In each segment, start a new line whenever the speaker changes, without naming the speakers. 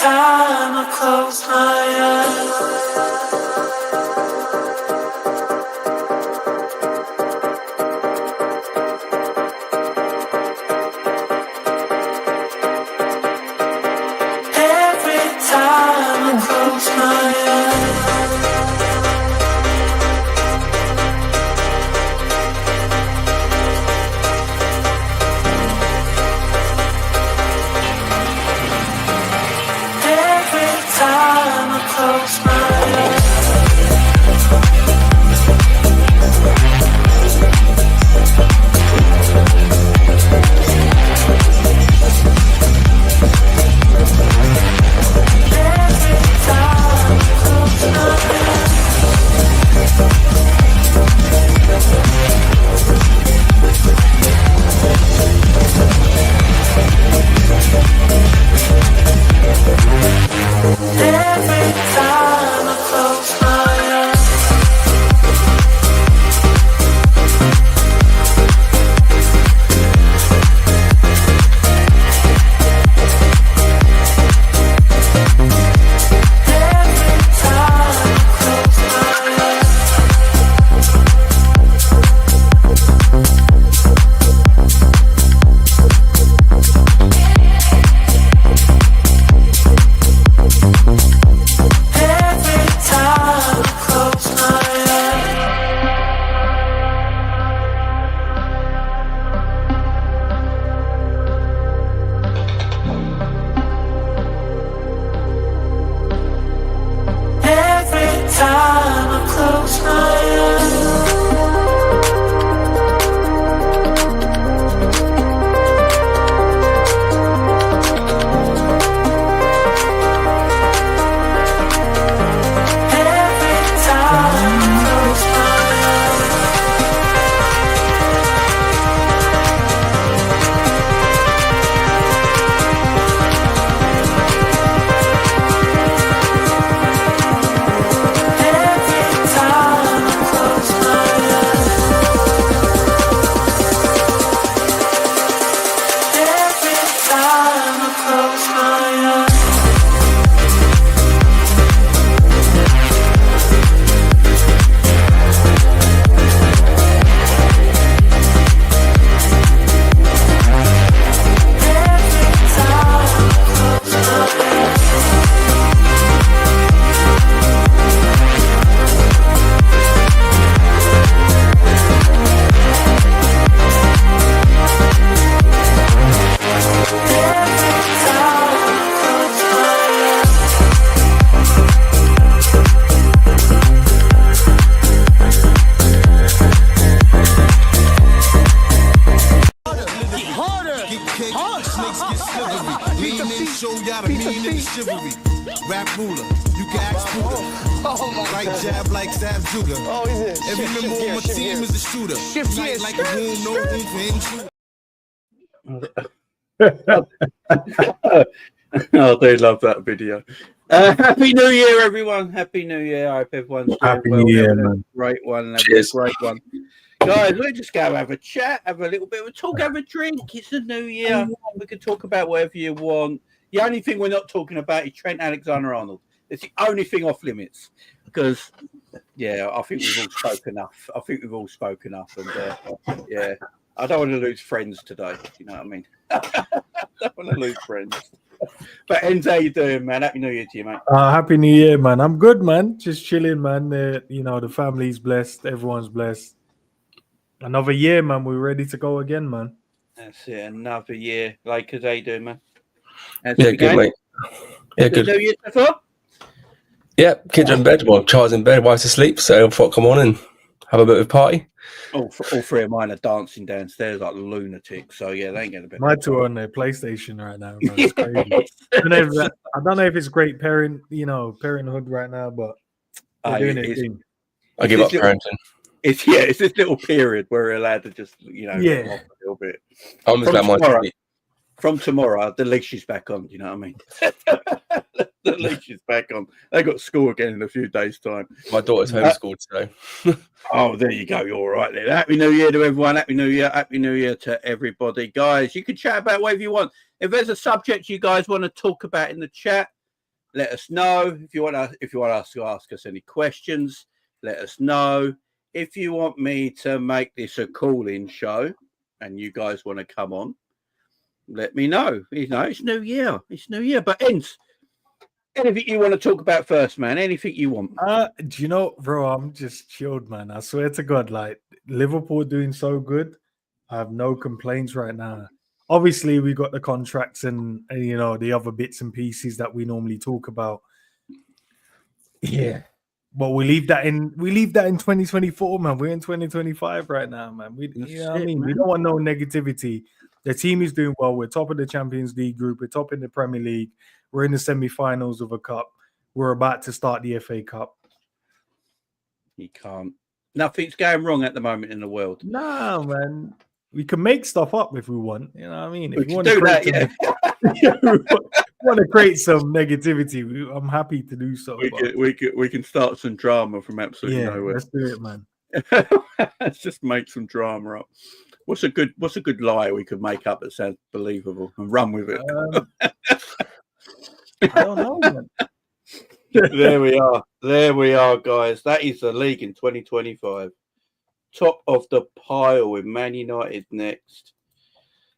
time I close my eyes, every time I close my eyes, time I close my eyes. Every time I close my eyes,
chivalry. Rap ruler, you can ask Buddha. Right jab like Zab Juga. Every member of my team is a shooter. Tight like a room, no room for intruder.
I do love that video. Happy New Year, everyone. Happy New Year. I hope everyone's doing
Happy
well.
New Year,
Having a
man.
great one.
Cheers.
A great one. Guys, we'll just go have a chat, have a little bit of a talk, have a drink. It's the New Year. We can talk about whatever you want. The only thing we're not talking about is Trent Alexander-Arnold. It's the only thing off limits. Because, yeah, I think we've all spoken enough. And, yeah, I don't want to lose friends today. You know what I mean? I don't want to lose friends. But Enzo, how you doing, man? Happy New Year to you, mate.
Happy New Year, man. I'm good, man. Just chilling, man. The family's blessed. Everyone's blessed. Another year, man. We're ready to go again, man.
That's it. Another year. Lakers, how you doing, man?
Yeah, good, mate. Yeah, good.
New Year so far?
Yeah, kids are in bed. Well, Charles in bed, wife's asleep. So I thought, come on and have a bit of a party.
All three of mine are dancing downstairs like lunatics. So, yeah, they ain't getting a bit.
My two are on their PlayStation right now, man. It's crazy. I don't know if it's great parenthood right now, but they're doing it.
I give up parenting.
It's this little period where we're allowed to just, get off a little bit.
I'm just glad my
From tomorrow, the leash is back on. You know what I mean? The leash is back on. They got school again in a few days' time.
My daughter's homeschooled today.
Oh, there you go. You're all right there. Happy New Year to everyone. Happy New Year. Happy New Year to everybody. Guys, you can chat about whatever you want. If there's a subject you guys want to talk about in the chat, let us know. If you want us to ask us any questions, let us know. If you want me to make this a call-in show and you guys want to come on, let me know. It's New Year. It's New Year. But Ends, anything you want to talk about first, man? Anything you want?
Do you know, bro? I'm just chilled, man. I swear to God, like Liverpool doing so good. I have no complaints right now. Obviously, we got the contracts and the other bits and pieces that we normally talk about. Yeah. But we leave that in 2024, man. We're in 2025 right now, man. We don't want no negativity. The team is doing well. We're top of the Champions League group. We're top in the Premier League. We're in the semi-finals of a cup. We're about to start the FA Cup.
You can't. Nothing's going wrong at the moment in the world.
Nah, man. We can make stuff up if we want. You know what I mean? If
we can do that,
want to create some negativity, I'm happy to do so.
We can start some drama from absolutely nowhere.
Let's do it, man.
Let's just make some drama up. What's a good lie we could make up that sounds believable and run with it?
I don't know, man.
There we are, guys. That is the league in 2025. Top of the pile with Man United next.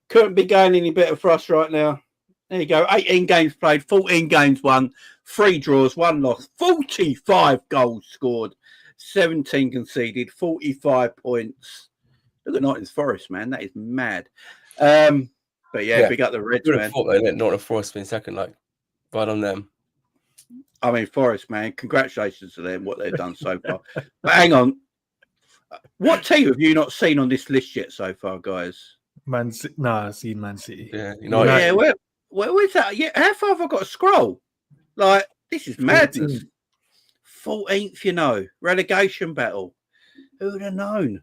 Couldn't be going any better for us right now. There you go. 18 games played, 14 games won, 3 draws, 1 loss, 45 goals scored, 17 conceded, 45 points. Look at Nottingham Forest, man. That is mad. But yeah, big up the Reds, man.
Thought they let Nottingham Forest been second, like, right on them.
I mean, Forest, man. Congratulations to them, what they've done so far. But hang on. What team have you not seen on this list yet so far, guys?
I've seen Man City.
Yeah,
where's that? Yeah, how far have I got to scroll? Like, this is madness. 14th, relegation battle. Who would have known?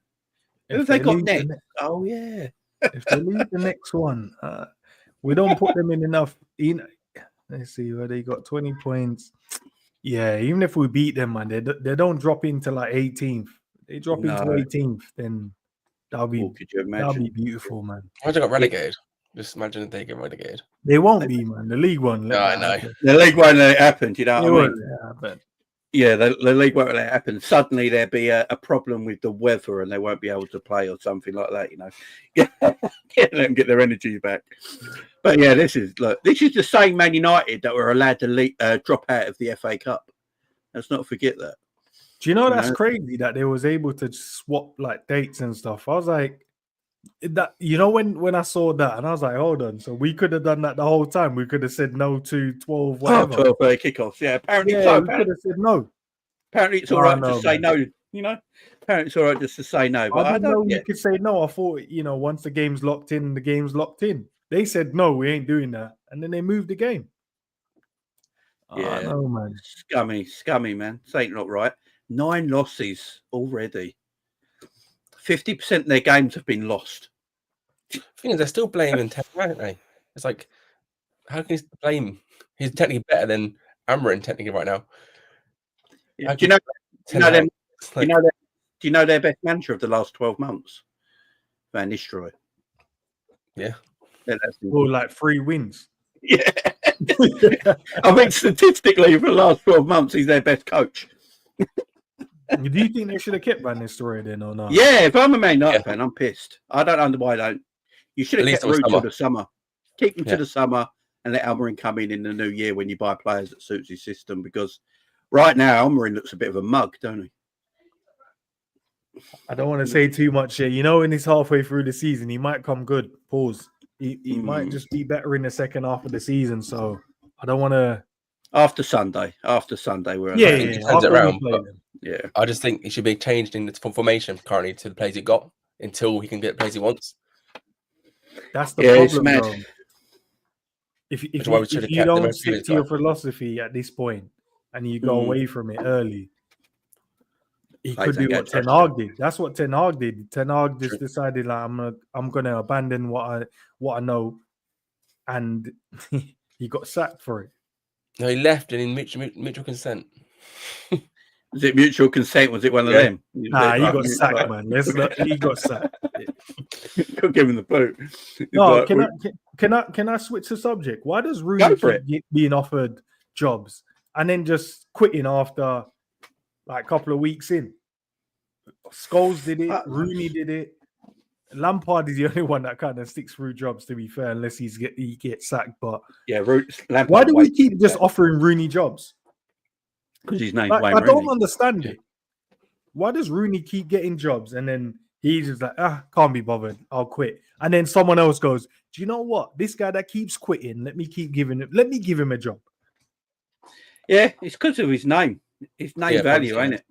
Who have they got next? Oh, yeah.
If they lose the next one, we don't put them in enough. Let's see where they got 20 points. Yeah, even if we beat them, man, they don't drop into like 18th. They drop into 18th, then that'll be beautiful, man.
Why they got relegated? Just imagine if they get relegated.
They won't be, man. The league won't.
No, I know.
The league won't let it happen. Do you know what I mean?
But
the league won't let it happen. Suddenly there'll be a problem with the weather and they won't be able to play or something like that. Let them get their energy back. But yeah, this is the same Man United that were allowed to drop out of the FA Cup. Let's not forget that.
Do you know that's crazy that they was able to swap like dates and stuff? I was like, that when I saw that and I was like, hold on, so we could have done that the whole time. We could have said no to 12 whatever.
12 kickoffs. Yeah, apparently
we could have said no.
Apparently it's all right to say no. Apparently it's all right just to say no. But
I don't know you could say no. I thought once the game's locked in, the game's locked in. They said no, we ain't doing that, and then they moved the game.
Yeah,
no, man.
Scummy, man. This ain't not right. 9 losses already. 50% of their games have been lost.
The thing is, they're still blaming Trent, aren't they? It's like, how can you blame? He's technically better than Amarin technically right now.
Yeah. Do you know their best manager of the last 12 months? Van Nistelrooy.
Yeah.
Or like 3 wins.
Yeah. I think statistically for the last 12 months, he's their best coach.
Do you think they should have kept Van Nistelrooy then or not?
Yeah, if I'm a Man United fan, I'm pissed. I don't know why don't. You should have kept Root till the summer. Keep him to the summer and let Almiron come in the new year when you buy players that suits his system. Because right now, Almiron looks a bit of a mug, don't he?
I don't want to say too much here. When he's halfway through the season, he might come good. Pause. He might just be better in the second half of the season. So I don't want to.
After Sunday, we're
turns it around.
Yeah,
I just think it should be changed in its formation currently to the players he got until he can get the players he wants.
That's the problem, bro. If you don't stick to your philosophy at this point and you go away from it early, he could do what Ten Hag did. That's what Ten Hag did. Ten Hag just decided like I'm gonna abandon what I know, and he got sacked for it.
No, he left and in mutual consent.
Was it mutual consent? Was it one of them?
Nah, he got sacked, man. He got sacked.
Could give him the boot.
No, can I switch the subject? Why does Rooney keep being offered jobs and then just quitting after like a couple of weeks in. Scholes did it. Rooney did it. Lampard is the only one that kind of sticks through jobs, to be fair, unless he gets sacked. But
yeah, Lampard,
why do we keep just offering Rooney jobs?
Because his name's
like,
Wayne
I
Rooney.
don't understand it. Why does Rooney keep getting jobs and then he's just like, can't be bothered, I'll quit. And then someone else goes, do you know what? This guy that keeps quitting, let me give him a job.
Yeah, it's because of his name. His name value, ain't it?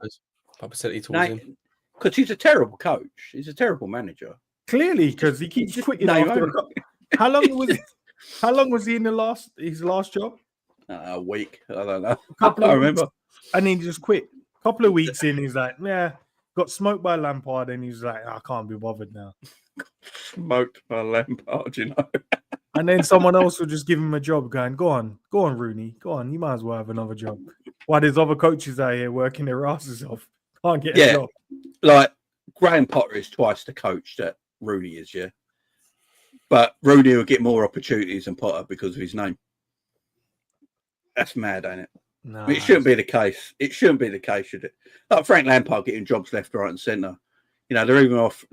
Publicity towards him.
Because he's a terrible coach. He's a terrible manager.
Clearly, because he keeps quitting after How long was he in his last job?
A week. I don't know. I can't remember.
And then he just quit. A couple of weeks in, he's like, yeah, got smoked by Lampard, and he's like, I can't be bothered now.
Smoked by Lampard, you know.
And then someone else will just give him a job, going, go on, Rooney, go on, you might as well have another job. While there's other coaches out here working their asses off, can't get a job.
Like Graham Potter is twice the coach that Rooney is, yeah. But Rooney will get more opportunities than Potter because of his name. That's mad, ain't it?
No,
it shouldn't be the case. It shouldn't be the case, should it? Like Frank Lampard getting jobs left, right, and centre. You know, they're even off.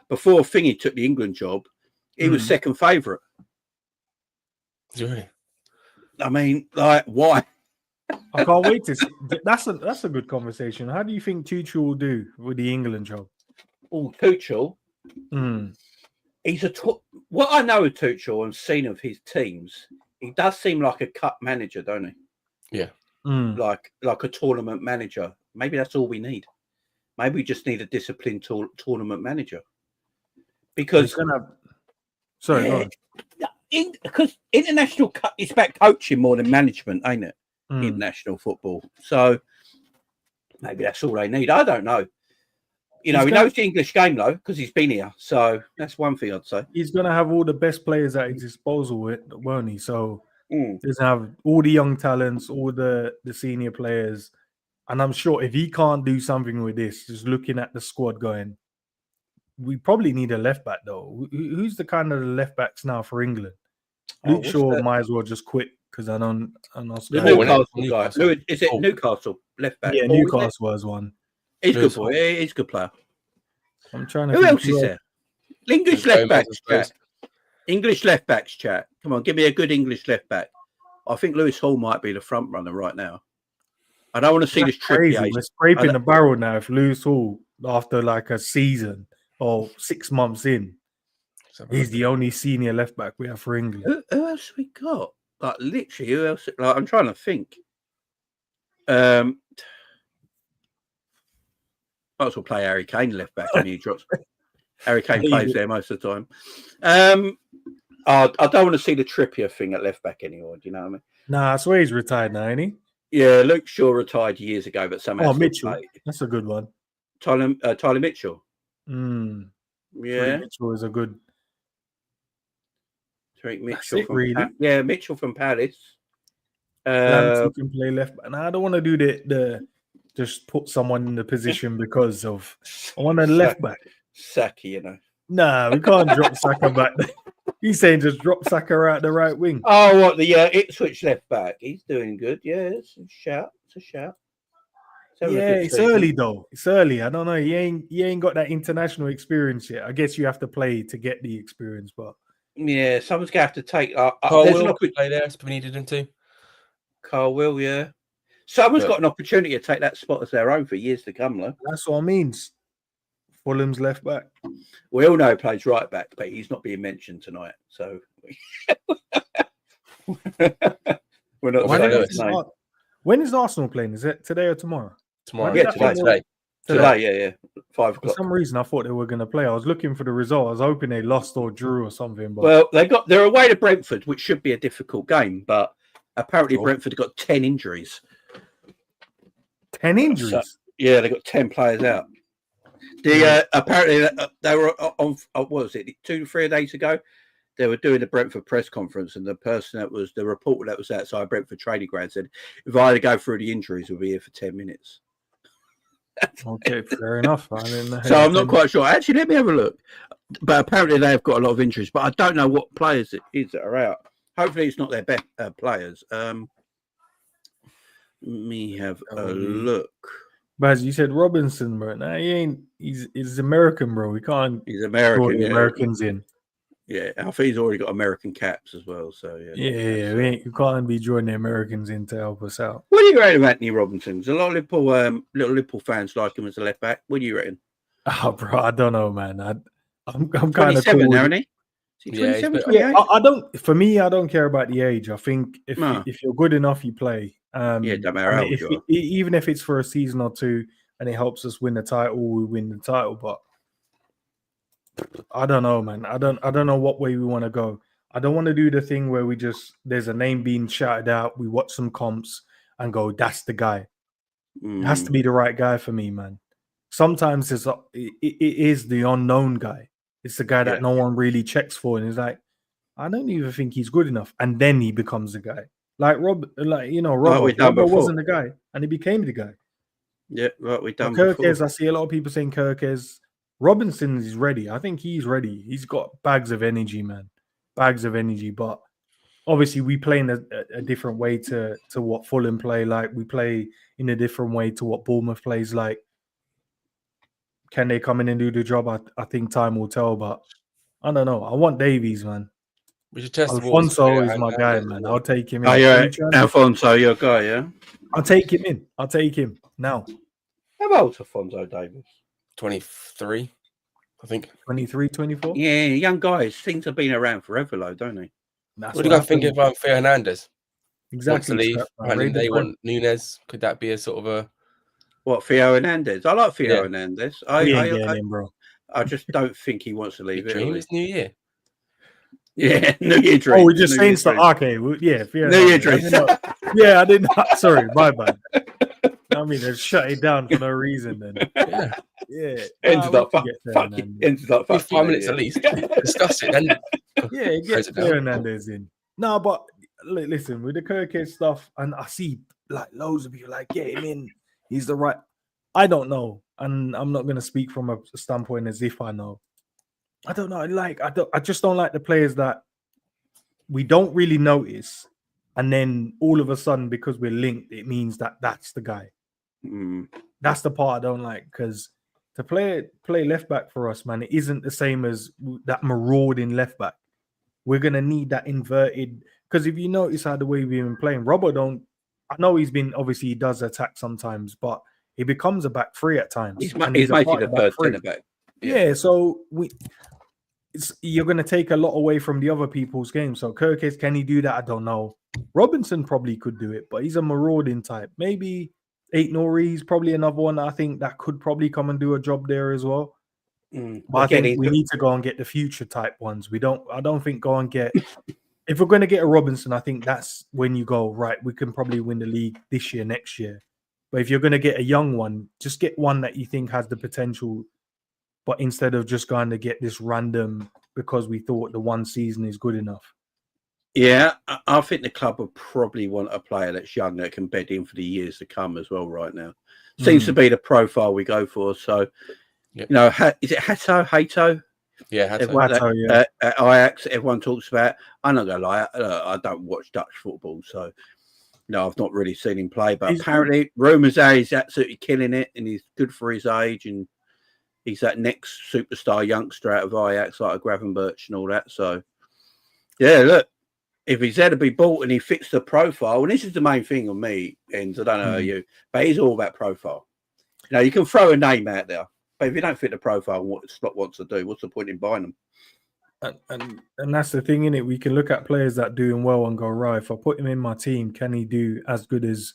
Before Thingy took the England job, he was second favourite.
Really?
I mean, like, why?
I can't wait to see. That's a good conversation. How do you think Tuchel will do with the England job?
Oh, Tuchel. He's what I know of Tuchel and seen of his teams, he does seem like a cup manager, don't he?
Yeah.
Like a tournament manager. Maybe that's all we need. Maybe we just need a disciplined tournament manager. Because because international cup is about coaching more than management, ain't it? International football. So maybe that's all they need. I don't know. You know, he knows the English game though, because he's been here. So that's one thing I'd say.
He's going to have all the best players at his disposal, won't he? So he's going to have all the young talents, all the senior players. And I'm sure if he can't do something with this, just looking at the squad going, we probably need a left back though. Who's the kind of the left backs now for England? Luke Shaw might as well just quit because I don't.
The Newcastle guy. Is it Newcastle left back?
Yeah, Newcastle was one.
He's a good boy. He's a good player.
I'm trying to.
Who else is there? English left backs chat. English left backs chat. Come on, give me a good English left back. I think Lewis Hall might be the front runner right now. I don't want to see this
crazy. We're scraping the barrel now. If Lewis Hall, after like a season or 6 months in, he's the only senior left back we have for England.
Who else we got? Like literally, who else? Like I'm trying to think. Might as well play Harry Kane left back when he drops. Harry Kane plays there most of the time. I don't want to see the Trippier thing at left back anymore. Do you know what I mean?
Nah, I swear he's retired now, ain't he?
Yeah, Luke Shaw retired years ago, but somehow.
Mitchell. Played. That's a good one.
Tyler Mitchell.
Yeah, Mitchell is a good.
Mitchell from Mitchell from Palace.
Can play left back. Nah, I don't want to do the just put someone in the position because of. I want a left back.
Saki, you know.
Nah, we can't drop Saka back. He's saying just drop Saka out the right wing.
Oh, what the Ipswich left back? He's doing good. Yeah, it's a shout.
It's early though. It's early. I don't know. He ain't got that international experience yet. I guess you have to play to get the experience, but
yeah, someone's gonna have to take.
Carl will play there if we needed him to.
Carl will, yeah. Someone's got an opportunity to take that spot as their own for years to come, though.
That's what I mean. Fulham's left back.
We all know he plays right back, but he's not being mentioned tonight. So we're not saying his name.
When is Arsenal playing? Is it today or tomorrow?
Tomorrow.
Yeah, today. Yeah. 5 o'clock.
For some reason, I thought they were going to play. I was looking for the result. I was hoping they lost or drew or something. But...
Well, they're away to Brentford, which should be a difficult game, but apparently Brentford got 10 injuries.
10 injuries?
So, yeah, they got 10 players out. Apparently they were on. What was it? 2-3 days ago, they were doing the Brentford press conference, and the person that was the reporter that was outside Brentford training ground said, "If I had to go through the injuries, we'll be here for 10 minutes."
Okay, fair enough.
So I'm not quite sure. Actually, let me have a look. But apparently they have got a lot of injuries, but I don't know what players it is that are out. Hopefully, it's not their best players. Let me have a look.
Baz, you said Robinson, bro. Nah, he ain't. He's American, bro. We can't.
He's American.
The Americans in.
Yeah, I think he's already got American caps as well. So
Yeah. We can't be drawing the Americans in to help us out.
What do you reckon of Anthony Robinson? There's a lot of Liverpool fans like him as a left back. What do you reckon?
Oh, bro, I don't know, man. I'm kind of
27
cool
now, isn't he? Is he 27, 28?
I don't. For me, I don't care about the age. I think if you're good enough, you play.
Don't matter how old you are.
Even if it's for a season or two and it helps us win the title, we win the title. But I don't know, man. I don't know what way we want to go. I don't want to do the thing where there's a name being shouted out, we watch some comps and go, that's the guy. It has to be the right guy for me, man. Sometimes it is the unknown guy. It's the guy that no one really checks for, and he's like, I don't even think he's good enough, and then he becomes the guy. Like Robert wasn't the guy, and he became the guy.
Yeah, right. We've done
Kirkes, I see a lot of people saying Kirkes. Robinson is ready. I think he's ready. He's got bags of energy, man. Bags of energy. But obviously, we play in a different way to what Fulham play like. We play in a different way to what Bournemouth plays like. Can they come in and do the job? I think time will tell. But I don't know. I want Davies, man.
We should test
Alfonso is my guy, man. I'll take him in.
Oh, yeah. Alfonso, your guy, yeah?
I'll take him in. I'll take him now.
How old's Alfonso Davies?
23, I think.
23, 24?
Yeah, young guys. Things have been around forever, though, don't they?
What do you guys think of Theo Hernandez?
Exactly.
They want Nunez. Could that be a sort of a...
What, Theo Hernandez? I like Theo Hernandez.
Bro.
I just don't think he wants to leave it.
It's New Year.
Yeah, New Year dream.
Oh, we're just saying stuff. Okay, New
Year dream.
I didn't. Sorry, my bad. I mean, they shut it down for no reason. Then,
ended up fucking
5 minutes at least. Discuss it, then.
Yeah, get Hernandez in. No, but listen, with the Kirkes stuff, and I see like loads of people like get him in. He's the right. I don't know, and I'm not going to speak from a standpoint as if I know. I don't know. I just don't like the players that we don't really notice, and then all of a sudden, because we're linked, it means that that's the guy. That's the part I don't like, because to play left back for us, man, it isn't the same as that marauding left back. We're gonna need that inverted, because if you notice how the way we've been playing, Robert I know he does attack sometimes, but he becomes a back three at times.
He's making the third centre back.
Yeah, so you're going to take a lot away from the other people's games. So Kirkes, can he do that? I don't know. Robinson probably could do it, but he's a marauding type. Maybe Aït-Nouri is probably another one I think that could probably come and do a job there as well. But I think we need to go and get the future type ones. I don't think go and get... If we're going to get a Robinson, I think that's when you go, right, we can probably win the league this year, next year. But if you're going to get a young one, just get one that you think has the potential. But instead of just going to get this random because we thought the one season is good enough.
Yeah, I think the club would probably want a player that's young that can bed in for the years to come as well right now. Seems to be the profile we go for. So, you know, is it Hato?
Yeah,
Hato, at Ajax, everyone talks about. I'm not going to lie, I don't watch Dutch football, so no, I've not really seen him play. But apparently, rumours are he's absolutely killing it, and he's good for his age, and he's that next superstar youngster out of Ajax, like a Gravenberch and all that. So, yeah, look, if he's there to be bought and he fits the profile, and this is the main thing on me, and I don't know you, but he's all about profile. You know, you can throw a name out there, but if you don't fit the profile and what Slot wants to do, what's the point in buying them?
And that's the thing, innit? We can look at players that are doing well and go, right, if I put him in my team, can he do as good as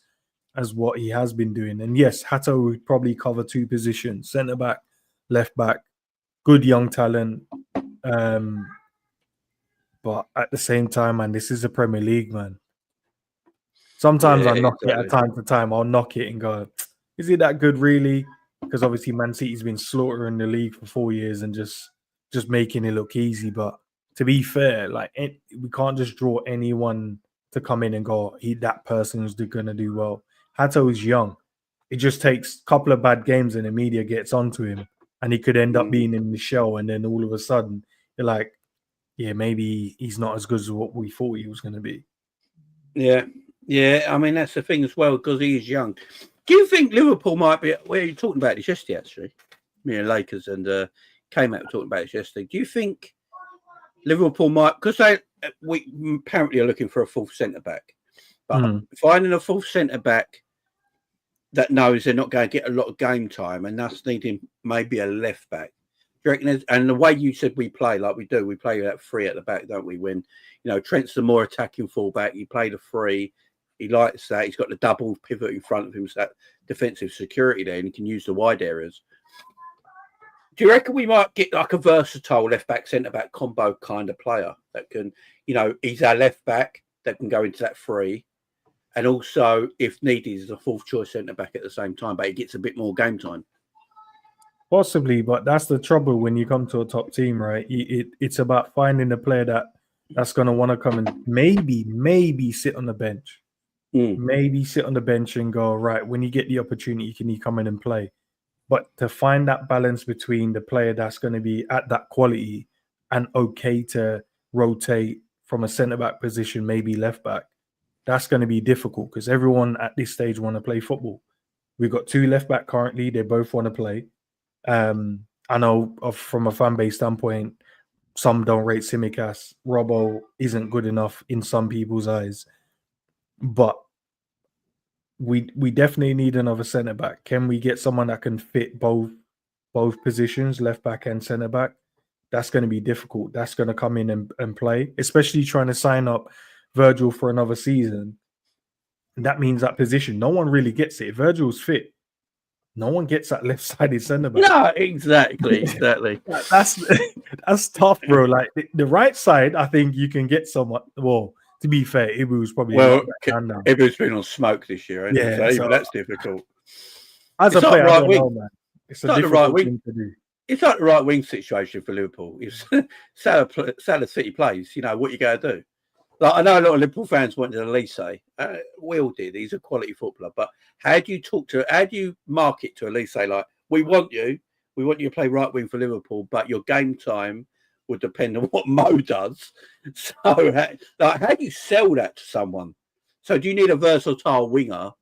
what he has been doing? And yes, Hato would probably cover two positions, centre back, left back, good young talent. But at the same time, man, this is the Premier League, man. Sometimes I knock it at time to time. I'll knock it and go, is he that good, really? Because obviously Man City's been slaughtering the league for 4 years and just making it look easy. But to be fair, like we can't just draw anyone to come in and go, that person's going to do well. Hato is young. It just takes a couple of bad games and the media gets onto him and he could end up being in the shell. And then all of a sudden, you're like, yeah, maybe he's not as good as what we thought he was going to be.
Yeah. I mean, that's the thing as well, because he is young. Do you think Liverpool might be? Well, you're talking about this yesterday, actually. Me and Lakers and came out talking about this yesterday. Do you think Liverpool might? Because we apparently are looking for a fourth centre back, but finding a fourth centre back that knows they're not going to get a lot of game time and thus needing maybe a left back. Do you reckon? And the way you said we play, like we do, we play that three at the back, don't we? When Trent's the more attacking fullback, you play the three. He likes that. He's got the double pivot in front of him, so that defensive security there, and he can use the wide areas. Do you reckon we might get like a versatile left back, centre back combo kind of player that can, he's our left back that can go into that three, and also if needed, is a fourth choice centre back at the same time, but he gets a bit more game time.
Possibly, but that's the trouble when you come to a top team, right? It's about finding a player that's going to want to come and maybe sit on the bench. Maybe sit on the bench and go, right, when you get the opportunity, can you come in and play? But to find that balance between the player that's going to be at that quality and okay to rotate from a centre-back position, maybe left-back, that's going to be difficult because everyone at this stage want to play football. We've got two left-back currently. They both want to play. I know from a fan base standpoint, some don't rate Tsimikas. Robbo isn't good enough in some people's eyes. But we definitely need another centre back. Can we get someone that can fit both positions, left back and centre back? That's going to be difficult. That's going to come in and play, especially trying to sign up Virgil for another season. And that means that position, no one really gets it. If Virgil's fit, no one gets that left-sided centre back.
No, exactly.
That's tough, bro. Like the right side, I think you can get someone. Well, to be fair, Ibu's probably
Ibu's been on smoke this year, hasn't he? So even that's difficult.
As a player, I don't know, man. It's a difficult thing to do.
It's like the right wing situation for Liverpool. If Salah City plays, what are you going to do? Like, I know a lot of Liverpool fans wanted Elise. We all did. He's a quality footballer. But how do you market to Elise like, we want you to play right wing for Liverpool, but your game time would depend on what Mo does. So, how do you sell that to someone? So, do you need a versatile winger?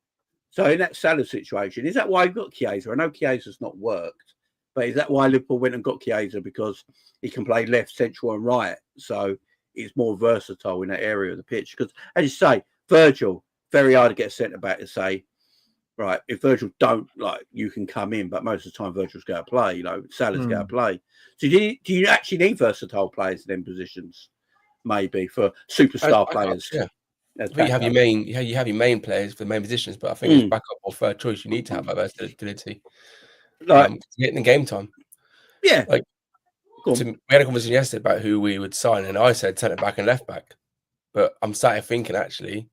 So, in that Salah situation, is that why you've got Chiesa? I know Chiesa's not worked, but is that why Liverpool went and got Chiesa? Because he can play left, central, and right. So, he's more versatile in that area of the pitch. Because, as you say, Virgil, very hard to get a centre back to say, right, if Virgil don't, you can come in, but most of the time Virgil's going to play, Salah's going to play. So do you actually need versatile players in them positions, maybe, for superstar players?
Yeah. I think you have your main players for the main positions, but I think as backup or third choice, you need to have that versatility. Getting the game time.
Yeah.
We had a conversation yesterday about who we would sign, and I said centre back and left back. But I'm sat here thinking, actually,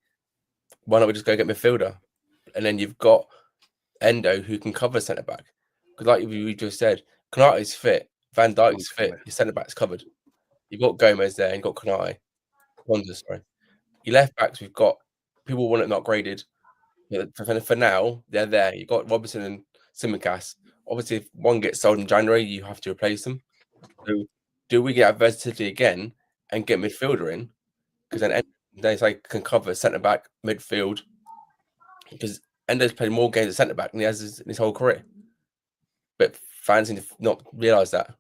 why not we just go get midfielder? And then you've got Endo who can cover centre back. Because like we just said, Konate's fit, Van Dijk's fit, your centre back's covered. You've got Gomez there and you've got Konate. Sorry. Your left backs, we've got people want it not graded. For now, they're there. You've got Robertson and Tsimikas. Obviously, if one gets sold in January, you have to replace them. So do we get versatility again and get midfielder in? Because then they can cover centre back, midfield. Because Endo's played more games at centre back than he has in his whole career. But fans seem to not realise that.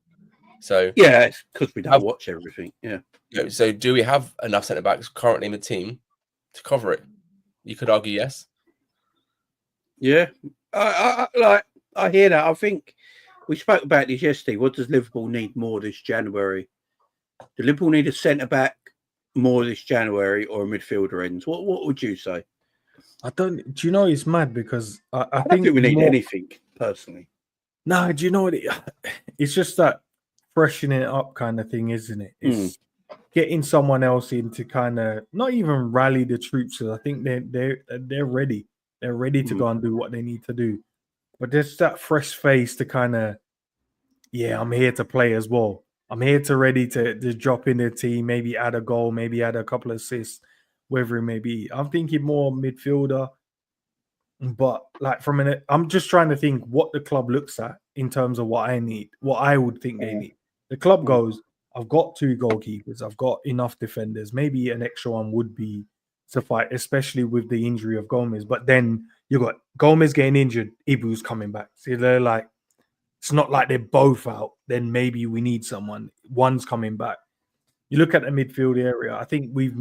So
yeah, it's because we don't watch everything. Yeah.
So do we have enough centre backs currently in the team to cover it? You could argue yes.
Yeah, I hear that. I think we spoke about this yesterday. What does Liverpool need more this January? Do Liverpool need a centre back more this January or a midfielder ends? What would you say?
I don't. Do you know it's mad because I
don't think we need anything personally.
No, do you know what? It's just that freshening it up kind of thing, isn't it? It's getting someone else in to kind of not even rally the troops. I think they're ready. They're ready to go and do what they need to do. But there's that fresh face to kind of, I'm here to play as well. I'm here to ready to drop in the team, maybe add a goal, maybe add a couple of assists, whatever it may be. I'm thinking more midfielder. But I'm just trying to think what the club looks at in terms of what I need, what I would think they need. The club goes, I've got 2 goalkeepers. I've got enough defenders. Maybe an extra one would be suffice, especially with the injury of Gomez. But then you got Gomez getting injured, Ibu's coming back. So they're like, it's not like they're both out. Then maybe we need someone. One's coming back. You look at the midfield area. I think we've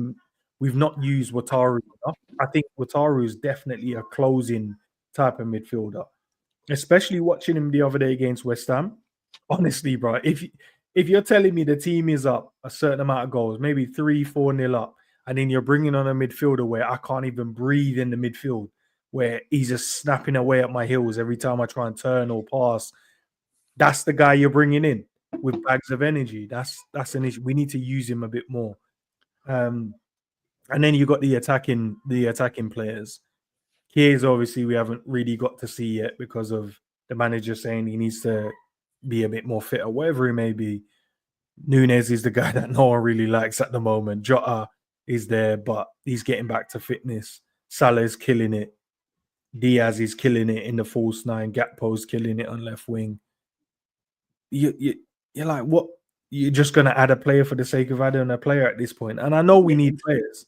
not used Wataru enough. I think Wataru is definitely a closing type of midfielder, especially watching him the other day against West Ham. Honestly, bro, if you're telling me the team is up a certain amount of goals, maybe 3-4-0 up, and then you're bringing on a midfielder where I can't even breathe in the midfield, where he's just snapping away at my heels every time I try and turn or pass, that's the guy you're bringing in with bags of energy. That's an issue. We need to use him a bit more. And then you got the attacking players. Here's obviously we haven't really got to see yet because of the manager saying he needs to be a bit more fit or whatever he may be. Nunez is the guy that no one really likes at the moment. Jota is there, but he's getting back to fitness. Salah's killing it. Diaz is killing it in the false 9. Gakpo's killing it on left wing. You're like, what? You're just going to add a player for the sake of adding a player at this point? And I know we need players,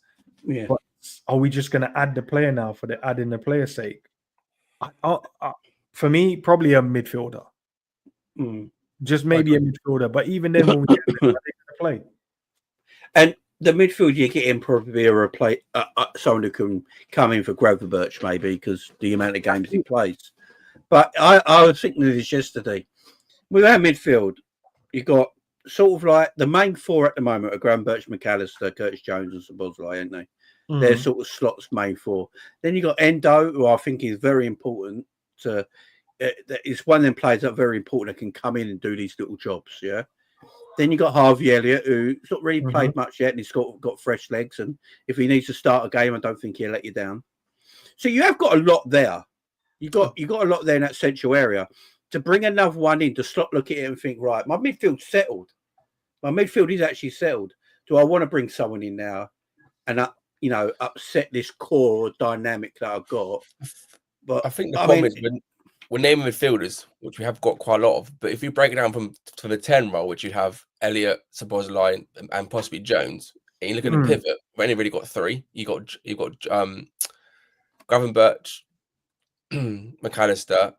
but are we just going to add the player now for the adding the player's sake? For me, probably a midfielder. Just maybe a midfielder. But even then, when we get them, they play.
And the midfield you get in probably someone who can come in for Gravenberch maybe because the amount of games he plays. But I was thinking of this yesterday. With our midfield, you got sort of like the main 4 at the moment are Gravenberch, McAllister, Curtis Jones, and Szoboszlai, aren't they? They're sort of Slot's main 4. Then you got Endo, who I think is very important to. It's one of them players that are very important that can come in and do these little jobs. Yeah. Then you got Harvey Elliott, who's not really played much yet, and he's got fresh legs. And if he needs to start a game, I don't think he'll let you down. So you have got a lot there. You got a lot there in that central area. To bring another one in, to stop, look at it and think, right, my midfield's settled. My midfield is actually settled. Do I want to bring someone in now and upset this core dynamic that I've got? But
I think the problem is we're naming midfielders, which we have got quite a lot of. But if you break it down from the 10 role, which you have Elliott, Szoboszlai, and possibly Jones, and you look at the pivot, we've only really got 3. You got Gravenberch, McAllister,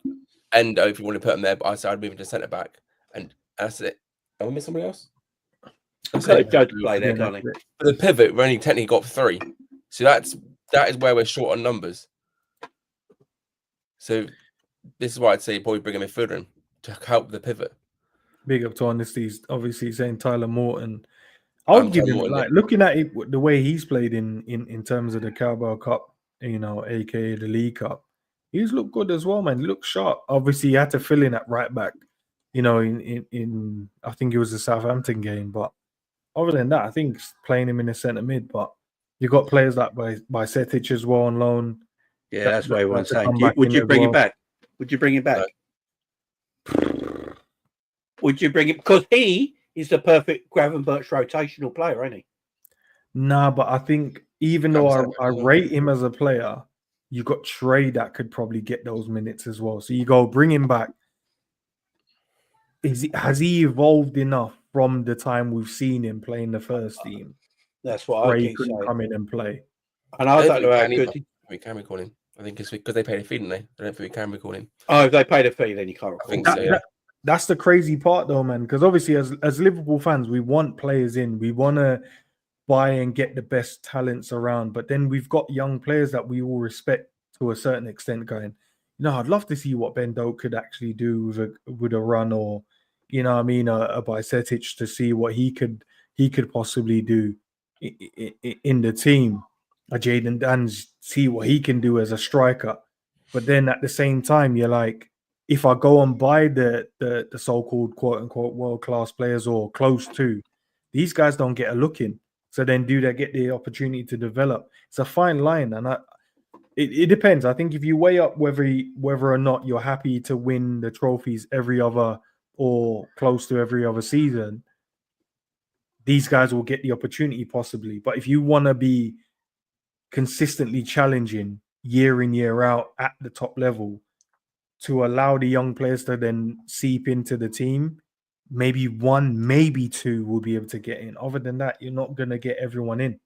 Endo, if you want to put them there, but I said I'd move him to centre back, and that's it. Have I missed somebody else?
Okay, Joe to play there, can't he?
For the pivot, we only technically got 3, so that is where we're short on numbers. So this is why I'd say probably bring a midfielder in to help the pivot.
Big up to Honesty's obviously saying Tyler Morton. I'll give him looking at it the way he's played in terms of the Carabao Cup, aka the League Cup. He's looked good as well, man. He looked sharp. Obviously, he had to fill in at right back, in I think it was the Southampton game. But other than that, I think playing him in the centre mid. But you got players like Bajcetic as well on loan.
Yeah, that's what everyone's saying. Would you bring him back? Would you bring him back? No. Would you bring him? Because he is the perfect Gravenberch rotational player, isn't he?
Nah, but I think even though I rate him as a player, you got Trey that could probably get those minutes as well. So you go bring him back. Has he evolved enough from the time we've seen him playing the first team?
That's what I keep
couldn't come in and play.
And I don't know how good.
We can recall him. I think it's because they paid a fee, didn't they? I don't think we can recall him.
Oh, if they paid a fee, then you can't recall.
I think so, yeah.
That's the crazy part, though, man. Because obviously, as Liverpool fans, we want players in. We want to buy and get the best talents around. But then we've got young players that we all respect to a certain extent going, I'd love to see what Ben Doak could actually do with a run, or, a Bajcetic, to see what he could possibly do in the team. Jayden Dan's, see what he can do as a striker. But then at the same time, you're like, if I go and buy the so-called quote-unquote world-class players or close to, these guys don't get a look in. So then do they get the opportunity to develop? It's a fine line. And it depends. I think if you weigh up whether or not you're happy to win the trophies every other or close to every other season, these guys will get the opportunity possibly. But if you want to be consistently challenging year in, year out at the top level, to allow the young players to then seep into the team, maybe one, maybe two will be able to get in. Other than that, you're not going to get everyone in.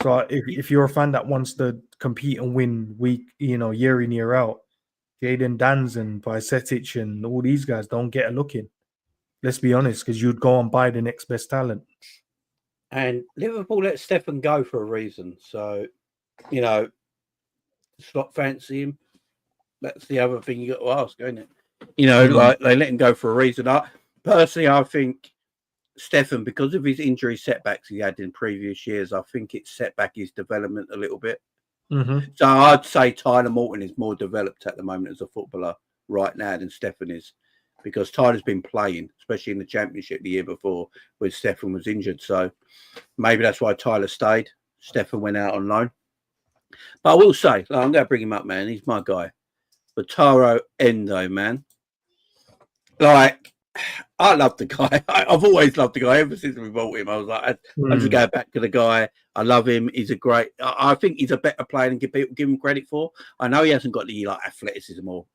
So if you're a fan that wants to compete and win year in, year out, Jaden Danzen, Bajcetic, and all these guys don't get a look in. Let's be honest, because you'd go and buy the next best talent.
And Liverpool let Stefan go for a reason. So, Slot fancy him. That's the other thing you got to ask, isn't it? Like they let him go for a reason. I think Stefan, because of his injury setbacks he had in previous years, I think it set back his development a little bit.
Mm-hmm.
So I'd say Tyler Morton is more developed at the moment as a footballer right now than Stefan is, because Tyler's been playing, especially in the Championship the year before when Stefan was injured. So maybe that's why Tyler stayed. Stefan went out on loan. But I will say, I'm going to bring him up, man. He's my guy. Wataru Endo, man. Like, I love the guy. I've always loved the guy ever since we bought him. I was like, I just go back to the guy. I love him. He's a great. I think he's a better player than people give him credit for. I know he hasn't got the athleticism or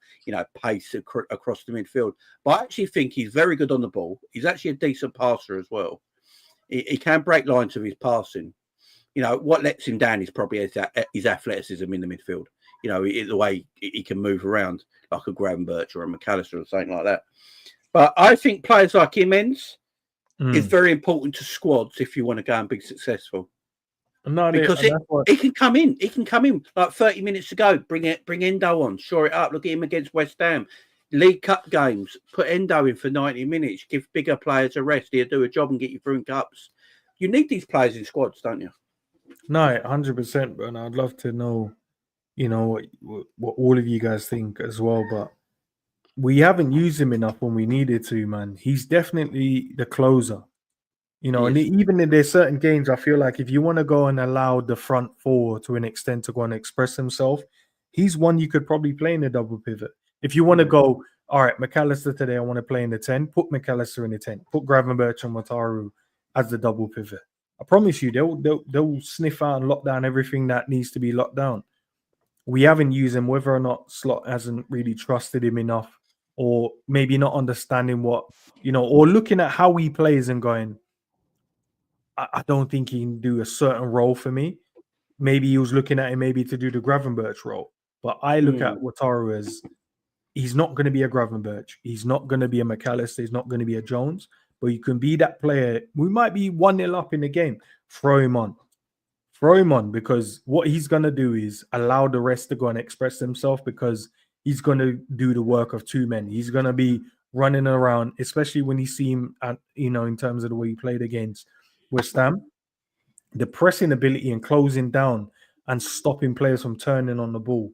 pace across the midfield, but I actually think he's very good on the ball. He's actually a decent passer as well. He can break lines with his passing. What lets him down is probably his athleticism in the midfield. The way he can move around like a Gravenberch or a McAllister or something like that. But I think players like him is very important to squads if you want to go and be successful. Because he can come in. He can come in like 30 minutes to go. Bring Endo on. Shore it up. Look at him against West Ham. League Cup games. Put Endo in for 90 minutes. Give bigger players a rest. He'll do a job and get you through in cups. You need these players in squads, don't you?
No, 100%. But I'd love to know, what all of you guys think as well. But we haven't used him enough when we needed to, man. He's definitely the closer. And even in there's certain games, I feel like if you want to go and allow the front four to an extent to go and express himself, he's one you could probably play in a double pivot. If you want to go, all right, McAllister today, I want to play in the 10, put McAllister in the 10, put Gravenberch and Wataru as the double pivot. I promise you, they'll sniff out and lock down everything that needs to be locked down. We haven't used him, whether or not Slot hasn't really trusted him enough, or maybe not understanding what, or looking at how he plays and going, I don't think he can do a certain role for me. Maybe he was looking at him maybe to do the Gravenberch role. But I look at Wataru as he's not going to be a Gravenberch. He's not going to be a McAllister. He's not going to be a Jones. But you can be that player. We might be 1-0 up in the game. Throw him on. Throw him on, because what he's going to do is allow the rest to go and express themselves, because he's going to do the work of two men. He's going to be running around, especially when you see him, in terms of the way he played against West Ham. The pressing ability and closing down and stopping players from turning on the ball.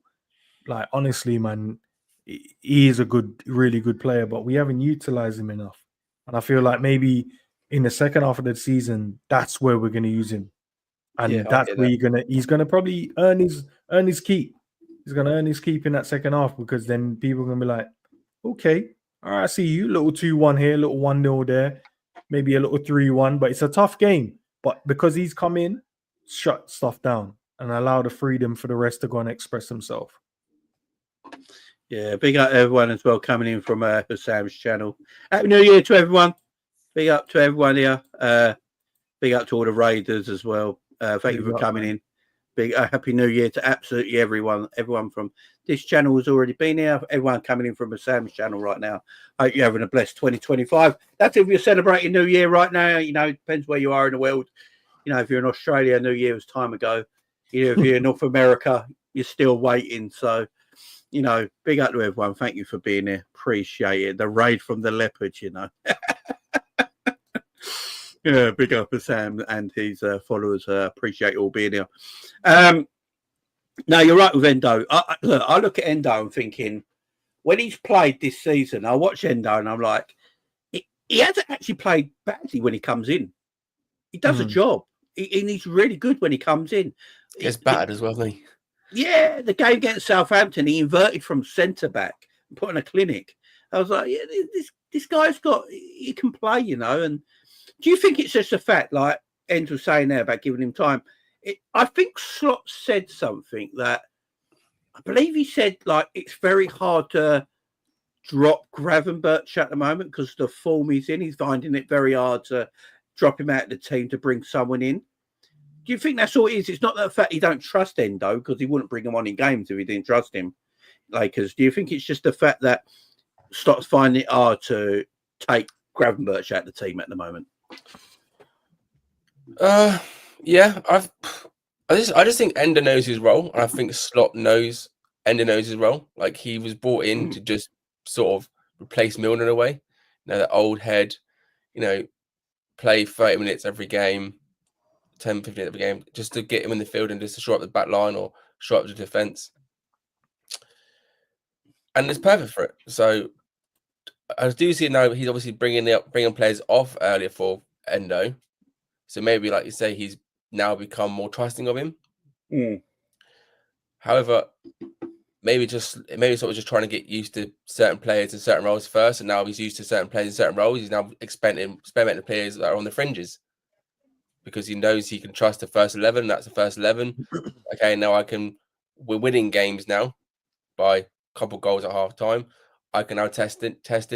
Like, honestly, man, he is a really good player, but we haven't utilized him enough. And I feel like maybe in the second half of the season, that's where we're going to use him. And that's where he's gonna probably earn his keep. He's gonna earn his keep in that second half, because then people are gonna be like, okay, all right, I see you, little 2-1 here, little 1-0 there, maybe a little 3-1, but it's a tough game. But because he's come in, shut stuff down and allow the freedom for the rest to go and express himself.
Yeah, big up everyone as well coming in from Sam's channel. Happy New Year to everyone. Big up to everyone here. Big up to all the Raiders as well. Thank you for coming in. Big Happy New Year to absolutely everyone. Everyone from this channel has already been here. Everyone coming in from Sam's channel right now. Hope you're having a blessed 2025. That's if you're celebrating New Year right now. It depends where you are in the world. If you're in Australia, New Year was time ago. If you're in North America, you're still waiting. So, big up to everyone. Thank you for being here. Appreciate it. The raid from the leopards, Yeah, big up to Sam and his followers. Appreciate you all being here. No, you're right with Endo. I look at Endo and thinking, when he's played this season, I watch Endo and I'm like, he hasn't actually played badly when he comes in. He does a job. And he's really good when he comes in.
He's battered as well, isn't he?
Yeah, the game against Southampton, he inverted from centre-back and put on a clinic. I was like, yeah, this guy's he can play, and do you think it's just a fact, like End was saying there about giving him time? I think Slot said something that I believe he said, like, it's very hard to drop Gravenberch at the moment because the form he's in. He's finding it very hard to drop him out of the team to bring someone in. Do you think that's all it is? It's not the fact he don't trust Endo, because he wouldn't bring him on in games if he didn't trust him. Lakers, do you think it's just the fact that Slot's finding it hard to take Gravenberch out of the team at the moment?
Yeah, I just think Endo knows his role, and I think Slot knows Endo knows his role. Like, he was brought in to just sort of replace Milner in a way. You know, that old head, you know, play 30 minutes every game, 10, 15 minutes every game, just to get him in the field and just to shore up the back line or shore up the defense. And it's perfect for it. So I do see now he's obviously bringing players off earlier for Endo. So maybe, like you say, he's now become more trusting of him. However, maybe sort of just trying to get used to certain players in certain roles first, and now he's used to certain players in certain roles. He's now experimenting players that are on the fringes because he knows he can trust the first 11. That's the first 11. Okay, now we're winning games now by a couple goals at half time. I can now test in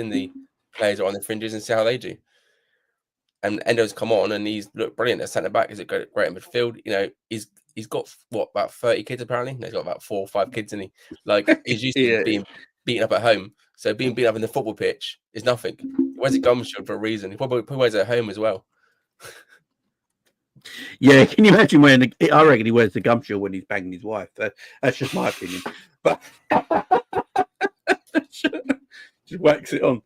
the players that are on the fringes and see how they do. And Endo's come on and he's looked brilliant at centre back. He's a great in midfield. You know, he's got about 30 kids apparently. No, he's got about 4 or 5 kids, and he's used to being beaten up at home. So being beaten up in the football pitch is nothing. He wears a gum shield for a reason. He probably wears it at home as well.
Yeah, can you imagine wearing? I reckon he wears the gum shield when he's banging his wife. That's just my opinion. But just wax it on.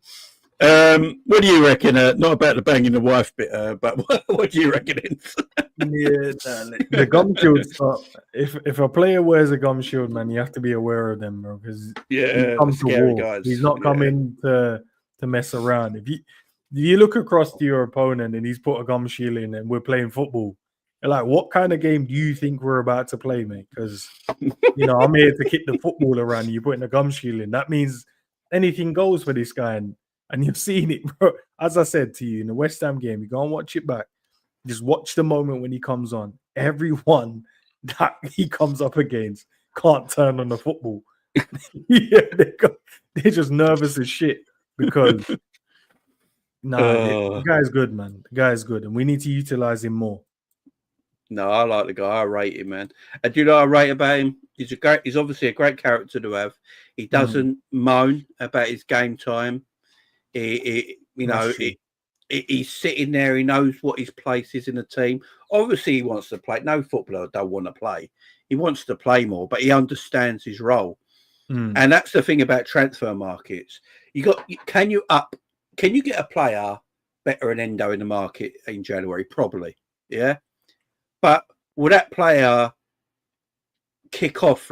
What do you reckon? Not about the banging the wife bit, but what do you reckon?
The gum shield stuff. If a player wears a gum shield, man, you have to be aware of them, bro. Because
scary guys.
He's not coming to mess around. If you look across to your opponent and he's put a gum shield in and we're playing football, you're like, what kind of game do you think we're about to play, mate? Because I'm here to kick the football around and you're putting a gum shield in. That means anything goes for this guy. And you've seen it, bro. As I said to you in the West Ham game, you go and watch it back. Just watch the moment when he comes on. Everyone that he comes up against can't turn on the football. They're just nervous as shit because the guy's good, man. The guy's good, and we need to utilize him more.
No, I like the guy. I rate him, man. And do you know what I rate about him? He's obviously a great character to have. He doesn't moan about his game time. He's sitting there. He knows what his place is in the team. Obviously, he wants to play. No footballer don't want to play. He wants to play more, but he understands his role. And that's the thing about transfer markets. Can you get a player better than Endo in the market in January? Probably, yeah. But will that player kick off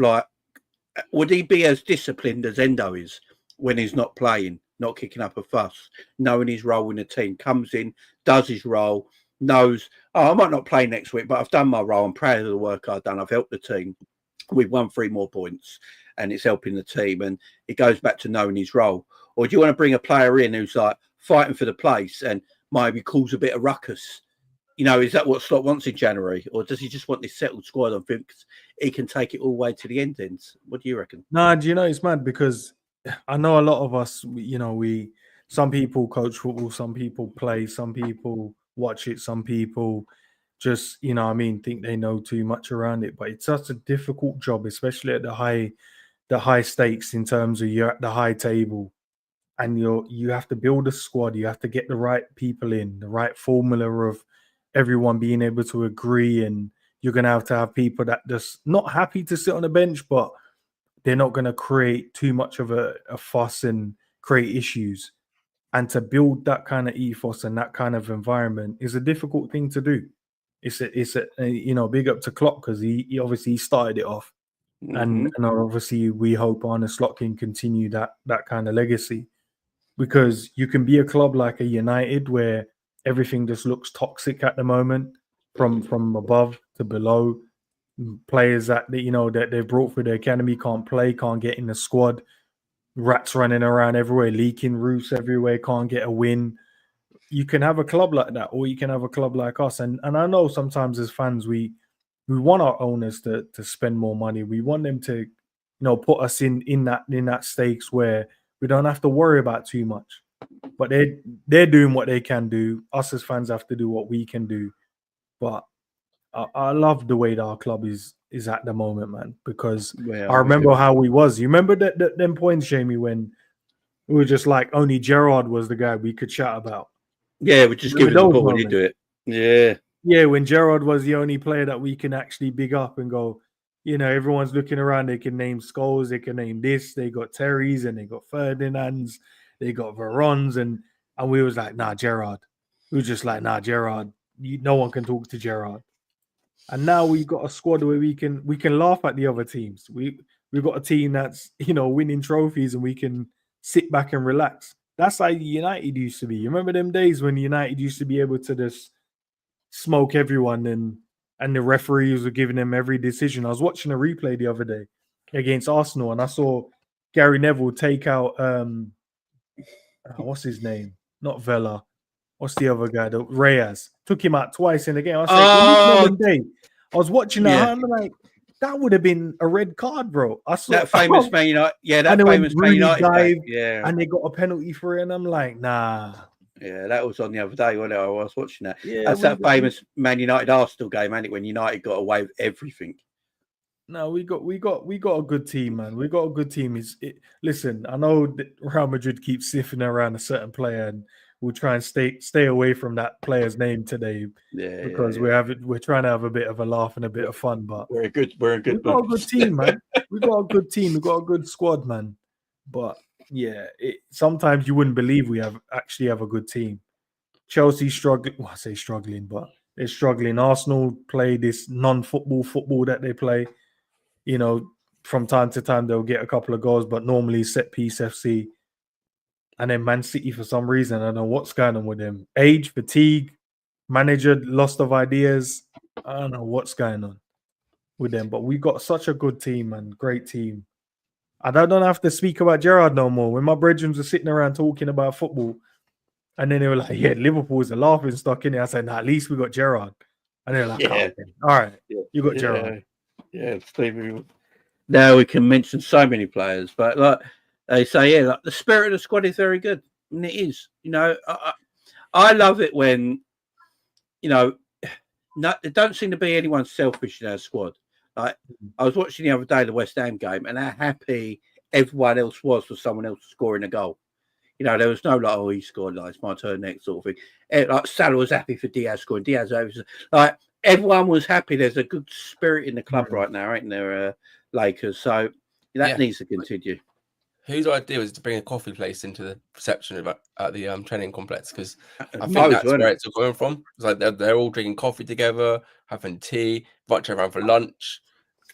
would he be as disciplined as Endo is when he's not playing? Not kicking up a fuss, knowing his role in the team, comes in, does his role, knows, I might not play next week, but I've done my role. I'm proud of the work I've done. I've helped the team. We've won 3 more points and it's helping the team. And it goes back to knowing his role. Or do you want to bring a player in who's fighting for the place and maybe cause a bit of ruckus? Is that what Slot wants in January? Or does he just want this settled squad and thinks he can take it all the way to the end? What do you reckon?
Nah, do you know it's mad? Because I know a lot of us, some people coach football, some people play, some people watch it, some people just, think they know too much around it. But it's such a difficult job, especially at the high stakes in terms of you're at the high table and you have to build a squad. You have to get the right people in, the right formula of everyone being able to agree. And you're going to have people that just not happy to sit on the bench, but they're not going to create too much of a fuss and create issues. And to build that kind of ethos and that kind of environment is a difficult thing to do. It's a big up to Klopp because he obviously started it off. And obviously we hope Arne Slot can continue that kind of legacy, because you can be a club like a United where everything just looks toxic at the moment from above to below. Players that they've brought through the academy can't play, can't get in the squad. Rats running around everywhere, leaking roofs everywhere, can't get a win. You can have a club like that, or you can have a club like us. And I know sometimes as fans we want our owners to spend more money. We want them to put us in that stakes where We don't have to worry about too much. But they're doing what they can do. Us as fans have to do what we can do. But I love the way that our club is at the moment, man. Because I remember how we was. You remember that them points, Jamie, when we were just like only Gerrard was the guy we could chat about.
Yeah, we just give it the ball when you do it. Yeah.
Yeah, when Gerrard was the only player that we can actually big up and go, everyone's looking around. They can name Scholes, they can name this. They got Terry's and they got Ferdinand's, they got Veron's, and we was like, nah, Gerrard. We were just like, nah, Gerrard. No one can talk to Gerrard. And now we've got a squad where we can laugh at the other teams. We've got a team that's winning trophies, and we can sit back and relax. That's how United used to be. You remember them days when United used to be able to just smoke everyone, and the referees were giving them every decision. I was watching a replay the other day against Arsenal, and I saw Gary Neville take out what's his name? Not Vela. What's the other guy? Reyes. Took him out twice in the game. I was watching that, and I'm like, that would have been a red card, bro. I saw
that famous Man United. Yeah, that famous Man United
dive,
yeah,
and they got a penalty for it, and I'm like, nah.
Yeah, that was on the other day when I was watching that. Yeah, that's that famous Man United Arsenal game, ain't it? When United got away with everything.
No, we got a good team, man. We got a good team. Listen, I know that Real Madrid keeps sniffing around a certain player, and we'll try and stay away from that player's name today, because we're trying to have a bit of a laugh and a bit of fun. But
we're a good.
We got a good team, man. We got a good team. We got a good squad, man. But yeah, sometimes you wouldn't believe we actually have a good team. Chelsea struggling. Well, I say struggling, but they're struggling. Arsenal play this non-football football that they play. From time to time they'll get a couple of goals, but normally set piece FC. And then Man City, for some reason, I don't know what's going on with them. Age, fatigue, manager lost of ideas. I don't know what's going on with them. But we got such a good team, man. Great team. And I don't have to speak about Gerrard no more. When my brethren were sitting around talking about football, and then they were like, yeah, Liverpool's a laughing stock, innit? I said, nah, at least we got Gerrard. And they're like, yeah. Oh, all right, you got Gerrard.
Yeah, Steve. Now we can mention so many players, but like they say, like the spirit of the squad is very good. And it is. I love it when, there don't seem to be anyone selfish in our squad. Like I was watching the other day the West Ham game, and how happy everyone else was for someone else scoring a goal. There was no like, oh, he scored, like it's my turn next sort of thing. Like Salah was happy for Diaz scoring. Diaz was like everyone was happy. There's a good spirit in the club right now, ain't there, Lakers? So that needs to continue.
Whose idea was to bring a coffee place into the reception at the training complex? Because I think that's where it's all going from. It's like they're all drinking coffee together, having tea, watching around for lunch,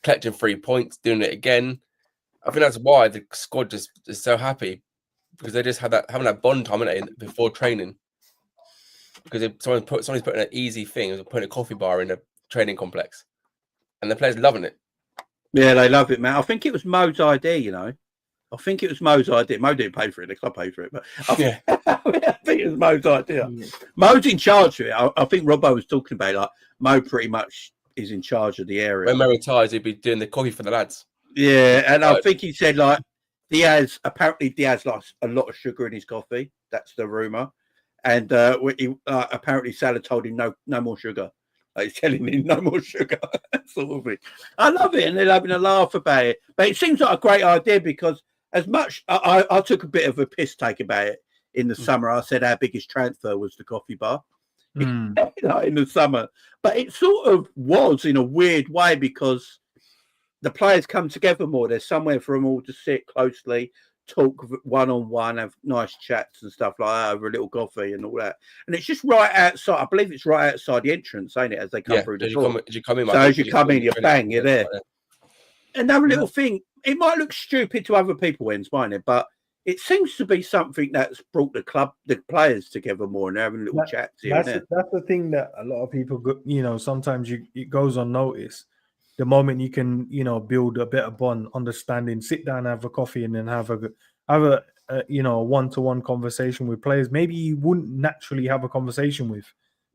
collecting 3 points, doing it again. I think that's why the squad just is so happy, because they just had having that bond time before training. Because if somebody's putting an easy thing, putting a coffee bar in a training complex, and the players loving it. Yeah,
they love it, man. I think it was Mo's idea, I think it was Mo's idea. Mo didn't pay for it. The club paid for it. But I think it was Mo's idea. Mo's in charge of it. I think Robbo was talking about it. Like, Mo pretty much is in charge of the area.
When Mo retires, he'll be doing the coffee for the lads.
Yeah, and I think he said, like, Diaz likes a lot of sugar in his coffee. That's the rumour. And apparently Salah told him no more sugar. Like, he's telling him no more sugar. Sort of thing. I love it, and they're having a laugh about it. But it seems like a great idea, because as much I took a bit of a piss take about it in the summer. I said our biggest transfer was the coffee bar in the summer. But it sort of was in a weird way, because the players come together more. There's somewhere for them all to sit closely, talk one-on-one, have nice chats and stuff like that over a little coffee and all that. And it's just right outside. I believe it's right outside the entrance, ain't it, as they come through the door.
As you come in,
you're bang, you're there. Another little thing, it might look stupid to other people, mightn't it? But it seems to be something that's brought the players together more, and having little chats here and there.
That's the thing that a lot of people, sometimes it goes unnoticed. The moment you can, build a bit of bond, understanding, sit down, have a coffee, and then have a one-to-one conversation with players. Maybe you wouldn't naturally have a conversation with,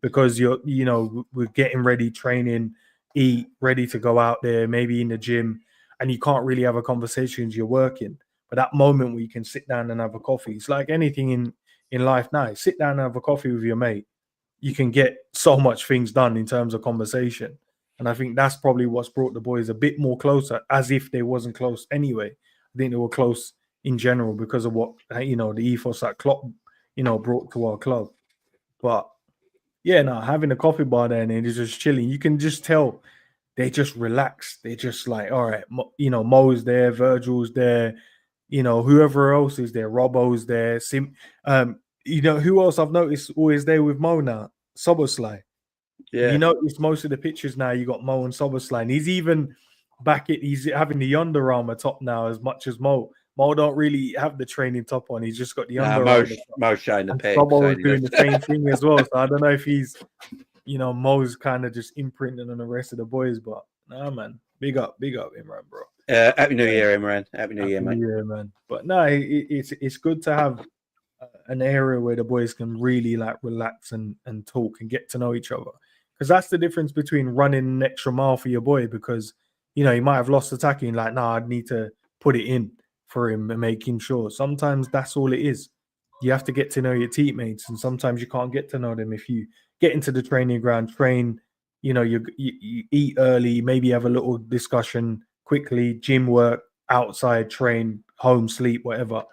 because we're getting ready, training, eat, ready to go out there, maybe in the gym, and you can't really have a conversation as you're working. But that moment where you can sit down and have a coffee, it's like anything in life now. Sit down and have a coffee with your mate. You can get so much things done in terms of conversation. And I think that's probably what's brought the boys a bit more closer, as if they wasn't close anyway. I think they were close in general because of what, the ethos that Klopp, brought to our club. But yeah, no, having a coffee bar there and they're just chilling, you can just tell they just relaxed. They're just like, all right, Mo's there, Virgil's there, whoever else is there, Robbo's there. Who else I've noticed always there with Mo now? Soboslai.
Yeah.
You notice most of the pictures now, you got Mo and Soboslai. And he's even he's having the Under Armour top now as much as Mo. Mo don't really have the training top on. He's just got the Under Armour.
Mo showing the peg.
Sobo is doing the same thing as well. So I don't know if he's, Mo's kind of just imprinting on the rest of the boys. But nah, man, big up Imran, bro.
Happy New Year, Imran. Happy New Year, mate.
Man. But no, it's good to have an area where the boys can really like relax and talk and get to know each other. Because that's the difference between running an extra mile for your boy, because, he might have lost the tackling. Like, I need to put it in for him and making sure. Sometimes that's all it is. You have to get to know your teammates, and sometimes you can't get to know them. If you get into the training ground, train, you eat early, maybe have a little discussion quickly, gym work, outside, train, home, sleep, whatever.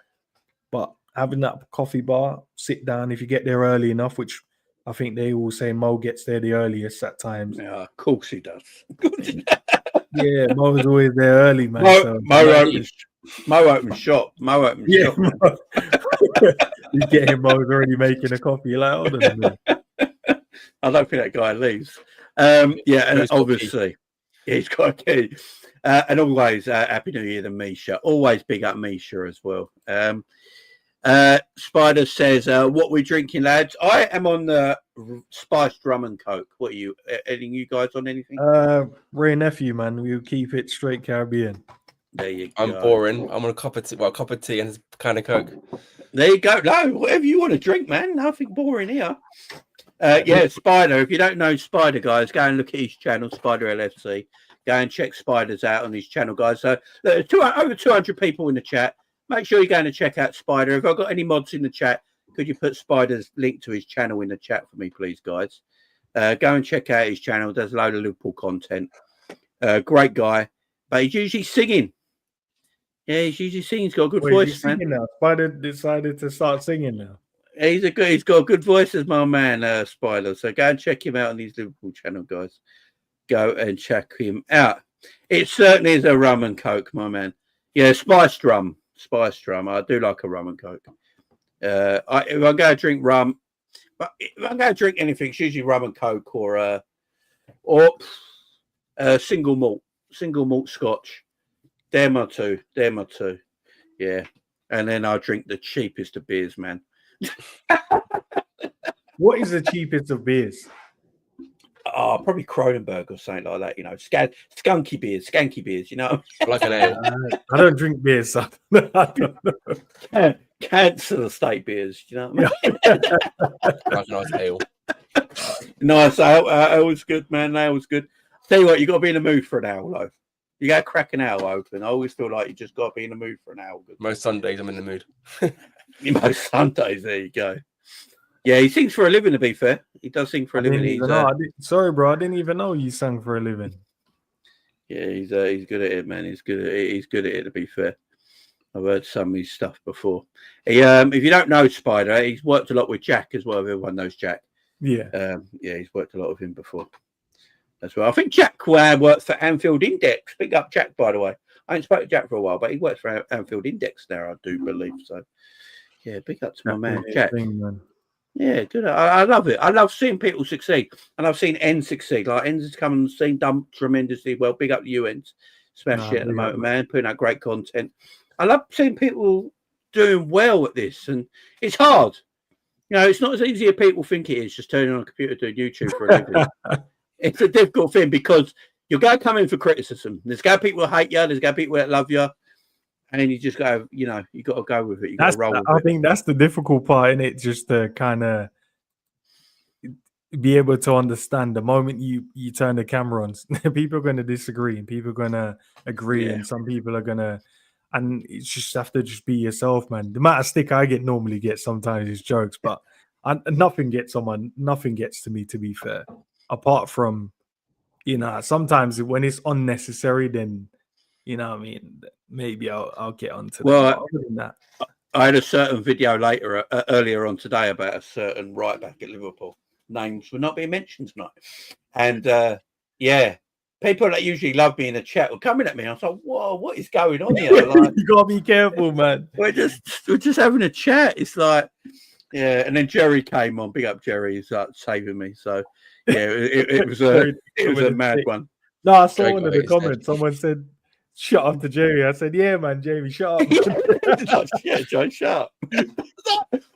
But having that coffee bar, sit down if you get there early enough, which I think they will say Mo gets there the earliest at times.
Yeah, of course he does.
Yeah, Mo's always there early, man.
Mo opens shop.
Yeah, you get him. Mo's already making a coffee. You're like, hold on a minute.
I don't think that guy leaves. And obviously, he's got a key. And always, Happy New Year to Misha. Always big up Misha as well. Spider says, what we drinking, lads? I am on the spiced rum and coke. What are you? Any you guys on anything?
Ray nephew, man. We'll keep it straight Caribbean.
There you go.
I'm boring. I'm on a cup of tea and a can of coke.
There you go. No, whatever you want to drink, man. Nothing boring here. Spider. If you don't know Spider, guys, go and look at his channel, Spider LFC. Go and check Spider's out on his channel, guys. So look, over 200 people in the chat. Make sure you're going to check out Spider. If I've got any mods in the chat, could you put Spider's link to his channel in the chat for me, please, guys? Go and check out his channel. Does a load of Liverpool content. Great guy, but he's usually singing. Yeah, he's usually singing. He's got a good voice, man.
Now. Spider decided to start singing now.
He's got a good voice as my man, Spider. So go and check him out on his Liverpool channel, guys. Go and check him out. It certainly is a rum and coke, my man. Yeah, spiced rum. I do like a rum and coke. If I'm going to drink rum, but if I'm going to drink anything, it's usually rum and coke or single malt scotch. They're my two. Yeah, and then I drink the cheapest of beers, man.
What is the cheapest of beers?
Oh, probably Kronenberg or something like that. Skanky beers.
Like an ale.
I don't drink beers, so I don't know.
Cancer state beers. You know what I mean?
Like a nice ale.
Nice ale. Ale was good, man. Ale was good. Tell you what, you got to be in the mood for an ale, though. You got to crack an ale open. I always feel like you just got to be in the mood for an ale.
Most Sundays, I'm in the mood.
Most Sundays, there you go. Yeah, he sings for a living, to be fair. He does sing for a living.
Sorry, bro. I didn't even know you sang for a living.
Yeah, he's good at it, man. He's good at it, to be fair. I've heard some of his stuff before. If you don't know Spider, he's worked a lot with Jack as well. Everyone knows Jack.
Yeah.
He's worked a lot with him before as well. I think Jack worked for Anfield Index. Big up Jack, by the way. I haven't spoken to Jack for a while, but he works for Anfield Index now, I do believe. So, yeah, big up to my man, Jack. Yeah, good. I love it. I love seeing people succeed. And I've seen N succeed. Like, N's come and seen done tremendously well. Big up the UNs. Smash it at the moment, man. Putting out great content. I love seeing people doing well at this. And it's hard. It's not as easy as people think it is, just turning on a computer doing YouTube for a living. It's a difficult thing because you're going to come in for criticism. There's going to be people who hate you. There's going to be people that love you. And you just go, you got to go with it. You got to roll with it.
I think that's the difficult part in it, just to kind of be able to understand the moment you turn the camera on. People are going to disagree and people are going to agree, and some people are going to. and you just have to just be yourself, man. The amount of stick I normally get sometimes is jokes, but nothing gets to me, to be fair. Apart from, sometimes when it's unnecessary, then what I mean, maybe I'll get onto that. But other than that,
I had a certain video earlier on today about a certain right back at Liverpool. Names were not being mentioned tonight, and people that usually love me in the chat were coming at me. I was like, "Whoa, what is going on here?" Like,
you gotta be careful, man.
We're just having a chat. It's like, yeah. And then Jerry came on. Big up, Jerry. He's like saving me. So yeah, it was a mad one.
No, I saw one of the comments. Someone said, "Shut up to Jerry." I said, "Yeah, man, Jamie, shut up."
Yeah, John, shut up. I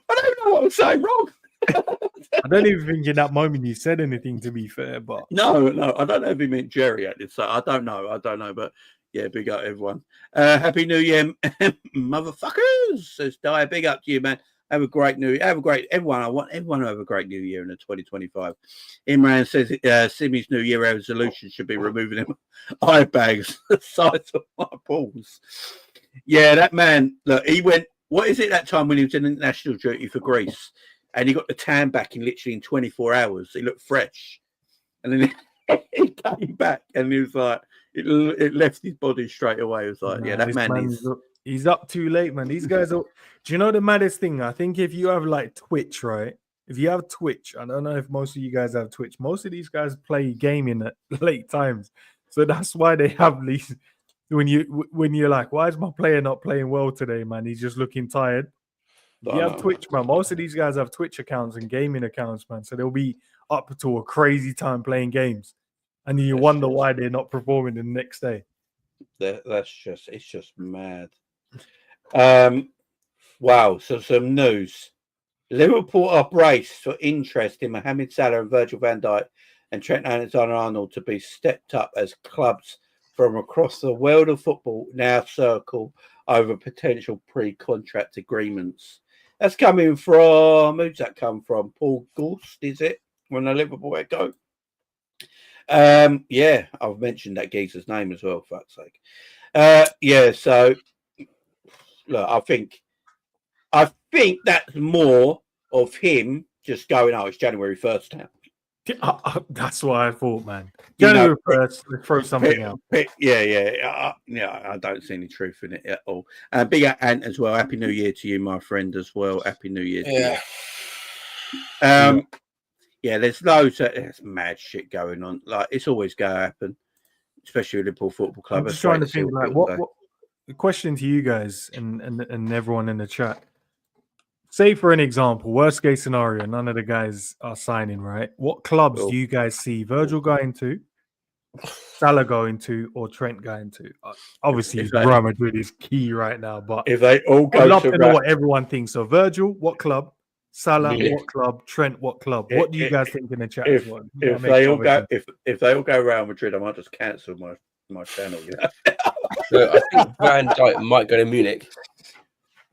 don't know what I'm saying wrong.
I don't even think in that moment you said anything, to be fair. But
no, I don't know if he meant Jerry at this. So I don't know. But yeah, big up everyone. Happy New Year, motherfuckers. Says Dyer, big up to you, man. Have a great new year. Everyone. I want everyone to have a great new year in the 2025. Imran says Simi's new year resolution should be removing him eye bags the size of my balls. Yeah, that man. Look, he went. What is it that time when he was in international duty for Greece? And he got the tan back in 24 hours. He looked fresh. And then he came back and he was like, it left his body straight away. It was like, that man
he's up too late, man. These guys are, do you know the maddest thing? I think if you have like Twitch, right? If you have Twitch, I don't know if most of you guys have Twitch. Most of these guys play gaming at late times. So that's why they have these, when you're like, why is my player not playing well today, man? He's just looking tired. You have Twitch, man. Most of these guys have Twitch accounts and gaming accounts, man. So they'll be up to a crazy time playing games, and you wonder why they're not performing the next day.
It's just mad. Wow. So some news: Liverpool are braced for interest in Mohamed Salah and Virgil van Dijk and Trent Alexander-Arnold to be stepped up as clubs from across the world of football now circle over potential pre-contract agreements. That's coming from, who's that come from? Paul Gorst, is it? From the Liverpool Echo. Yeah, I've mentioned that geezer's name as well, for fuck's sake. So look, I think that's more of him just going, it's January 1st now.
That's what I thought, man. January 1st, let's throw something out.
I don't see any truth in it at all. Big Ant as well. Happy New Year to you, my friend, as well. Happy New Year to you. There's loads of mad shit going on. Like, it's always going to happen, especially with Liverpool Football Club.
I'm just trying to think, like, what the question to you guys and everyone in the chat. Say, for an example, worst case scenario, none of the guys are signing, right? What clubs do you guys see Virgil going to, Salah going to, or Trent going to? Obviously, Real Madrid is key right now, but
if they all go,
I'd love to know what everyone thinks. So, Virgil, what club? Salah, what club? Trent, what club? What do you guys think in the chat?
If they all go Real Madrid, I might just cancel my channel.
So I think Van Dijk might go to Munich.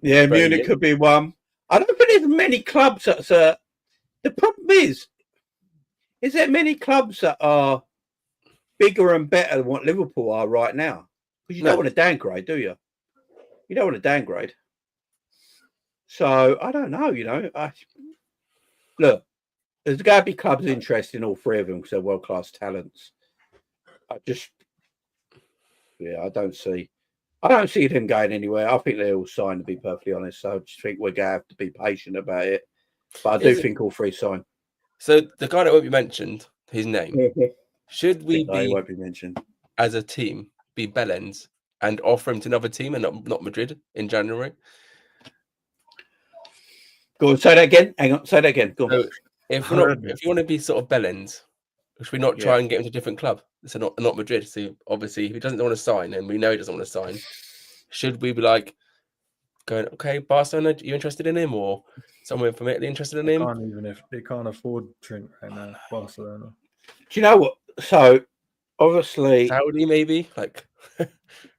Yeah, Munich could be one. I don't think there's many clubs that the problem is there many clubs that are bigger and better than what Liverpool are right now? Because you don't want to downgrade, do you? You don't want to downgrade. So I don't know, look, there's got to be clubs interested in all three of them because they're world-class talents. I don't see them going anywhere. I think they all sign, to be perfectly honest. So I just think we're going to have to be patient about it. But I do think all three sign.
So the guy that won't be mentioned, his name, should we
won't be mentioned
as a team be Bellens and offer him to another team and not Madrid in January?
Go on, say that again. Hang on, say that again. Go on.
So if you want to be sort of Bellens, should we not try and get him to a different club? So not Madrid. So obviously, if he doesn't want to sign, and we know he doesn't want to sign, should we be like going, okay, Barcelona, are you interested in him, or someone from Italy interested in him?
Even if they can't afford Trent right now, Barcelona.
Do you know what? So obviously,
Saudi maybe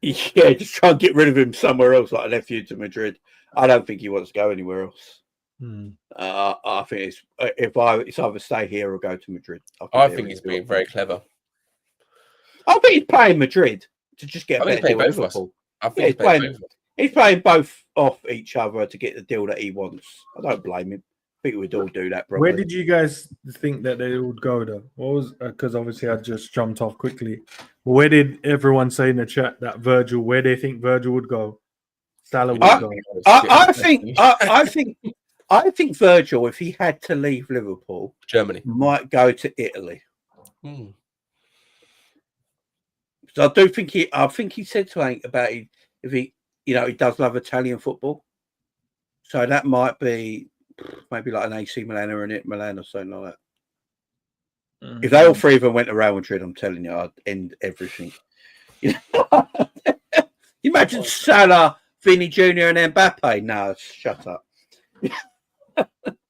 just try and get rid of him somewhere else, like a nephew to Madrid. I don't think he wants to go anywhere else. I think it's either stay here or go to Madrid.
I think he's being very clever.
I think he's playing Madrid to just get a better deal with Liverpool.
I think he's playing.
He's playing both off each other to get the deal that he wants. I don't blame him. I think we'd all do that. Probably.
Where did you guys think that they would go though? What was because obviously I just jumped off quickly. Where did everyone say in the chat that Virgil? Where they think Virgil would go? Salah would go.
I think Virgil, if he had to leave Liverpool,
Germany
might go to Italy. So I do think he. I think he said something about if he, he does love Italian football. So that might be maybe like an AC Milan or an Inter Milan or something like that. If they all three of them went to Real Madrid, I'm telling you, I'd end everything. Imagine Salah, Vinny Jr. and Mbappe. No, shut up.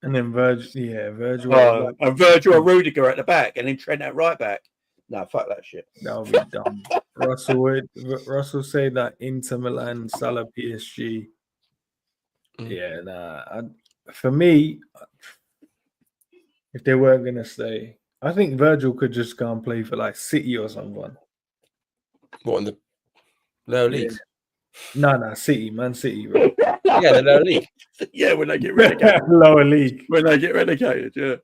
And then Virgil.
And Virgil or Rudiger at the back, and then Trent at right back. No, fuck that shit.
That would be dumb. Russell said that Inter Milan, Salah, PSG. Yeah, nah. For me, if they weren't gonna stay, I think Virgil could just go and play for like City or someone.
What in the lower league?
No, City, Man City, right?
Yeah, the lower league.
Yeah, when they get relegated.
Lower league.
When they get relegated, yeah.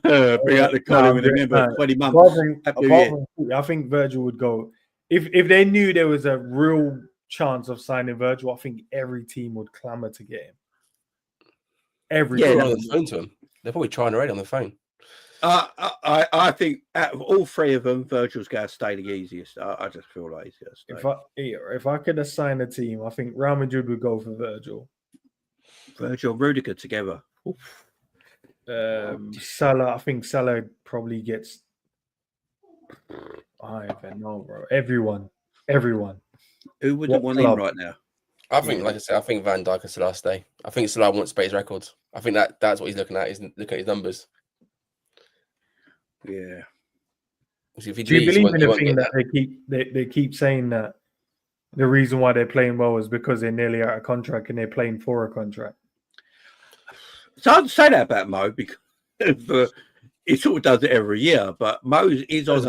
Bring out the collar with him for 20 months.
I think Virgil would go. If they knew there was a real chance of signing Virgil, I think every team would clamour to get him. Every team.
On the phone to him. They're probably trying already on the phone.
I think out of all three of them, Virgil's going to stay the easiest. I just feel like he's going to stay.
If I could assign a team, I think Real Madrid would go for Virgil.
Virgil, Rudiger together.
Salah, I think Salah probably gets. I don't even know, bro. Everyone.
Who wouldn't want him right now?
I think, like I said, I think Van Dijk and Salah stay. I think Salah wants to break his records. I think that's what he's looking at. He's looking at his numbers.
Yeah.
Do you believe in the thing that they keep saying that the reason why they're playing well is because they're nearly out of contract and they're playing for a contract?
So I'd say that about Mo because he sort of does it every year, but Mo is on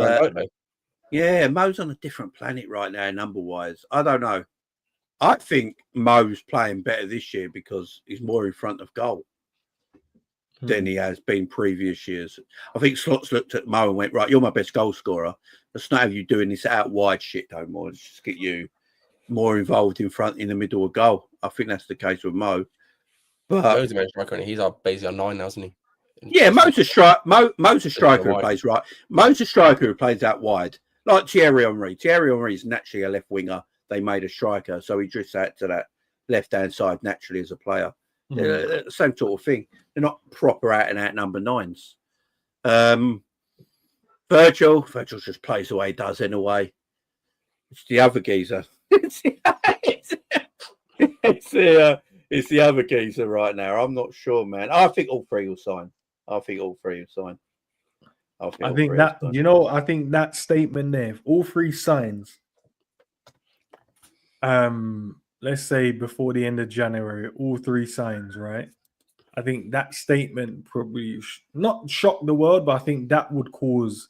Mo's on a different planet right now, number-wise. I don't know. I think Mo's playing better this year because he's more in front of goal than he has been previous years. I think Slot's looked at Mo and went, right, you're my best goal scorer. Let's not have you doing this out wide shit no more. Let's just get you more involved in the middle of goal. I think that's the case with Mo. But
he's basically on 9 now, isn't he?
Yeah, Mo's a striker who plays right. Mo's a striker who plays out wide. Like Thierry Henry. Thierry Henry is naturally a left winger. They made a striker, so he drifts out to that left-hand side naturally as a player. Same sort of thing. They're not proper out-and-out number 9s. Virgil just plays the way he does anyway. It's the other geezer. It's the other geezer right now. I'm not sure, man. I think all three will sign. I think that
statement there, if all three signs, let's say before the end of January, all three signs, right? I think that statement probably not shock the world, but I think that would cause,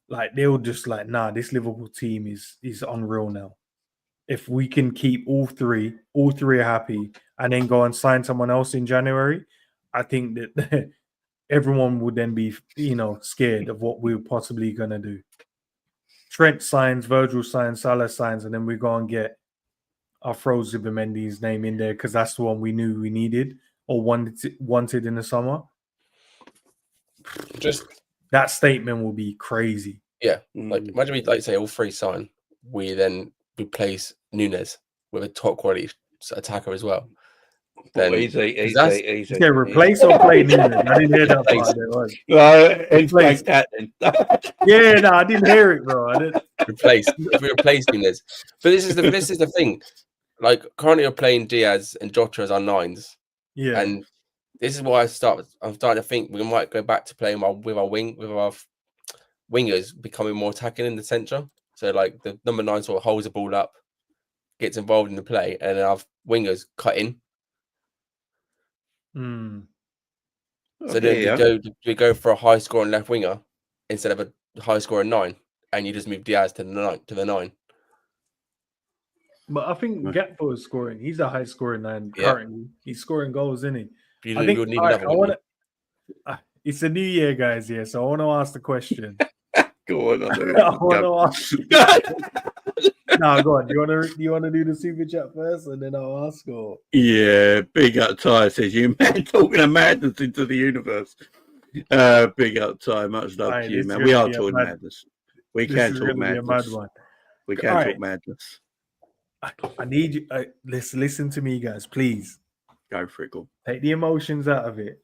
like, they'll just like, nah, this Liverpool team is unreal now. If we can keep all three are happy, and then go and sign someone else in January, I think that everyone would then be, scared of what we're possibly going to do. Trent signs, Virgil signs, Salah signs, and then we go and get our throws Zubimendi's name in there because that's the one we knew we needed or wanted in the summer.
Just
that statement will be crazy.
Yeah, like imagine we say all three sign, we then replace Nunez with a top quality attacker as well. Then
easy.
Yeah, replace or play Nunez. I didn't hear that part. I didn't hear it, bro. I didn't.
If we replace Nunez, but this is the thing. Like currently, you're playing Diaz and Jota as our 9s.
Yeah,
and this is why I'm starting to think we might go back to playing with our wingers becoming more attacking in the centre. So like the number 9 sort of holds the ball up, gets involved in the play, and then our wingers cut in. So then we go for a high scoring left winger instead of a high scoring 9, and you just move Diaz to the 9.
But I think Gakpo is scoring. He's a high scoring man currently. He's scoring goals, isn't he? I think
you'll need another one.
It's a new year, guys. Yeah, so I want to ask the question.
Go on.
I want to ask. No, go on. Do you want to do the super chat first, and then I'll ask? Or
Yeah, big up Ty says you man talking of madness into the universe. Big up Ty, much love to you, man. We are talking madness. We can talk madness. We can talk madness.
I need you. Listen to me, guys. Please
go for it. Go.
Take the emotions out of it.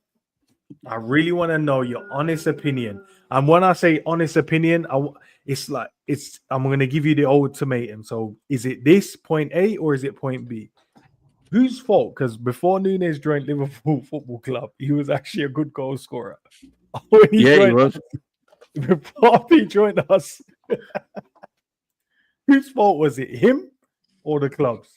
I really want to know your honest opinion. And when I say honest opinion, I'm going to give you the ultimatum. So is it this point A or is it point B? Whose fault? Because before Nunez joined Liverpool Football Club, he was actually a good goal scorer.
He was.
Before he joined us, whose fault was it? Him or the club's?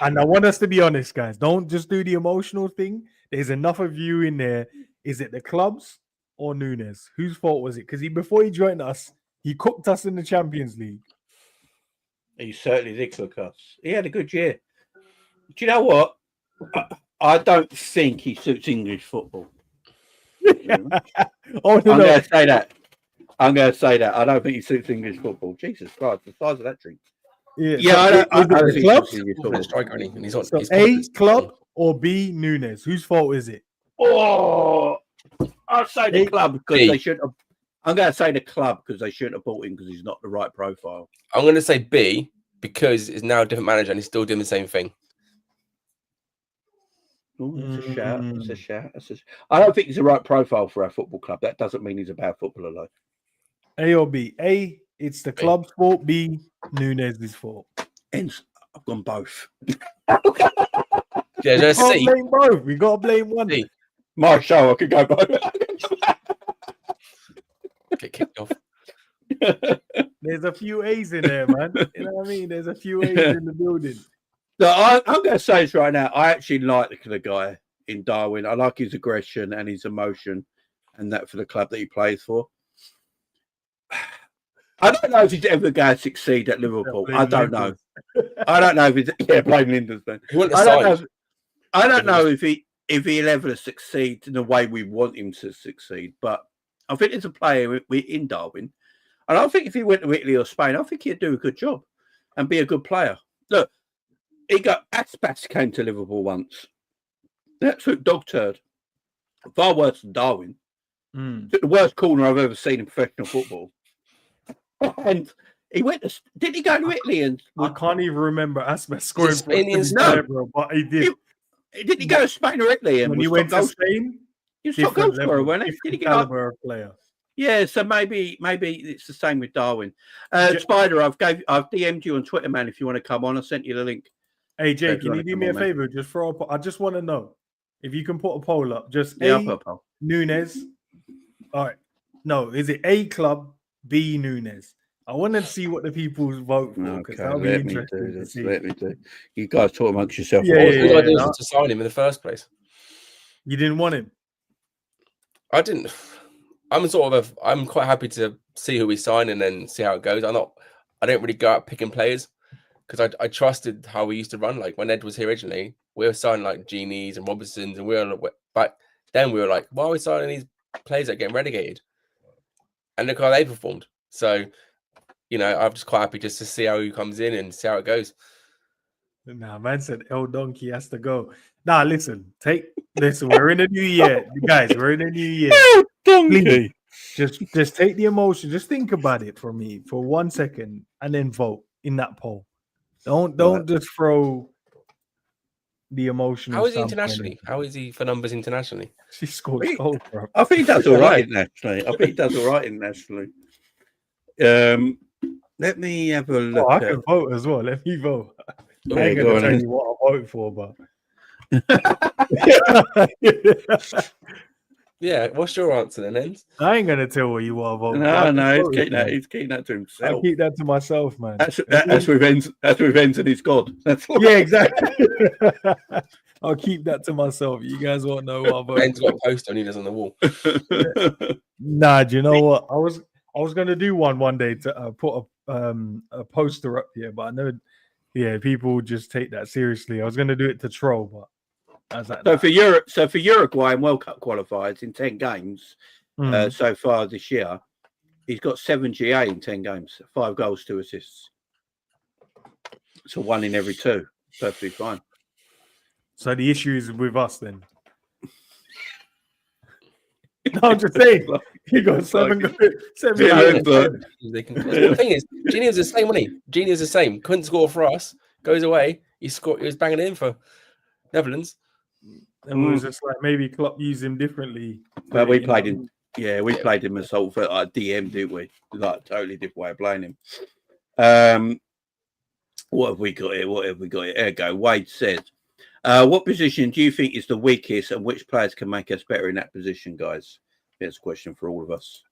And I want us to be honest, guys. Don't just do the emotional thing. There's enough of you in there. Is it the clubs or Nunez? Whose fault was it? Because before he joined us, he cooked us in the Champions League.
He certainly did cook us. He had a good year. Do you know what? I don't think he suits English football. I'm going to say that. I don't think he suits English football. Jesus Christ, the size of that drink.
Yeah,
I don't think
clubs?
He's
so A, club or B, Nunez? Whose fault is it?
Oh, I'll say the club because they shouldn't have. I'm going to say the club because they shouldn't have bought him because he's not the right profile.
I'm going to say B because it's now a different manager and he's still doing the same thing.
Oh, that's a shout. That's a shout. I don't think he's the right profile for our football club. That doesn't mean he's a bad footballer, though.
A or B? A, it's the club's fault. B, Nunez's fault.
Hence, I've gone both.
Yeah, there's C.
Blame both. We got to blame one.
C. My show, I could go both.
Get kicked off.
There's a few A's in there, man. You know what I mean? There's a few A's in the building.
So I'm going to say this right now. I actually like the guy in Darwin. I like his aggression and his emotion and that for the club that he plays for. I don't know if he's ever going to succeed at Liverpool. I don't know. I don't know if he's blame Linders then. I don't know if he'll ever succeed in the way we want him to succeed. But I think there's a player in Darwin, and I think if he went to Italy or Spain, I think he'd do a good job and be a good player. Look, Aspas came to Liverpool once. Absolute dog turd. Far worse than Darwin. The worst corner I've ever seen in professional football. And he went to... Did he go to Italy? And
I can't even remember Aspas scoring for
Spain.
No, but he did.
Did he go to Spain or Italy? And
when he went to Spain,
he was top goal scorer, wasn't he? Did he get
caliber of player?
Yeah, so maybe it's the same with Darwin. Spider, I've DM'd you on Twitter, man. If you want to come on, I sent you the link.
Hey, Jay, can you do me a favor? Just throw I just want to know if you can put a poll up. Just
I'll put a poll.
Nunez. All right. No, is it A club, B Nunez? I want to see what the people vote for because that'll be interesting to see.
Let me do. You guys talk amongst yourself.
To sign him in the first place.
You didn't want him.
I didn't. I'm quite happy to see who we sign and then see how it goes. I don't really go out picking players because I trusted how we used to run. Like when Ed was here originally, we were signing like Genies and Robertsons, and back then we were like, why are we signing these players that are getting relegated? And look how they performed. So, I'm just quite happy just to see how he comes in and see how it goes.
Nah, man said El Donkey has to go. Nah, listen, we're in a new year. Guys, we're in a new year. Please, just take the emotion. Just think about it for me for 1 second and then vote in that poll. Don't just throw the emotion.
How is he internationally? How is he for numbers internationally?
She scored goals, bro.
I think he does all right internationally. Let me have a look.
I can vote as well. Let me vote. I ain't gonna tell you what I vote for, but
yeah. What's your answer then, Enz?
I ain't gonna tell you what I vote.
No, he's keeping that to himself.
I keep that to myself, man.
That's with Enz and his God.
Yeah, exactly. I'll keep that to myself. You guys won't know what I vote.
Enz got a poster and he does on the wall.
Nah, do you know what? I was gonna do one day to put a poster up here, but I know yeah, people just take that seriously. I was going to do it to troll, but I was like,
So
nah.
for Uruguay and World Cup qualifiers in 10 games so far this year, he's got 7 GA in 10 games, 5 goals, 2 assists. So 1 in every 2, perfectly fine.
So the issue is with us then. No, I'm just saying. He got 7 goals.
The thing is, Genie was the same, wasn't he? Genie was the same. Couldn't score for us. Goes away. He scored. He was banging it in for Netherlands.
And it was just like maybe Klopp used him differently.
Well, we played him. Yeah, we played him as sort of like DM, didn't we? Like totally different way of playing him. What have we got here? There you go. Wade says, what position do you think is the weakest and which players can make us better in that position, guys? That's a question for all of us.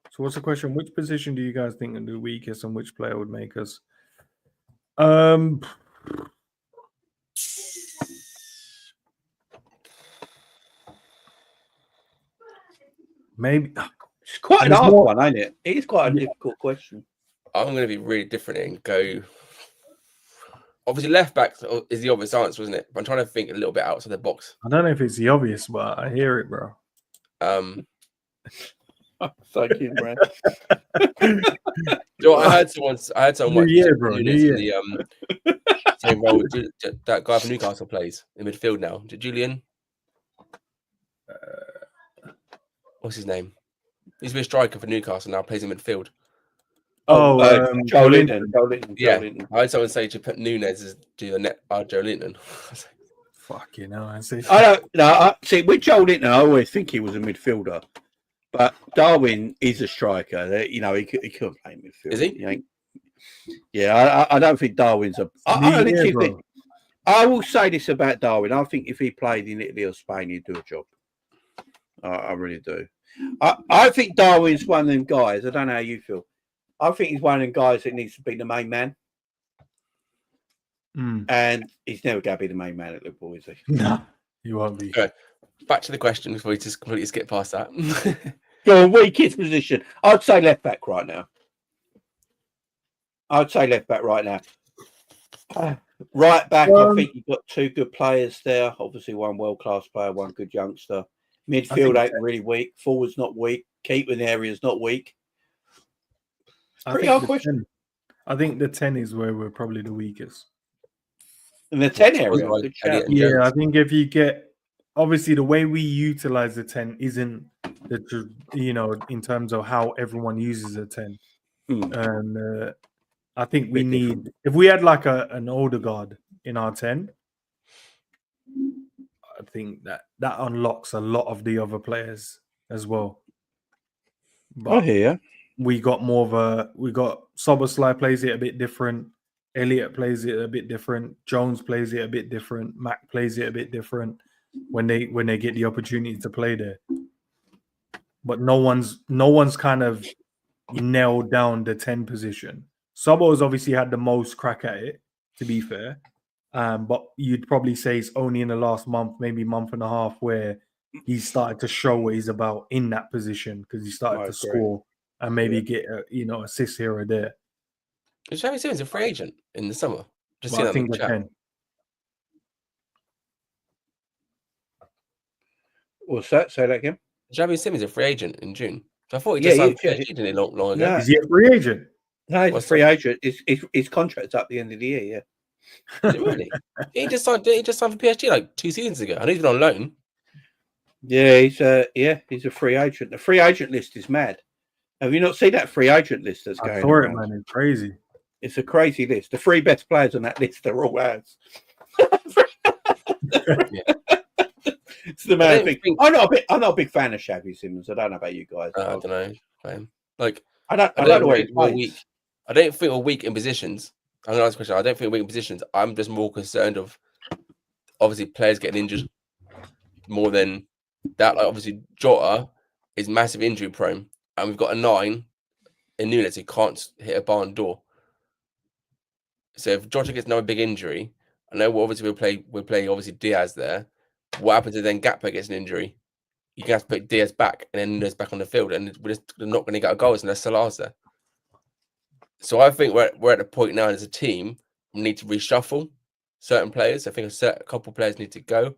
So what's the question? Which position do you guys think are the weakest and which player would make us? Maybe
it's quite an hard one, ain't it? It is quite a difficult question.
I'm going to be really different and go. Obviously, left back is the obvious answer, isn't it? But I'm trying to think a little bit outside the box.
I don't know if it's the obvious, but I hear it, bro.
Thank you, Brad.
I heard someone watch Nunez in the same role that guy from Newcastle plays in midfield now. Julian. What's his name? He's been a striker for Newcastle now. Plays in midfield.
Joe Linton.
Yeah, I heard someone say to put Nunez as Joe Linton.
Fucking hell, I see.
I don't know. See, with Joe Linton, I always think he was a midfielder, but Darwin is a striker. You know, he couldn't play midfield.
Is he?
Yeah, I don't think Darwin's a. I will say this about Darwin. I think if he played in Italy or Spain, he'd do a job. I really do. I think Darwin's one of them guys. I don't know how you feel. I think he's one of them guys that needs to be the main man. And he's never going to be the main man at Liverpool, is he?
No, he won't be.
Okay. Back to the question before we just completely skip past that.
Your weakest position. I'd say left back right now. Right back, I think you've got 2 good players there. Obviously, one world-class player, one good youngster. Midfield ain't really weak. Forward's not weak. Keeping area's not weak. Pretty hard question.
I think the 10 is where we're probably the weakest.
In the 10 area?
Yeah, I think if you get... Obviously, the way we utilize the 10 isn't, in terms of how everyone uses the 10. And I think we need... If we had like an Odegaard in our 10, I think that unlocks a lot of the other players as well.
But I hear.
We got Szoboszlai plays it a bit different. Elliott plays it a bit different. Jones plays it a bit different. Mac plays it a bit different when they get the opportunity to play there. But no one's kind of nailed down the 10 position. Sobo's obviously had the most crack at it, to be fair. But you'd probably say it's only in the last month, maybe month and a half, where he's started to show what he's about in that position because he started to score and maybe get assists here or there.
Is Xavi Simons a free agent in the summer? Just
I think the 10.
What's that? Say that again.
Xavi Simons a free agent in June. So I thought he just signed PSG long ago.
No.
Is he a free agent?
No, he's a free agent. His contract's up at the end of the year. Yeah.
Is it really? He just signed for PSG like 2 seasons ago. I know he's been on loan.
Yeah, he's a free agent. The free agent list is mad. Have you not seen that free agent list that's going on?
It, man. It's crazy.
It's a crazy list. The 3 best players on that list are all ours. It's the main thing. I'm not a big fan of Xavi Simons. I don't know about you guys.
I don't know. Like
I don't know where
we're weak. I don't think we're weak in positions. I'm gonna ask a question. I don't think we're weak in positions. I'm just more concerned of obviously players getting injured more than that. Like obviously Jota is massive injury prone, and we've got a 9 in Nunez who can't hit a barn door. So if Jota gets another big injury, I know obviously we'll play obviously Diaz there. What happens if then Gakpo gets an injury? You can have to put Diaz back and then Nunez back on the field, and we're not going to get a goal unless Salah's there. So I think we're at the point now as a team, we need to reshuffle certain players. I think a couple of players need to go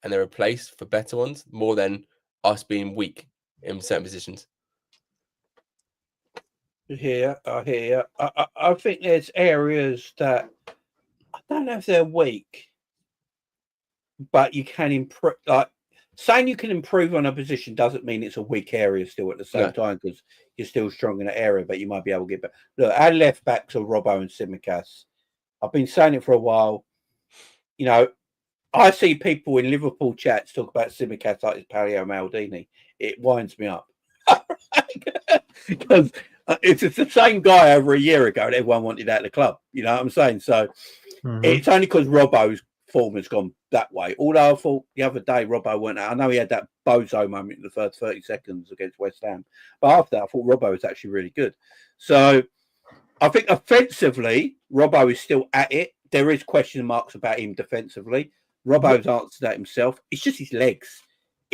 and they're replaced for better ones, more than us being weak in certain positions.
I hear you. I think there's areas that I don't know if they're weak, but you can improve. Like saying you can improve on a position doesn't mean it's a weak area still at the same time, because you're still strong in that area, but you might be able to get back. Look, our left backs are Robbo and Tsimikas. I've been saying it for a while. You know, I see people in Liverpool chats talk about Tsimikas like it's Paleo Maldini. It winds me up. Because it's the same guy over a year ago that everyone wanted out of the club. You know what I'm saying? So it's only because Robbo's form has gone that way. Although I thought the other day Robbo went out. I know he had that bozo moment in the first 30 seconds against West Ham. But after that, I thought Robbo was actually really good. So I think offensively, Robbo is still at it. There is question marks about him defensively. Robbo's answered that himself. It's just his legs.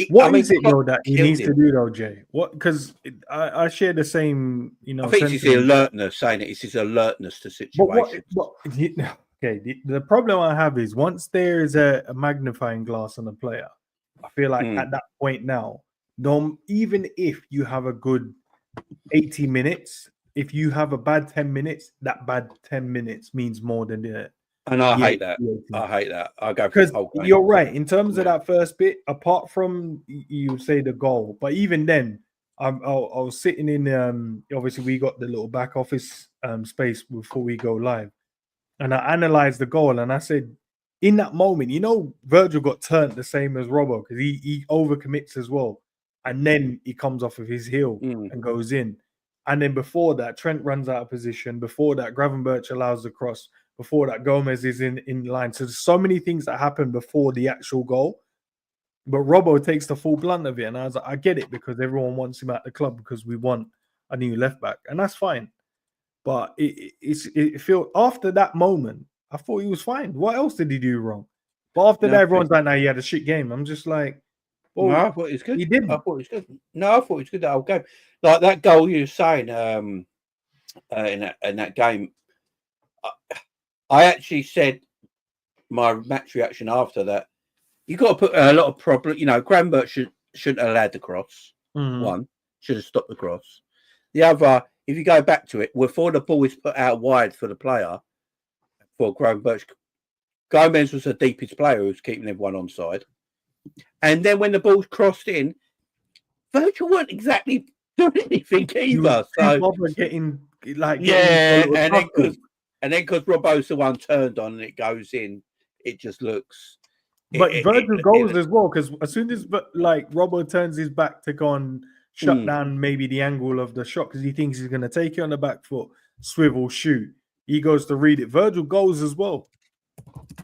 What is it though that he needs to do though, Jay? What? Because I share the same, you know.
I think it's his alertness, saying it. It's his alertness to situations.
Okay, the problem I have is once there is a magnifying glass on a player, I feel like at that point now, even if you have a good 80 minutes, if you have a bad 10 minutes, that bad 10 minutes means more than the.
And I hate that. I hate that. I go
because you're right in terms of that first bit. Apart from you say the goal, but even then, I was sitting in. Obviously, we got the little back office space before we go live, and I analyzed the goal, and I said, in that moment, you know, Virgil got turned the same as Robbo because he overcommits as well, and then he comes off of his heel and goes in, and then before that, Trent runs out of position. Before that, Gravenberch allows the cross. Before that, Gomez is in line. So there's so many things that happen before the actual goal. But Robbo takes the full blunt of it. And I was like, I get it, because everyone wants him at the club because we want a new left back. And that's fine. But it feels after that moment, I thought he was fine. What else did he do wrong? But after that, everyone's like, nah, he had a shit game. I'm just like, well,
no, I thought he was good.
He didn't.
I thought he was good. No, I thought he was good that whole game. Like that goal you were saying in that game. I actually said my match reaction after that. You got to put a lot of problem. You know, Gravenberch shouldn't have allowed the cross. One, should have stopped the cross. The other, if you go back to it, before the ball is put out wide for the player, for Gravenberch, Gomez was the deepest player who was keeping everyone onside. And then when the ball's crossed in, Virgil weren't exactly doing anything either. So
getting
and then because Robbo's the one turned on and it goes in, it just looks.
But Virgil goes as well, because as soon as Robbo turns his back to go and shut down maybe the angle of the shot, because he thinks he's going to take it on the back foot, swivel, shoot. He goes to read it. Virgil goes as well.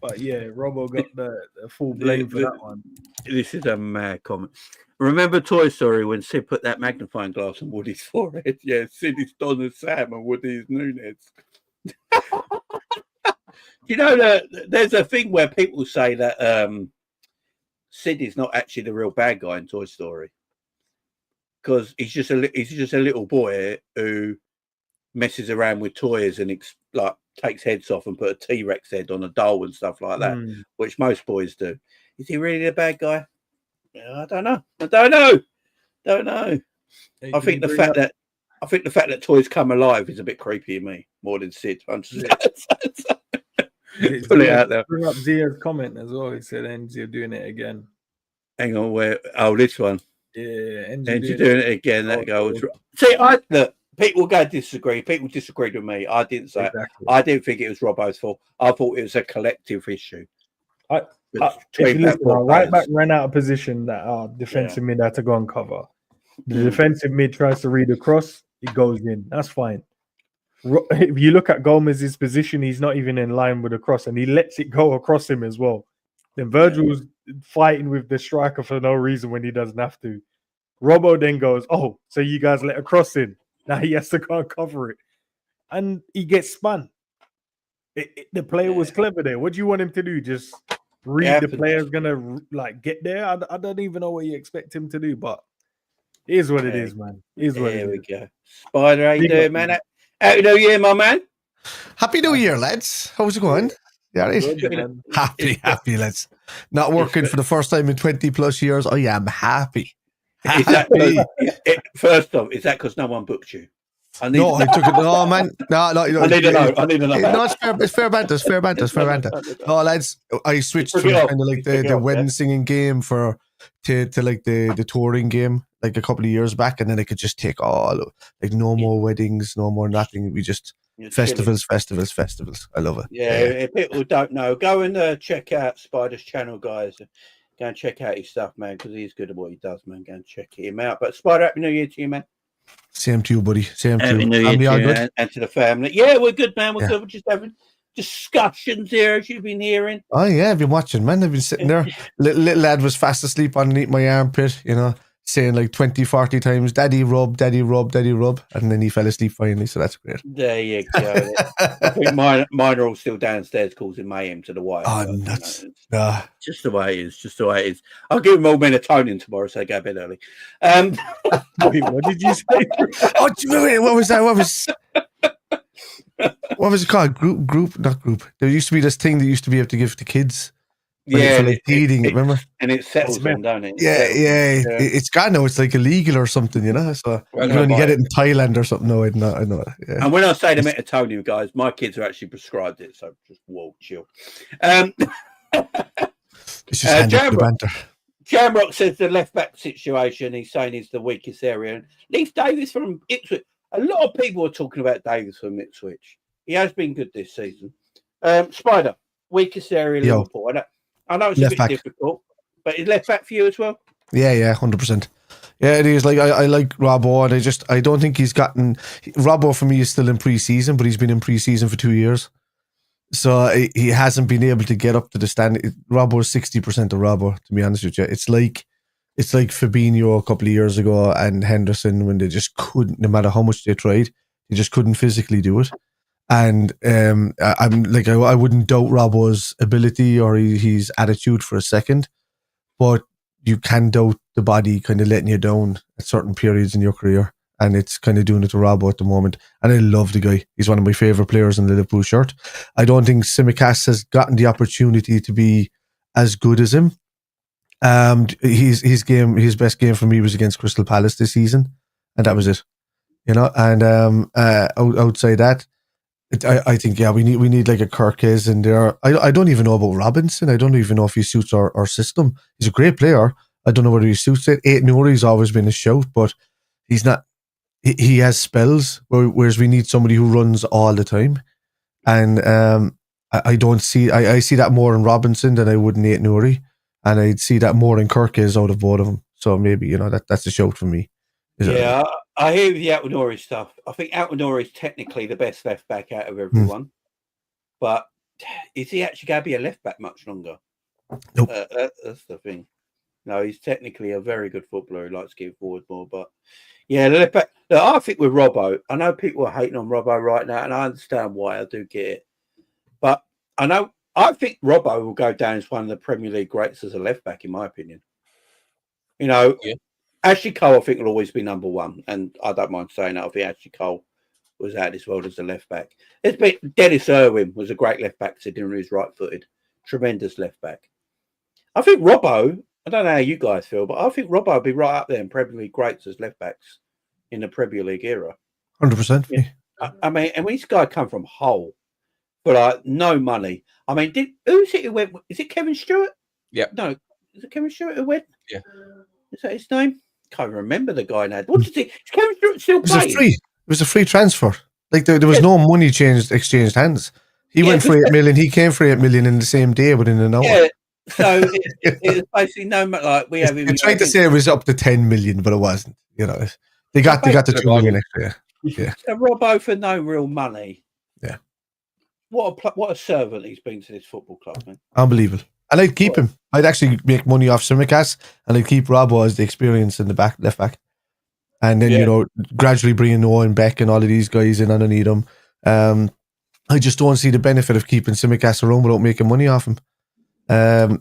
But yeah, Robbo got the full blame for that one.
This is a mad comment. Remember Toy Story when Sid put that magnifying glass on Woody's forehead? Yeah, Sid is Don and Sam and Woody is Nunez. You know, there's a thing where people say that Sid is not actually the real bad guy in Toy Story, because he's just a little boy who messes around with toys and takes heads off and put a T-Rex head on a doll and stuff like that, which most boys do. Is he really the bad guy? I don't know. I think the fact that toys come alive is a bit creepy in me more than Sid. Put it out there.
Bring up Zia's comment as well. He said Enzo doing it again.
Hang on, where? Oh, this one.
Yeah,
Enzo doing it again. That goes. See, look. People go disagree. People disagreed with me. I didn't say it. I didn't think it was Robbo's fault. I thought it was a collective issue.
Right back ran out of position that our defensive mid had to go and cover. The defensive mid tries to read across, it goes in. That's fine. If you look at Gomez's position, he's not even in line with the cross, and he lets it go across him as well. Then Virgil's fighting with the striker for no reason when he doesn't have to. Robbo then goes, "Oh, so you guys let a cross in?" Now he has to go and cover it, and he gets spun. The player was clever there. What do you want him to do? Just read the player's gonna get there? I don't even know what you expect him to do, but it is what it is, man. It is what it is.
There we go. Spider, how you doing, man? Happy New Year, my man.
Happy New Year, lads. How's it going? Yeah, right. Happy, lads. Not working for the first time in 20 plus years. I am happy.
First off, is that because no one booked you?
I took it. No, man. No.
I need to know.
No, it's fair banter. No, lads. I switched from kind of like the wedding singing game to like the touring game like a couple of years back, and then I could just take all like no more weddings, no more nothing. We just festivals. I love it.
Yeah, if people don't know, go and check out Spider's channel, guys. Go and check out his stuff, man, because he's good at what he does, man. Go and check him out. But Spider, Happy New Year to you, man.
Same to you, buddy. Same to you.
Happy New Year to you and to the family. Yeah, we're good, man. We're good. We're just having discussions here, as you've been hearing.
Oh, yeah, I've been watching, man. I've been sitting there. Little lad was fast asleep underneath my armpit, saying like 20, 40 times, Daddy rub, Daddy rub, Daddy rub. And then he fell asleep finally, so that's great.
There you go. I think mine are all still downstairs causing mayhem to the wife.
Oh, nuts.
Just the way it is. I'll give them all melatonin tomorrow, so they go a bit early.
Wait, what did you say?
Oh, wait, what was that? What was it called? Group, not group. There used to be this thing that used to be able to give to kids.
Yeah,
for like teething, remember?
And it settles them, don't it?
Yeah. It's gone now. It's like illegal or something, So you can only get it in Thailand or something. No, I know. Yeah.
And when I say the melatonin, guys, my kids are actually prescribed it. So just chill.
It's just banter.
Jamrock says the left back situation. He's saying is the weakest area. And Leif Davis from Ipswich. A lot of people are talking about Davis from Ipswich. He has been good this season. Spider, weakest area. Liverpool. I know it's a bit difficult, but is left back for you as well?
Yeah, 100%. Yeah, it is. Like I like Robbo, and I don't think he's gotten. Robbo for me is still in pre-season, but he's been in pre-season for 2 years, so he hasn't been able to get up to the standard. Robbo is 60% of Robbo, to be honest with you. It's like Fabinho a couple of years ago and Henderson when they just couldn't, no matter how much they tried, they just couldn't physically do it. And I'm like, I wouldn't doubt Robbo's ability or his attitude for a second, but you can doubt the body kind of letting you down at certain periods in your career, and it's kind of doing it to Robbo at the moment. And I love the guy; he's one of my favorite players in the Liverpool shirt. I don't think Tsimikas has gotten the opportunity to be as good as him. His best game for me was against Crystal Palace this season, and that was it. And outside that. I think we need like a Kirkes in there. I don't even know about Robinson. I don't even know if he suits our system. He's a great player. I don't know whether he suits it. Nouri's always been a shout, but he's not. He has spells, whereas we need somebody who runs all the time. And I don't see. I see that more in Robinson than I would in Nouri, and I'd see that more in Kirkes out of both of them. So maybe that's a shout for me.
Yeah. I hear the Altonori stuff. I think Altonori is technically the best left back out of everyone, but is he actually going to be a left back much longer?
Nope.
That's the thing. No, he's technically a very good footballer who likes to get forward more. But yeah, the left back. Look, I think with Robbo, I know people are hating on Robbo right now, and I understand why. I do get it, but I think Robbo will go down as one of the Premier League greats as a left back, in my opinion. Yeah. Ashley Cole, I think, will always be number one, and I don't mind saying that. I think Ashley Cole was out this world as a left back. Dennis Irwin was a great left back, considering he was right-footed. Tremendous left back. I think Robbo, I don't know how you guys feel, but I think Robbo will be right up there in Premier League greats as left backs in the Premier League era.
100%.
Yeah. I mean, and when this guy come from Hull for like no money. I mean, who's it who went? Is it Kevin Stewart?
Yeah.
No, is it Kevin Stewart who went?
Yeah.
Is that his name? Can't remember the guy now. What is it? Is Kevin Stewart still playing?
It was a free transfer. Like there was no money exchanged hands. He went for 8 million. He came for 8 million in the same day within an hour.
Yeah. So it was basically no like we have.
They tried to say it was up to 10 million, but it wasn't. They got the 2 million extra. Yeah.
So Robbo for no real money.
Yeah.
What a servant he's been to this football club, man.
Unbelievable. And I'd keep him. I'd actually make money off Tsimikas, and I'd keep Robbo as the experience in the left back. And then, gradually bringing Owen Beck and all of these guys in underneath him. I just don't see the benefit of keeping Tsimikas around without making money off him.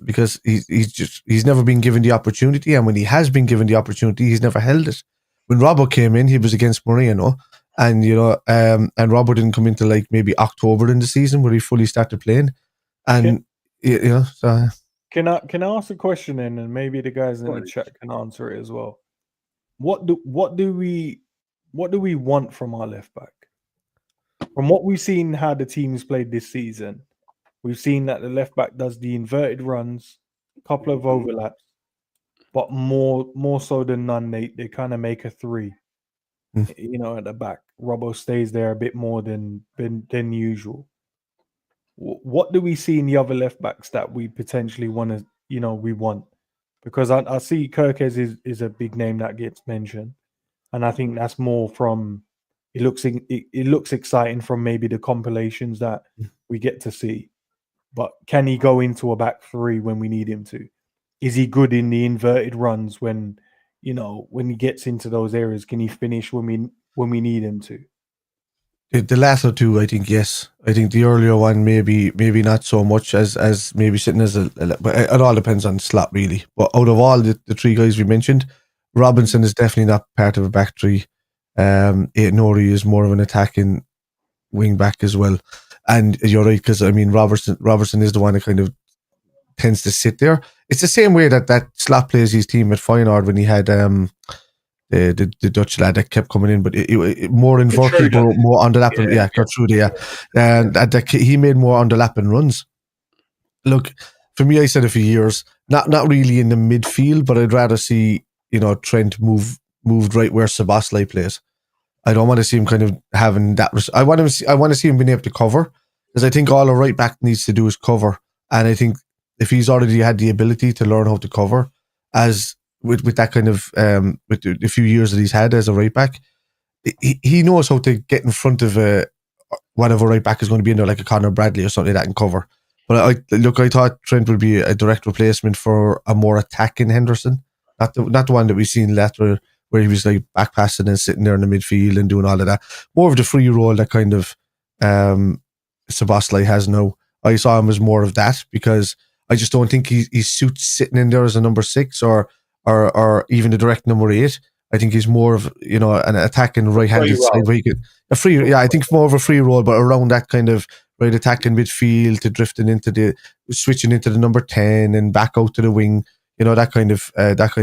Because he's never been given the opportunity, and when he has been given the opportunity, he's never held it. When Robbo came in, he was against Moreno, And and Robbo didn't come into like maybe October in the season where he fully started playing. And so
can I ask a question in, and maybe the guys in the chat can answer it as well. What do we want from our left back? From what we've seen how the team's played this season, we've seen that the left back does the inverted runs, a couple of overlaps, but more so than none, they kind of make a three. At the back. Robbo stays there a bit more than usual. What do we see in the other left backs that we potentially want to, we want? Because I see Kirkes is a big name that gets mentioned, and I think that's more from it looks exciting from maybe the compilations that we get to see. But can he go into a back three when we need him to? Is he good in the inverted runs when he gets into those areas? Can he finish when we need him to?
The latter two, I think, yes. I think the earlier one, maybe not so much as maybe sitting as but it all depends on Slot, really. But out of all the three guys we mentioned, Robertson is definitely not part of a back three. Nori is more of an attacking wing back as well. And you're right, because I mean Robertson is the one that kind of tends to sit there. It's the same way that Slot plays his team at Feyenoord when he had the Dutch lad that kept coming in, but it more inverted, more underlapping. Yeah, Gertrude, yeah. And that he made more underlapping runs. Look, for me, I said it for years, not really in the midfield, but I'd rather see, Trent moved right where Szoboszlai plays. I don't want to see him kind of having that. I want to see him being able to cover, because I think all a right back needs to do is cover. And I think if he's already had the ability to learn how to cover, as with that kind of with the few years that he's had as a right back, he knows how to get in front of whatever right back is going to be in there, like a Conor Bradley or something like that, and cover. But I thought Trent would be a direct replacement for a more attacking Henderson, not the one that we've seen later, where he was like back passing and sitting there in the midfield and doing all of that. More of the free role that kind of Szoboszlai has now. I saw him as more of that, because I just don't think he suits sitting in there as a number 6 or even the direct number 8. I think he's more of an attacking right-handed side where he could I think more of a free role, but around that kind of right attacking midfield to drifting into switching into the number 10 and back out to the wing. That kind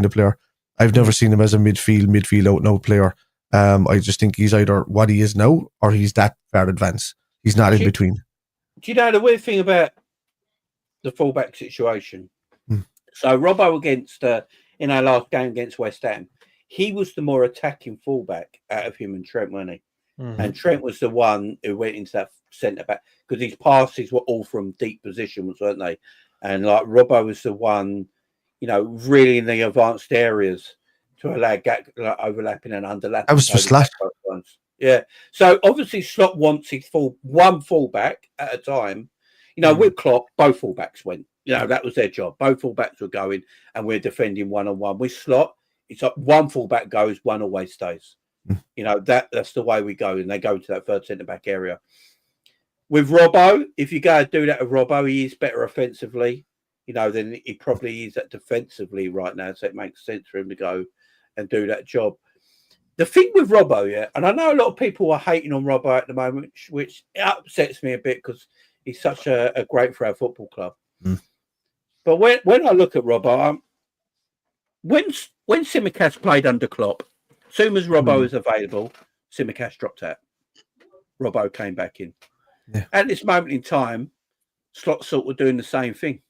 of player. I've never seen him as a midfield out and out player. I just think he's either what he is now or he's that far advanced. He's not in between.
Do you know the weird thing about the fullback situation? So Robbo against in our last game against West Ham, he was the more attacking fullback out of him and Trent, wasn't he? And Trent was the one who went into that centre back, because his passes were all from deep positions, weren't they? And like Robbo was the one, really in the advanced areas to allow gap, overlapping and underlapping.
That was for Slot.
Yeah. So obviously Slot wants his one fullback at a time. With Klopp, both fullbacks went. That was their job. Both fullbacks were going, and we're defending one-on-one. With Slot, it's like one fullback goes, one always stays. That's the way we go, and they go to that third centre-back area. With Robbo, if you go and do that with Robbo, he is better offensively, than he probably is at defensively right now, so it makes sense for him to go and do that job. The thing with Robbo, and I know a lot of people are hating on Robbo at the moment, which upsets me a bit, because he's such a great for our football club. But when I look at Robbo, when Tsimikas played under Klopp, as soon as Robbo was available, Tsimikas dropped out. Robbo came back in. Yeah. At this moment in time, Slot sort of doing the same thing.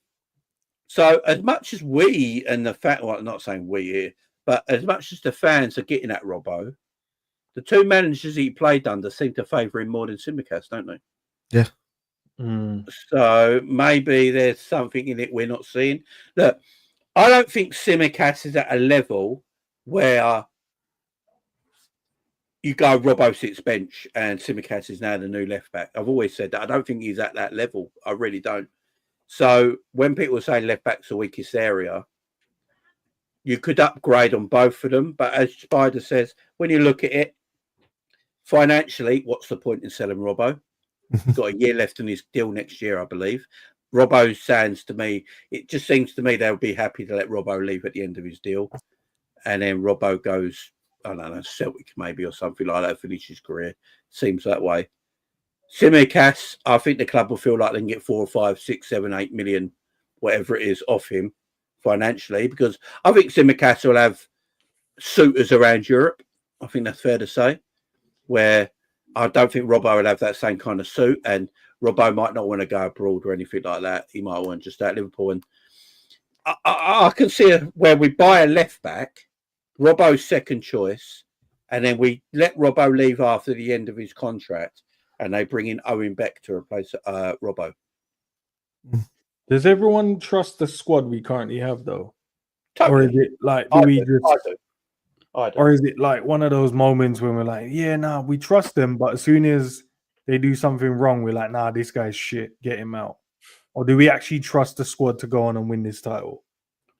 So as much as we and the I'm not saying we here, but as much as the fans are getting at Robbo, the two managers he played under seem to favour him more than Tsimikas, don't they?
Yeah.
So maybe there's something in it we're not seeing. Look, I don't think Tsimikas is at a level where you go Robbo sits bench and Tsimikas is now the new left back. I've always said that. I don't think he's at that level. I really don't. So when people say left back's the weakest area, you could upgrade on both of them. But as Spider says, when you look at it financially, what's the point in selling Robbo? He's got a year left on his deal next year, I believe. Robbo sounds to me, it just seems to me they'll be happy to let Robbo leave at the end of his deal. And then Robbo goes I don't know, Celtic maybe or something like that, finish his career. Seems that way. Tsimikas, I think the club will feel like they can get 4 or 5, 6, 7, 8 million, whatever it is, off him financially, because I think Tsimikas will have suitors around Europe. I think that's fair to say, where I don't think Robbo will have that same kind of suit, and Robbo might not want to go abroad or anything like that. He might want just at Liverpool. And I can see where we buy a left back, Robbo's second choice, and then we let Robbo leave after the end of his contract, and they bring in Owen Beck to replace Robbo.
Does everyone trust the squad we currently have, though?
Totally.
Or is it like,
I
do.
I do.
Or is it like one of those moments when we're like, yeah, nah, we trust them, but as soon as they do something wrong, we're like, nah, this guy's shit, get him out? Or do we actually trust the squad to go on and win this title?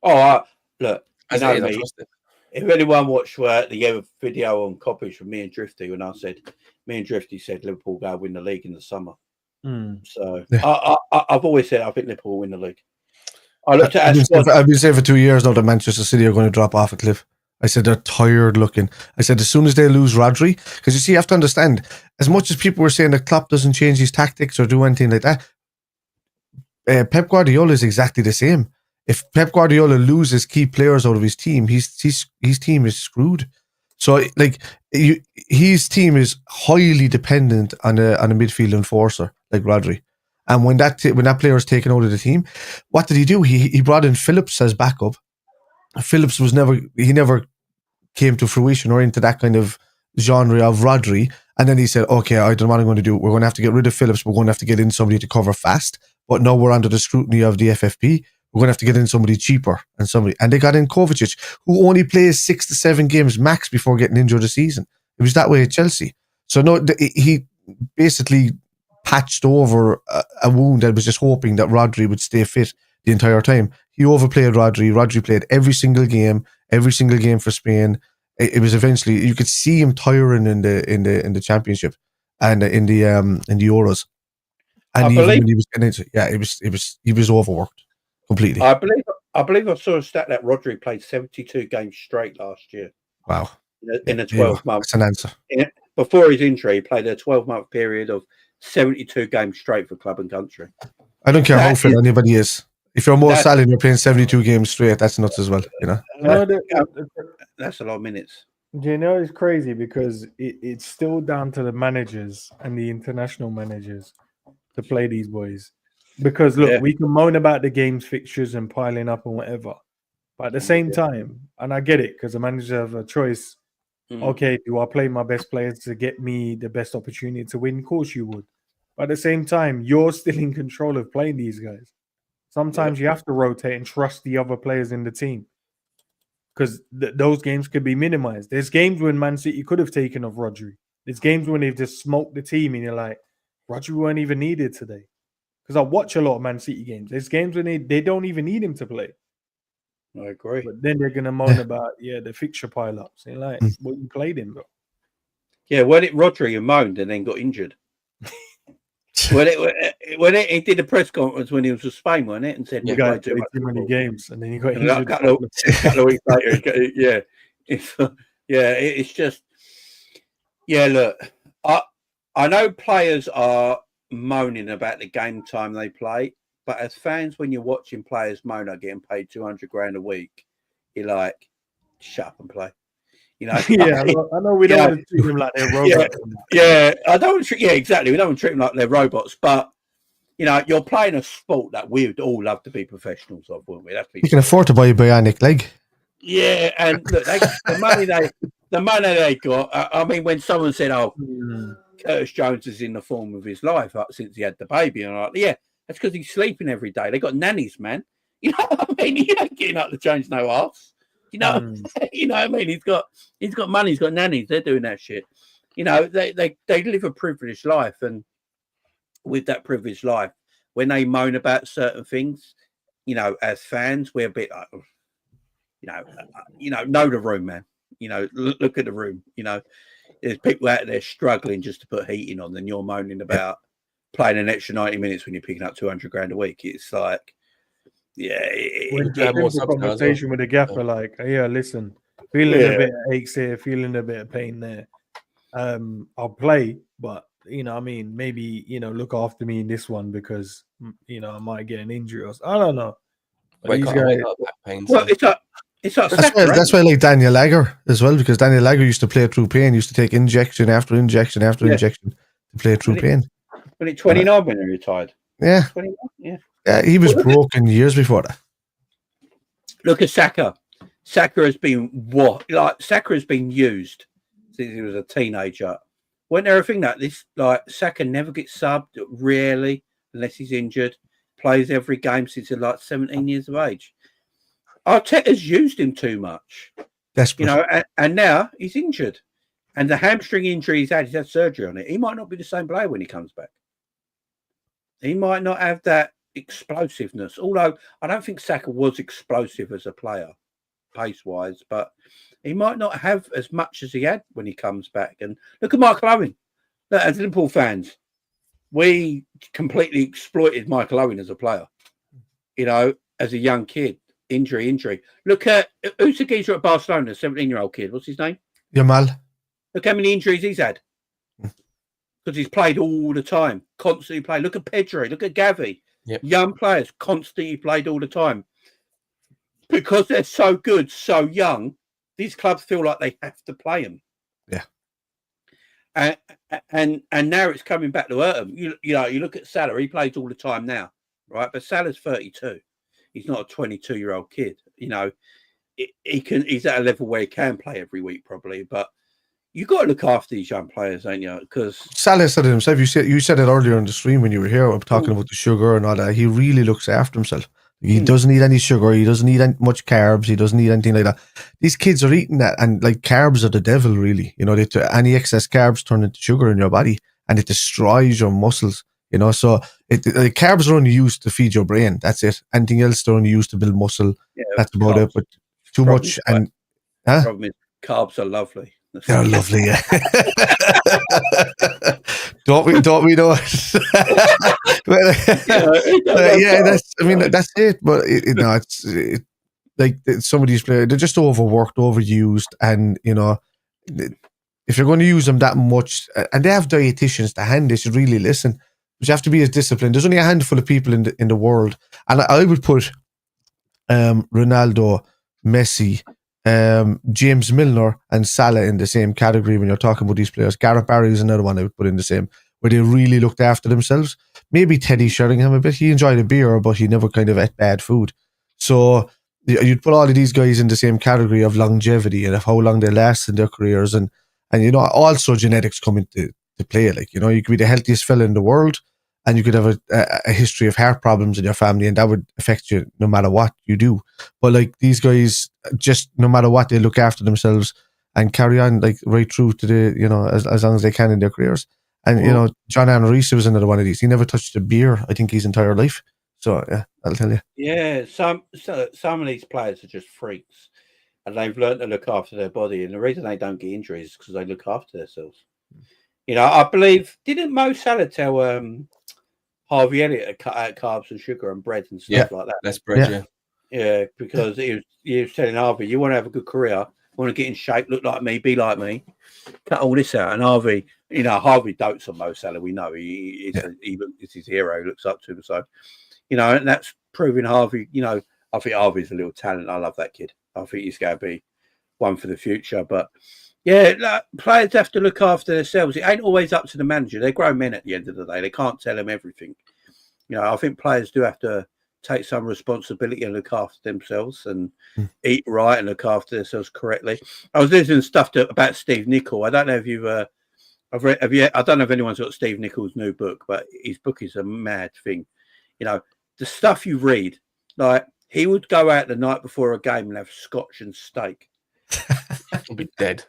Oh, look, you
As
know
it is, I
me.
trust it.
If anyone watched the video on copies from me and Drifty, when I said, me and Drifty said Liverpool go win the league in the summer. So
Yeah.
I've always said I think Liverpool will win the league. I looked at
I've been saying for 2 years now that Manchester City are going to drop off a cliff. I said they're tired looking. I said as soon as they lose Rodri, because you see, you have to understand, as much as people were saying that Klopp doesn't change his tactics or do anything like that, Pep Guardiola is exactly the same. If Pep Guardiola loses key players out of his team, his team is screwed. So, like, his team is highly dependent on a midfield enforcer like Rodri. And when that player is taken out of the team, what did he do? He brought in Phillips as backup. Phillips never came to fruition or into that kind of genre of Rodri. And then he said, okay, I don't know what I'm going to do. We're going to have to get rid of Phillips. We're going to have to get in somebody to cover fast. But now we're under the scrutiny of the FFP. We're going to have to get in somebody cheaper and they got in Kovacic, who only plays 6 to 7 games max before getting injured this season. It was that way at Chelsea. So no, he basically patched over a wound and was just hoping that Rodri would stay fit the entire time. He overplayed Rodri. Rodri played every single game for Spain. It was eventually, you could see him tiring in the championship and in the Euros. And even when he was getting into he was overworked completely.
I believe I saw a stat that Rodri played 72 games straight last year.
Wow.
In a 12 month.
That's an answer.
Before his injury, he played a 12-month period of 72 games straight for club and country.
I don't care how fit anybody is. If you're Mo Salah and you're playing 72 games straight, that's nuts as well, you know.
That's a lot of minutes.
You know, it's crazy because it's still down to the managers and the international managers to play these boys. Because look, we can moan about the game's fixtures and piling up and whatever, but at the same time, and I get it because the managers have a choice. Okay, do I play my best players to get me the best opportunity to win? Of course you would. But at the same time, you're still in control of playing these guys. Sometimes you have to rotate and trust the other players in the team because those games could be minimized. There's games when Man City could have taken off Rodri. There's games when they've just smoked the team and you're like, Rodri weren't even needed today. Because I watch a lot of Man City games. There's games when they don't even need him to play.
I agree.
But then they're going to moan about, the fixture pile-ups. They're like, well, you played him, bro.
Yeah, when Rodri moaned and then got injured. when he did a press conference when he was with Spain, wasn't it? And said,
you guys played too many games. And then he got injured.
A couple of weeks later, it's just, look, I know players are moaning about the game time they play, but as fans, when you're watching players moan are getting paid $200,000 a week, you're like, shut up and play. You know,
I know we don't want to treat them like they're robots.
I don't. Exactly. We don't want to treat them like they're robots, but you know, you're playing a sport that we would all love to be professionals of, wouldn't we?
You can afford to buy a bionic leg.
Yeah, and look, the money they got. I mean, when someone said, "Oh, Curtis Jones is in the form of his life since he had the baby," and I'm like, yeah, that's because he's sleeping every day. They got nannies, man. You know what I mean? He ain't getting up to change no arse. You know, you know what I mean? He's got money. He's got nannies. They're doing that shit. You know, they live a privileged life, and with that privileged life, when they moan about certain things, you know, as fans, we're a bit like, know the room, man. You know, look at the room. You know, there's people out there struggling just to put heating on, and you're moaning about playing an extra 90 minutes when you're picking up $200,000 a week. It's like,
when you have a conversation with a gaffer, like, listen, feeling a bit of aches here, feeling a bit of pain there. I'll play, but I mean, maybe look after me in this one because I might get an injury or I don't know.
Wake up, back pain.
Well, it's like
that's why I like Daniel Lager as well, because Daniel Lager used to play through pain, used to take injection after injection after injection to play through pain.
When he 29 when he retired.
Yeah.
29,
yeah, he was broken years before that.
Look at Saka. Saka has been Saka has been used since he was a teenager. Wasn't there a thing that this Saka never gets subbed, rarely, unless he's injured, plays every game since he's 17 years of age. Arteta's used him too much.
Desperate.
And now he's injured. And the hamstring injury he's had surgery on it. He might not be the same player when he comes back. He might not have that explosiveness. Although I don't think Saka was explosive as a player, pace-wise, but he might not have as much as he had when he comes back. And look at Michael Owen. Look, as Liverpool fans, we completely exploited Michael Owen as a player, as a young kid. Injury. Look at who's the geezer at Barcelona, 17-year-old kid. What's his name?
Yamal.
Look how many injuries he's had. Because he's played all the time, constantly played. Look at Pedri, look at Gavi.
Yep.
Young players, constantly played all the time. Because they're so good, so young, these clubs feel like they have to play them.
Yeah.
And now it's coming back to hurt them. You look at Salah, he plays all the time now, right? But Salah's 32. He's not a 22-year-old kid. He's at a level where he can play every week probably, but you got to look after these young players, ain't you? Because
Salah said it himself. You said it earlier on the stream when you were here, talking about the sugar and all that. He really looks after himself. He doesn't need any sugar. He doesn't need much carbs. He doesn't need anything like that. These kids are eating that, and carbs are the devil, really. Any excess carbs turn into sugar in your body, and it destroys your muscles. So the carbs are only used to feed your brain. That's it. Anything else they're only used to build muscle. That's about it. But too much and
problem is carbs are lovely.
They're lovely, yeah. Don't we know it? That's it. But it's like some of these players, they're just overworked, overused, and if you're going to use them that much, and they have dietitians to hand, they should really listen. But you have to be as disciplined. There's only a handful of people in the world, and I would put Ronaldo, Messi, James Milner and Salah in the same category when you're talking about these players. Gareth Barry is another one I would put in the same, where they really looked after themselves. Maybe Teddy Sheringham a bit. He enjoyed a beer, but he never kind of ate bad food. So you'd put all of these guys in the same category of longevity and of how long they last in their careers. And also genetics come into play. You could be the healthiest fella in the world, and you could have a history of heart problems in your family, and that would affect you no matter what you do. But these guys, just no matter what, they look after themselves and carry on right through to the as long as they can in their careers. And John Anarisa was another one of these. He never touched a beer, I think, his entire life. So yeah, I'll tell you.
Yeah, some of these players are just freaks, and they've learned to look after their body. And the reason they don't get injuries is because they look after themselves. I believe, didn't Mo Salah tell Harvey Elliott to cut out carbs and sugar and bread and stuff like that?
Less bread,
yeah, because he was telling Harvey, you want to have a good career, you want to get in shape, look like me, be like me, cut all this out. And Harvey, Harvey dotes on Mo Salah. We know he's his hero. He looks up to him. So, and that's proving Harvey. I think Harvey's a little talent. I love that kid. I think he's going to be one for the future. But yeah, players have to look after themselves. It ain't always up to the manager. They're grown men at the end of the day. They can't tell them everything. I think players do have to take some responsibility and look after themselves and eat right and look after themselves correctly. I was listening to stuff about Steve Nicol. I don't know if you've I don't know if anyone's got Steve Nicol's new book, but his book is a mad thing. The stuff you read, he would go out the night before a game and have scotch and steak.
He'll be dead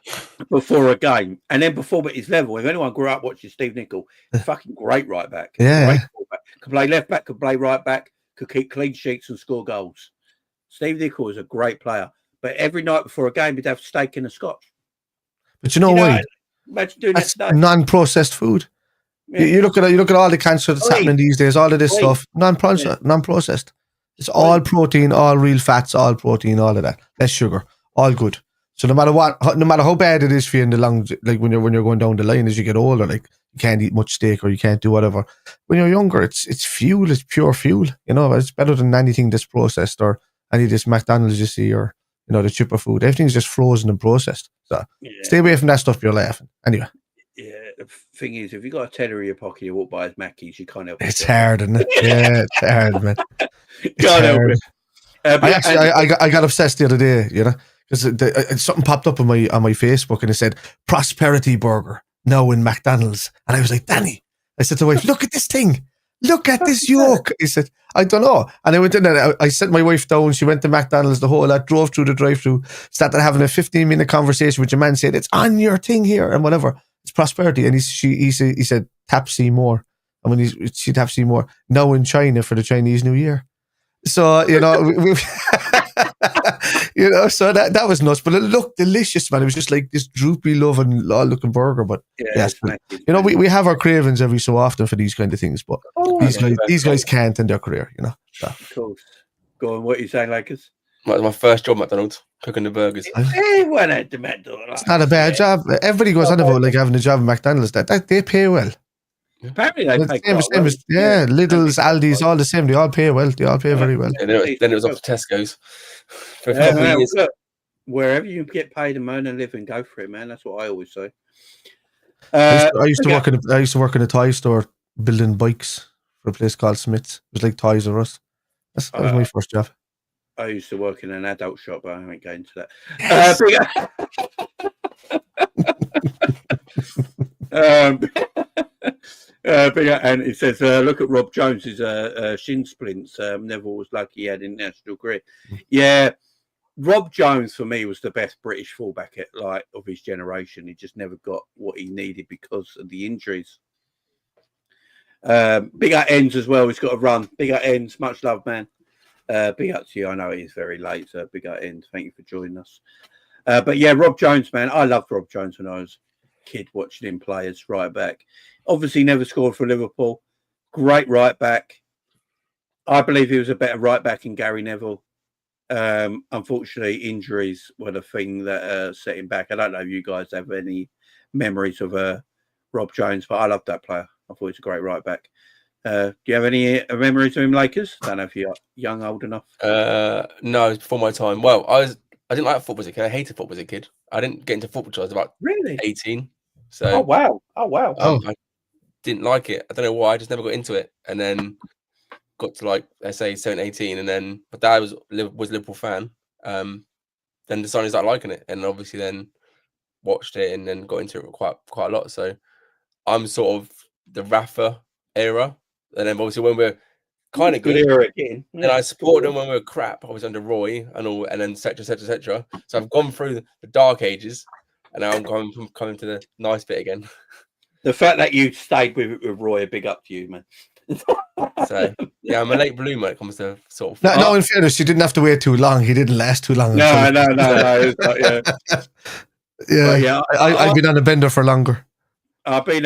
before a game, and then perform at his level. If anyone grew up watching Steve Nicol, fucking great right back.
Yeah,
great could play left back, could play right back, could keep clean sheets and score goals. Steve Nicol is a great player, but every night before a game, he'd have steak and a scotch.
But what?
Imagine doing
that's
that.
Non-processed food. Yeah. You look at all the cancer that's happening these days. All of this stuff, non-processed. It's all protein, all real fats, all protein, all of that. Less sugar, all good. So no matter how bad it is for you in the long, like when you're going down the line as you get older, like you can't eat much steak or you can't do whatever. When you're younger, it's fuel, it's pure fuel. You know, it's better than anything that's processed or any of this McDonald's you see or the chipper food. Everything's just frozen and processed. So stay away from that stuff. You're laughing anyway.
Yeah, the thing is, if you got a tenner in your pocket, you walk by his Mackies, you can't help it.
It's hard, isn't it? Yeah, it's hard, man.
Can't help it.
I got obsessed the other day, because something popped up on my Facebook and it said prosperity burger now in McDonald's, and I was like, Danny, I said to my wife, look at this thing, look at this yolk. He said, I don't know, and I went in and I sent my wife down. She went to McDonald's, the whole lot, drove through the drive-through, started having a 15-minute conversation with your man, said it's on your thing here and whatever. It's prosperity, and he said tap see more, and when she tap see more now in China for the Chinese New Year. So so that was nuts, but it looked delicious, man. It was just like this droopy, loving, looking burger. But we have our cravings every so often for these kind of things. But these guys can't in their career, So.
Of course. Go on. What are you saying, Lakers?
That was my first job at McDonald's, cooking the burgers.
Everyone at the McDonald's.
It's not a bad job. Everybody goes on about like having a job at McDonald's. That they pay well.
Apparently they pay
same as Lidl's, Aldi's, all the same. They all pay well. They all pay very well.
And then it was up to Tesco's. For a couple of years.
Look, wherever you get paid and earn a living, go for it, man. That's what I always say.
I used to work in a toy store building bikes for a place called Smith's. It was like Toys R Us. That was my first job.
I used to work in an adult shop, but I won't go into that. Yes. And it says, look at Rob Jones's shin splints. Neville was lucky he had international career. Yeah, Rob Jones for me was the best British fullback of his generation. He just never got what he needed because of the injuries. Big up Ends as well. He's got to run. Big up Ends. Much love, man. Big up to you. I know it is very late, so big up Ends. Thank you for joining us. But yeah, Rob Jones, man. I loved Rob Jones when I was a kid watching him play as right back. Obviously never scored for Liverpool. Great right back. I believe he was a better right back than Gary Neville. Unfortunately, injuries were the thing that set him back. I don't know if you guys have any memories of Rob Jones, but I love that player. I thought he was a great right back. Do you have any memories of him, Lakers? I don't know if you're young, old enough.
No, it's before my time. Well, I didn't like football as a kid. I hated football as a kid. I didn't get into football until I was about 18. So
Oh wow.
I didn't like it. I don't know why. I just never got into it. And then got to let's say 17, 18, and then my dad was a Liverpool fan. Then decided to start liking it, and obviously then watched it and then got into it quite a lot. So I'm sort of the Rafa era, and then obviously when we're kind of good
era again,
then I supported them when we were crap. I was under Roy and all, and then etc. So I've gone through the dark ages, and now I'm coming to the nice bit again.
The fact that you stayed with Roy, a big up to you, man.
So yeah, I'm a late bloomer when it comes to sort of.
No, in fairness, you didn't have to wait too long. He didn't last too long.
No. Yeah.
Yeah. I've been on a bender for longer.
I've been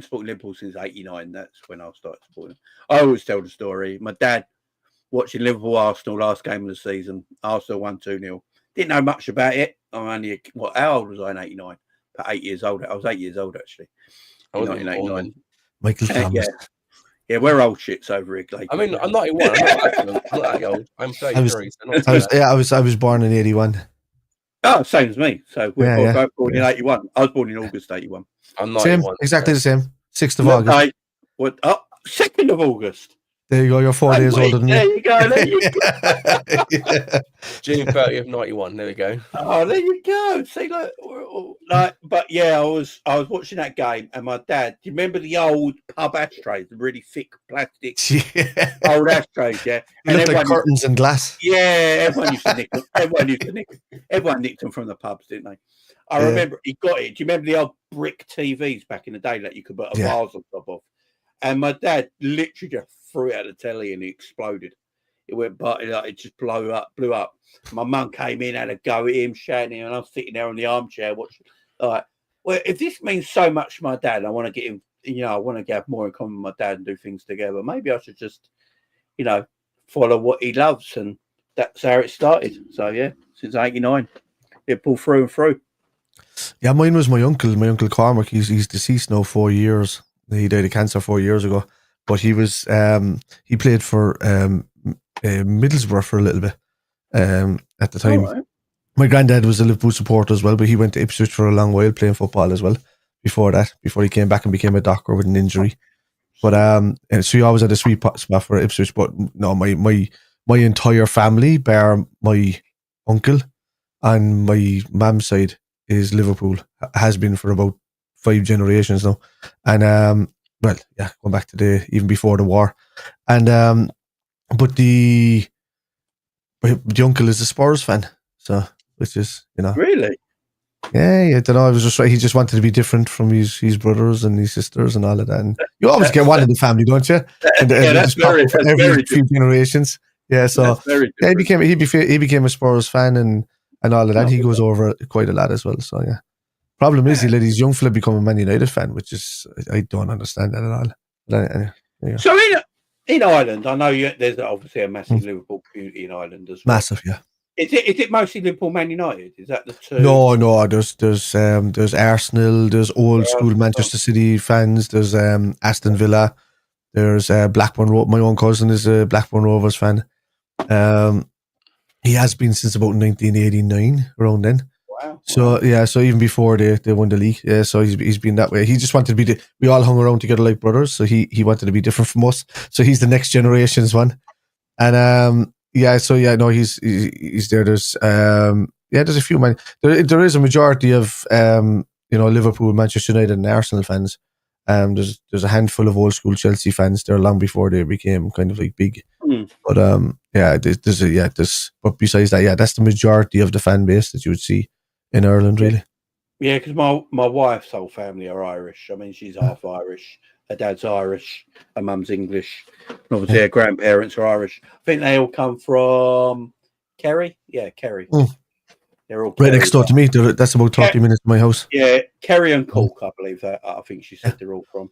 supporting Liverpool since '89. That's when I started supporting. I always tell the story. My dad watching Liverpool Arsenal last game of the season. Arsenal won 2-0. Didn't know much about it. I'm only how old was I in '89? About 8 years old. I was 8 years old actually.
I was in '89.
Michael Thomas.
Yeah, we're old shits over here.
I mean, I'm 91. I'm not that old. I'm 33.
I was born in '81.
Oh, same as me. So we're both born in '81. I was born in August '81.
I'm 91.
Same, exactly the same. 6th of August.
2nd of August.
There you go. You're 4 days older than me.
There you go.
Yeah.
June 30th, 91. There we go.
Oh, there you go. See, but yeah, I was watching that game, and my dad. Do you remember the old pub ashtrays, the really thick plastic old ashtrays? Yeah,
and looked like curtains and glass.
Yeah, everyone used to nick them. Everyone nicked them from the pubs, didn't they? I remember he got it. Do you remember the old brick TVs back in the day that you could put a vase on top of? And my dad literally just threw it at the telly and it exploded. It went, but it just blew up. My mum came in, had a go at him, shouting, and I was sitting there on the armchair watching. Well, if this means so much to my dad, I want to get him. I want to have more in common with my dad and do things together. Maybe I should just, follow what he loves, and that's how it started. So yeah, since '89. Liverpool through and through.
Yeah, mine was my uncle Cormac. He's deceased now 4 years. He died of cancer 4 years ago. But he was he played for Middlesbrough for a little bit at the time.
Right.
My granddad was a Liverpool supporter as well, but he went to Ipswich for a long while playing football as well. Before he came back and became a doctor with an injury. But and so he always had a sweet spot for Ipswich. But no, my entire family, bar my uncle and my mum's side, is Liverpool. Has been for about 5 generations now. And well, yeah, going back to even before the war. And but the uncle is a Spurs fan, so which is, you know,
Really?
yeah, I don't know. It was just right. He just wanted to be different from his brothers and his sisters and all of that. And you always get one in the family, don't you? And
that's very
few generations. Yeah, so yeah, he became a Spurs fan and all of that. He goes over quite a lot as well. So yeah. Problem is, he let his young fella become a Man United fan, which is, I don't understand that at all. But anyway,
So in Ireland, I know there's obviously a massive Liverpool community in Ireland as well.
Massive, yeah.
Is it mostly Liverpool, Man United? Is that the two?
No. There's Arsenal. There's old school Manchester City fans. There's Aston Villa. There's Blackburn. My own cousin is a Blackburn Rovers fan. He has been since about 1989, around then.
Wow.
So yeah, so even before they won the league, yeah. So he's been that way. He just wanted to be. We all hung around together like brothers. So he wanted to be different from us. So he's the next generation's one. And yeah. So yeah, no, he's there. There's there's a few man. There is a majority of Liverpool, Manchester United, and Arsenal fans. There's a handful of old school Chelsea fans there long before they became kind of like big. But but besides that, yeah, that's the majority of the fan base that you would see in Ireland, really.
Yeah, because my wife's whole family are Irish. I mean, she's half Irish. Her dad's Irish. Her mum's English. And obviously, her grandparents are Irish. I think they all come from Kerry. Yeah, Kerry. They're all
right next door to me. That's about 30 minutes from my house.
Yeah, Kerry and Cork, I believe that. I think she said they're all from.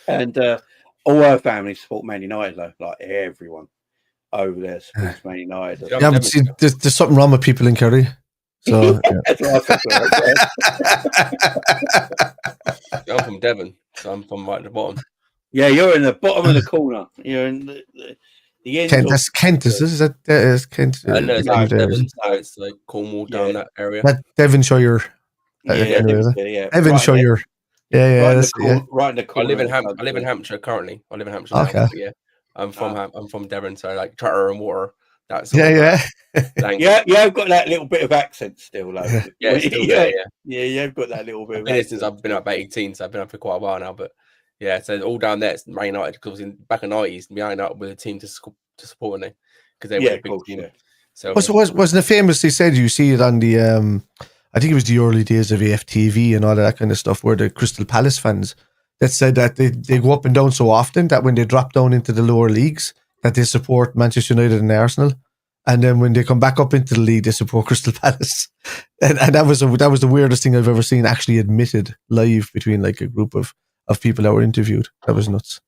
And all her family support Man United, though. Like everyone over there supports Man United.
Yeah, but see, there's something wrong with people in Kerry. So
that's what I think.
I'm from Devon, so I'm from right at the bottom.
Yeah, you're in the bottom of the corner. You're in the end.
Kent, that's Kent, is that is Kent?
No, it's like Devon, so it's like Cornwall down that area.
That Devonshire. Devonshire.
Right in the corner.
I live in Hampshire currently. I live in Hampshire.
Okay.
Now, yeah, I'm from Devon, so like Charter and Water. That's
yeah.
I've got that little bit of accent still. Like, you've got that little bit.
I've been here since I've been up 18, so I've been up for quite a while now. But yeah, so all down there, it's Man United because back in the 90s, Man United with a team to support them because they were a big team. Yeah. So
wasn't it famous? They said you see it on the I think it was the early days of AFTV and all that kind of stuff, where the Crystal Palace fans that said that they go up and down so often that when they drop down into the lower leagues, that they support Manchester United and Arsenal, and then when they come back up into the league, they support Crystal Palace, and that was the weirdest thing I've ever seen actually admitted live between like a group of people that were interviewed. That was nuts.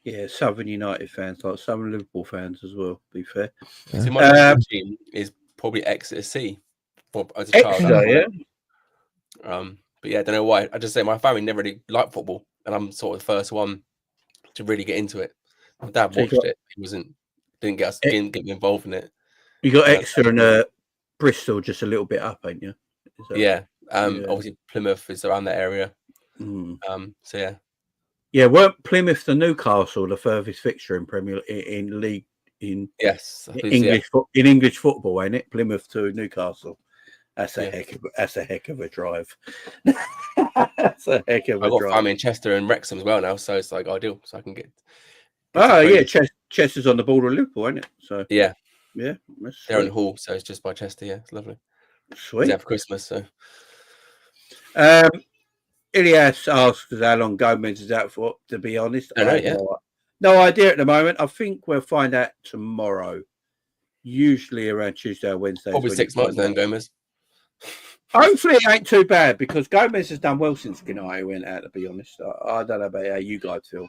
Yeah, Southern United fans, like Southern Liverpool fans as well. To be fair,
so my team is probably Exeter C. As a child, but yeah, I don't know why. I just say my family never really liked football, and I'm sort of the first one to really get into it. My dad watched it. He didn't get me involved in it. You
got Exeter and Bristol just a little bit up, ain't you?
Yeah. Obviously Plymouth is around that area. So yeah.
Yeah, weren't Plymouth to Newcastle the furthest fixture in league in English football, ain't it? Plymouth to Newcastle. That's a heck of a drive. That's a heck of a drive.
I've got family in Chester and Wrexham as well now, so it's like ideal. So I can get.
Chester's on the border of Liverpool, isn't it? So yeah.
They're in Hull, so it's just by Chester. Yeah, it's lovely.
Sweet.
It's for Christmas, so.
Ilias asks how long Gomez is out for. To be honest,
I don't know.
No idea at the moment. I think we'll find out tomorrow. Usually around Tuesday or Wednesday.
Probably 6 months then, Gomez.
Hopefully it ain't too bad because Gomez has done well since Gennaro went out. To be honest, I don't know about how you guys feel.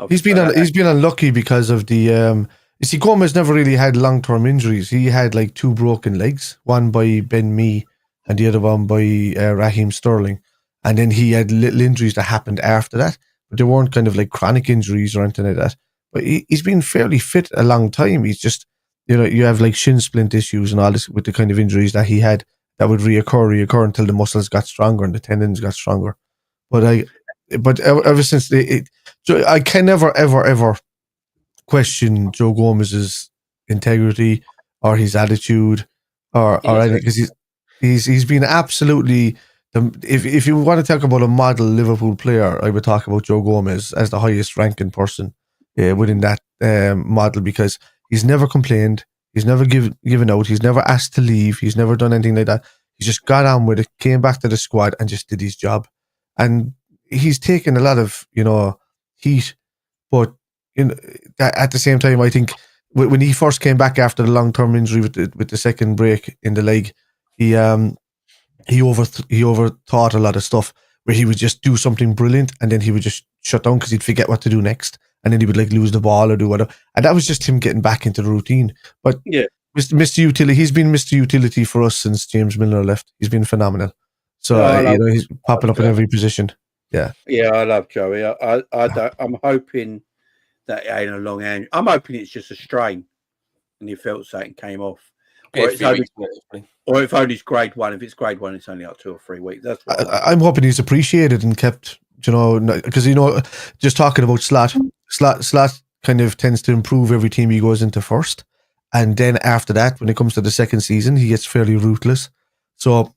He's been unlucky because of the You see, Gomez never really had long-term injuries. He had like 2 broken legs, one by Ben Mee and the other one by Raheem Sterling. And then he had little injuries that happened after that, but they weren't kind of like chronic injuries or anything like that. But he's been fairly fit a long time. He's just, you have like shin splint issues and all this with the kind of injuries that he had that would reoccur until the muscles got stronger and the tendons got stronger. But ever since I can never ever question Joe Gomez's integrity or his attitude or anything, because he's been absolutely. If you want to talk about a model Liverpool player, I would talk about Joe Gomez as the highest ranking person within that model, because he's never complained, he's never given out, he's never asked to leave, he's never done anything like that. He just got on with it, came back to the squad, and just did his job. And he's taken a lot of heat, but at the same time, I think when he first came back after the long-term injury with the second break in the leg, he overthought a lot of stuff, where he would just do something brilliant and then he would just shut down because he'd forget what to do next, and then he would like lose the ball or do whatever, and that was just him getting back into the routine. But
yeah,
Mr. Utility, he's been Mr. Utility for us since James Milner left. He's been phenomenal. So he's popping up in every position. Yeah,
I love Joey. I'm hoping that it ain't a long hand. I'm hoping it's just a strain, and he felt something came off. Or if only it's grade 1. If it's grade 1, it's only like 2 or 3 weeks. That's what
I'm hoping he's appreciated and kept, because just talking about Slot kind of tends to improve every team he goes into first, and then after that, when it comes to the second season, he gets fairly ruthless. So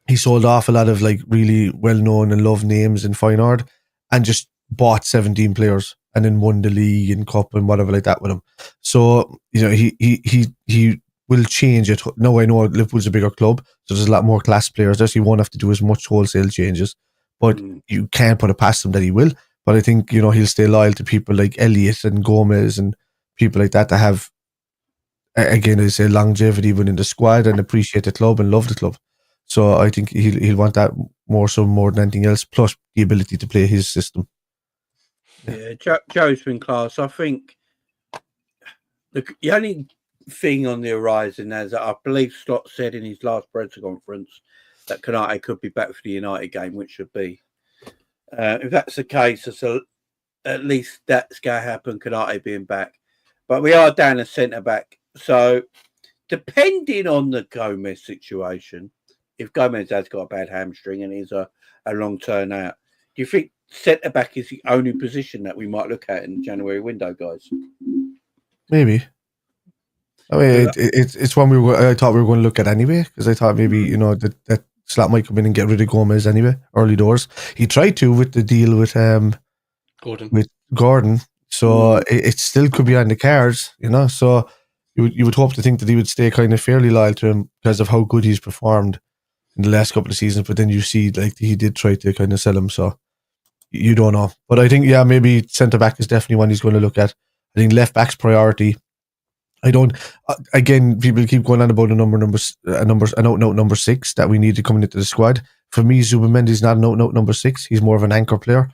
he sold off a lot of like really well-known and loved names in Feyenoord, and just bought 17 players and then won the league and cup and whatever like that with him. So he will change it. Now I know Liverpool's a bigger club, so there's a lot more class players there, so you won't have to do as much wholesale changes. But you can't put it past him that he will. But I think, he'll stay loyal to people like Elliott and Gomez and people like that have, again, I say, longevity within the squad and appreciate the club and love the club. So I think he'll want that more than anything else, plus the ability to play his system.
Yeah, Joe's been class. I think the only thing on the horizon, as I believe Slot said in his last press conference, that Konate could be back for the United game, which should be. If that's the case, at least that's going to happen, Konate being back. But we are down a centre-back. So depending on the Gomez situation, if Gomez has got a bad hamstring and he's a long-term out, do you think centre-back is the only position that we might look at in the January window, guys?
Maybe. I mean, it's one I thought we were going to look at anyway, because I thought maybe, that Slot might come in and get rid of Gomez anyway, early doors. He tried to with the deal with Gordon. So it still could be on the cards, so you would hope to think that he would stay kind of fairly loyal to him because of how good he's performed in the last couple of seasons. But then you see, like, he did try to kind of sell him, so you don't know. But I think, maybe centre-back is definitely one he's going to look at. I think left-back's priority. I don't. Again, people keep going on about a number 6 that we need to come into the squad. For me, Zubimendi's not an out number 6. He's more of an anchor player.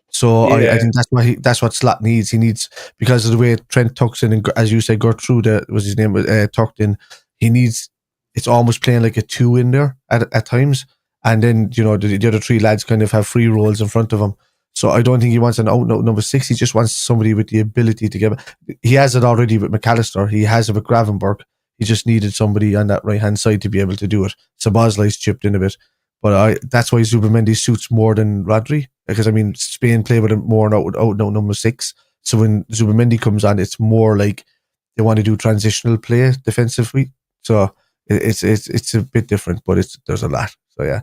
So I think that's what Slot needs. He needs, because of the way Trent tucks in, and as you said, Gertrude was his name, tucked in. He needs. It's almost playing like a 2 in there at times, and then the other 3 lads kind of have free roles in front of him. So I don't think he wants an out number 6. He just wants somebody with the ability to give. He has it already with McAllister. He has it with Gravenberg. He just needed somebody on that right hand side to be able to do it. So Bosley's chipped in a bit, but that's why Zubimendi suits more than Rodri, because Spain play with him more out number 6. So when Zubimendi comes on, it's more like they want to do transitional play defensively. So it's a bit different, but there's a lot. So
yeah,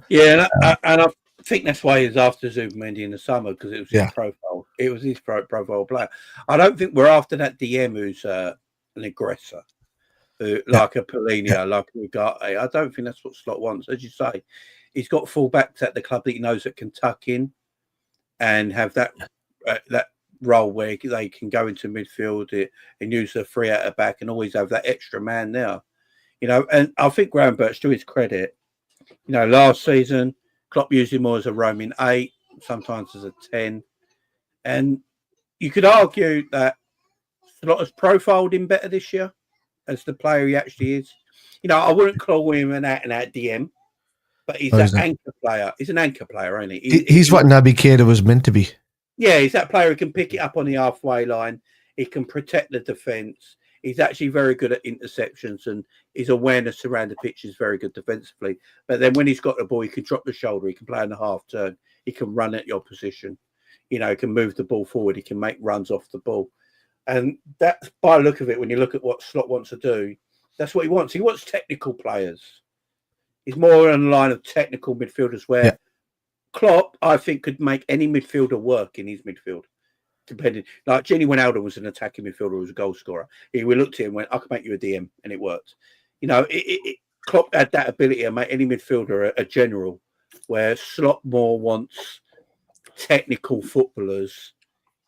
and I think that's why he's after Zubimendi in the summer, because it was his profile. It was his profile player. I don't think we're after that DM who's an aggressor, like a Polina, like a Ugarte. I don't think that's what Slot wants. As you say, he's got fullbacks at the club that he knows that can tuck in and have that role where they can go into midfield and use the free out of back and always have that extra man there. And I think Graham Birch, to his credit, last season, Klopp used him more as a roaming 8, sometimes as a 10. And you could argue that Slot has profiled him better this year as the player he actually is. You know, I wouldn't call him an out-and-out DM, but he's an anchor player. He's an anchor player, ain't he?
He's what Naby Keita was meant to be.
Yeah, he's that player who can pick it up on the halfway line. He can protect the defence. He's actually very good at interceptions, and his awareness around the pitch is very good defensively. But then when he's got the ball, he can drop the shoulder. He can play in the half turn. He can run at your position. You know, he can move the ball forward. He can make runs off the ball. And that's, by the look of it, when you look at what Slot wants to do, that's what he wants. He wants technical players. He's more on the line of technical midfielders where Klopp, I think, could make any midfielder work in his midfield. Depending, like Gini Wijnaldum was an attacking midfielder, who was a goal scorer. We looked at him and went, I can make you a DM, and it worked. You know, Klopp had that ability to make any midfielder a general, where Slot more wants technical footballers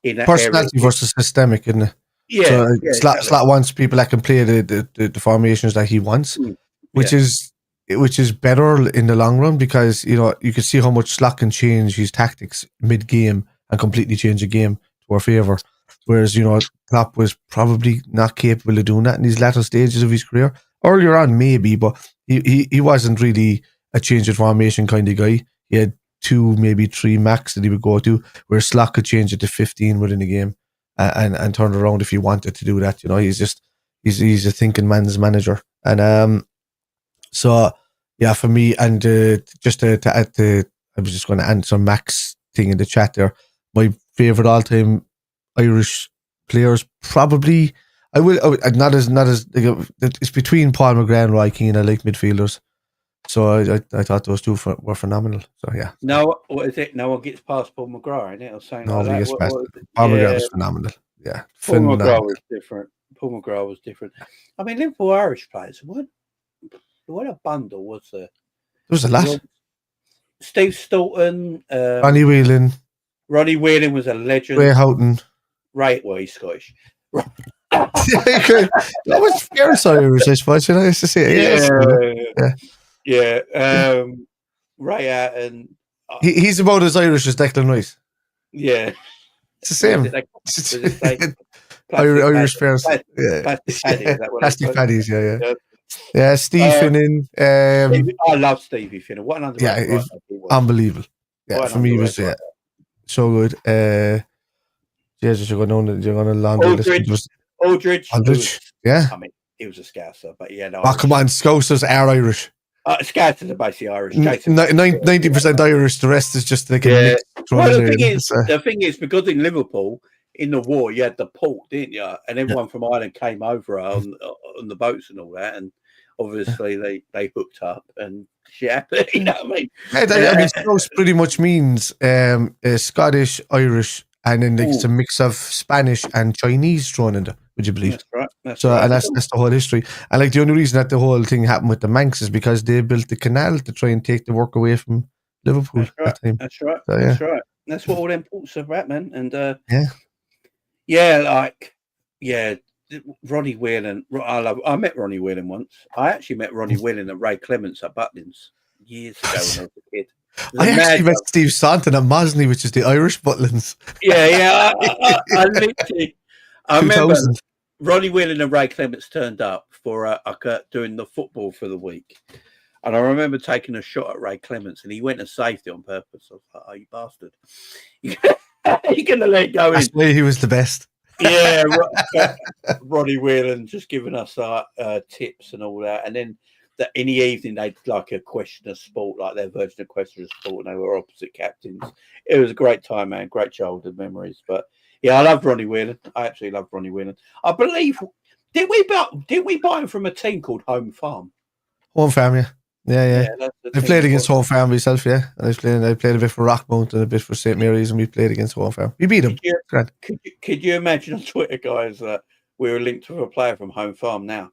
in that
personality
area.
versus systemic, isn't it?
Yeah,
so
exactly.
Slot wants people that can play the formations that he wants, which is better in the long run, because you know you can see how much Slot can change his tactics mid game and completely change the game to our favour. Whereas, you know, Klopp was probably not capable of doing that in these latter stages of his career. Earlier on, maybe, but he wasn't really a change of formation kind of guy. He had 2, maybe 3 max that he would go to, where Slot could change it to 15 within a game and turn it around if he wanted to do that. You know, he's a thinking man's manager. And so, yeah, for me, and just to add to, I was just going to answer Mac's thing in the chat there. My favourite all-time Irish players, probably, not as it's between Paul McGrath and Roy Keane. I like midfielders, so I thought those two were phenomenal. So yeah.
No, what is it? No one gets past Paul McGrath, isn't it? Or something
No,
like that.
gets past Paul McGrath was phenomenal. Yeah,
Paul McGrath was different. Paul McGrath was different. I mean, Liverpool Irish players. What a bundle was there?
There was a lot.
Steve Staunton,
Ronnie Whelan.
Ronnie Whelan was a legend.
Ray Houghton.
Right, well, he's Scottish.
That was fierce Irish, I suppose. You know, I used to say it.
Yeah. Ray Houghton.
He's about as Irish as Declan Rice.
Yeah.
It's the same. Irish fairs. Plastic paddies, yeah. Steve Finnan.
I love Stevie Finnan. What an underrated
right unbelievable. Yeah, for me, it was so good. You're going to laundry.
Aldridge.
Yeah.
I mean, he was a Scouser, but yeah. No,
come on, Scousers are Irish.
Scousers are basically Irish.
90% Irish. The rest is just like a mix.
Well, the thing is, because in Liverpool, in the war, you had the port, didn't you? And everyone from Ireland came over on the boats and all that, and obviously they hooked up and shit. You know what I mean?
Scouse pretty much means Scottish, Irish, and then it's a mix of Spanish and Chinese thrown in there. Would you believe?
That's right.
And that's the whole history. And like the only reason that the whole thing happened with the Manx is because they built the canal to try and take the work away from Liverpool.
That's right.
That's
right.
So,
That's right. That's what all them ports are about, man. And Ronnie Whelan. I met Ronnie Whelan once. I actually met Ronnie Whelan and Ray Clements at Butlins years ago when I was a kid.
I actually met Steve Santon at Mosley, which is the Irish Butlins.
Yeah. I remember Ronnie Whelan and Ray Clements turned up for doing the football for the week. And I remember taking a shot at Ray Clements, and he went and saved it on purpose. I was like, "Oh, you bastard! You're gonna let it go in."
That's why he was the best.
Yeah, Ronnie Whelan just giving us tips and all that, and then in the evening they'd like a question of sport, like their version of question of sport, and they were opposite captains. It was a great time, man. Great childhood memories. But yeah, I love Ronnie Whelan. I absolutely love Ronnie Whelan. I believe did we buy him from a team called Home Farm?
Home Farm, yeah. I played against Home Farm myself, yeah. And I played a bit for Rockmount and a bit for St. Mary's, and we played against Home Farm. We beat them.
Could you imagine on Twitter, guys, that we were linked to a player from Home Farm now?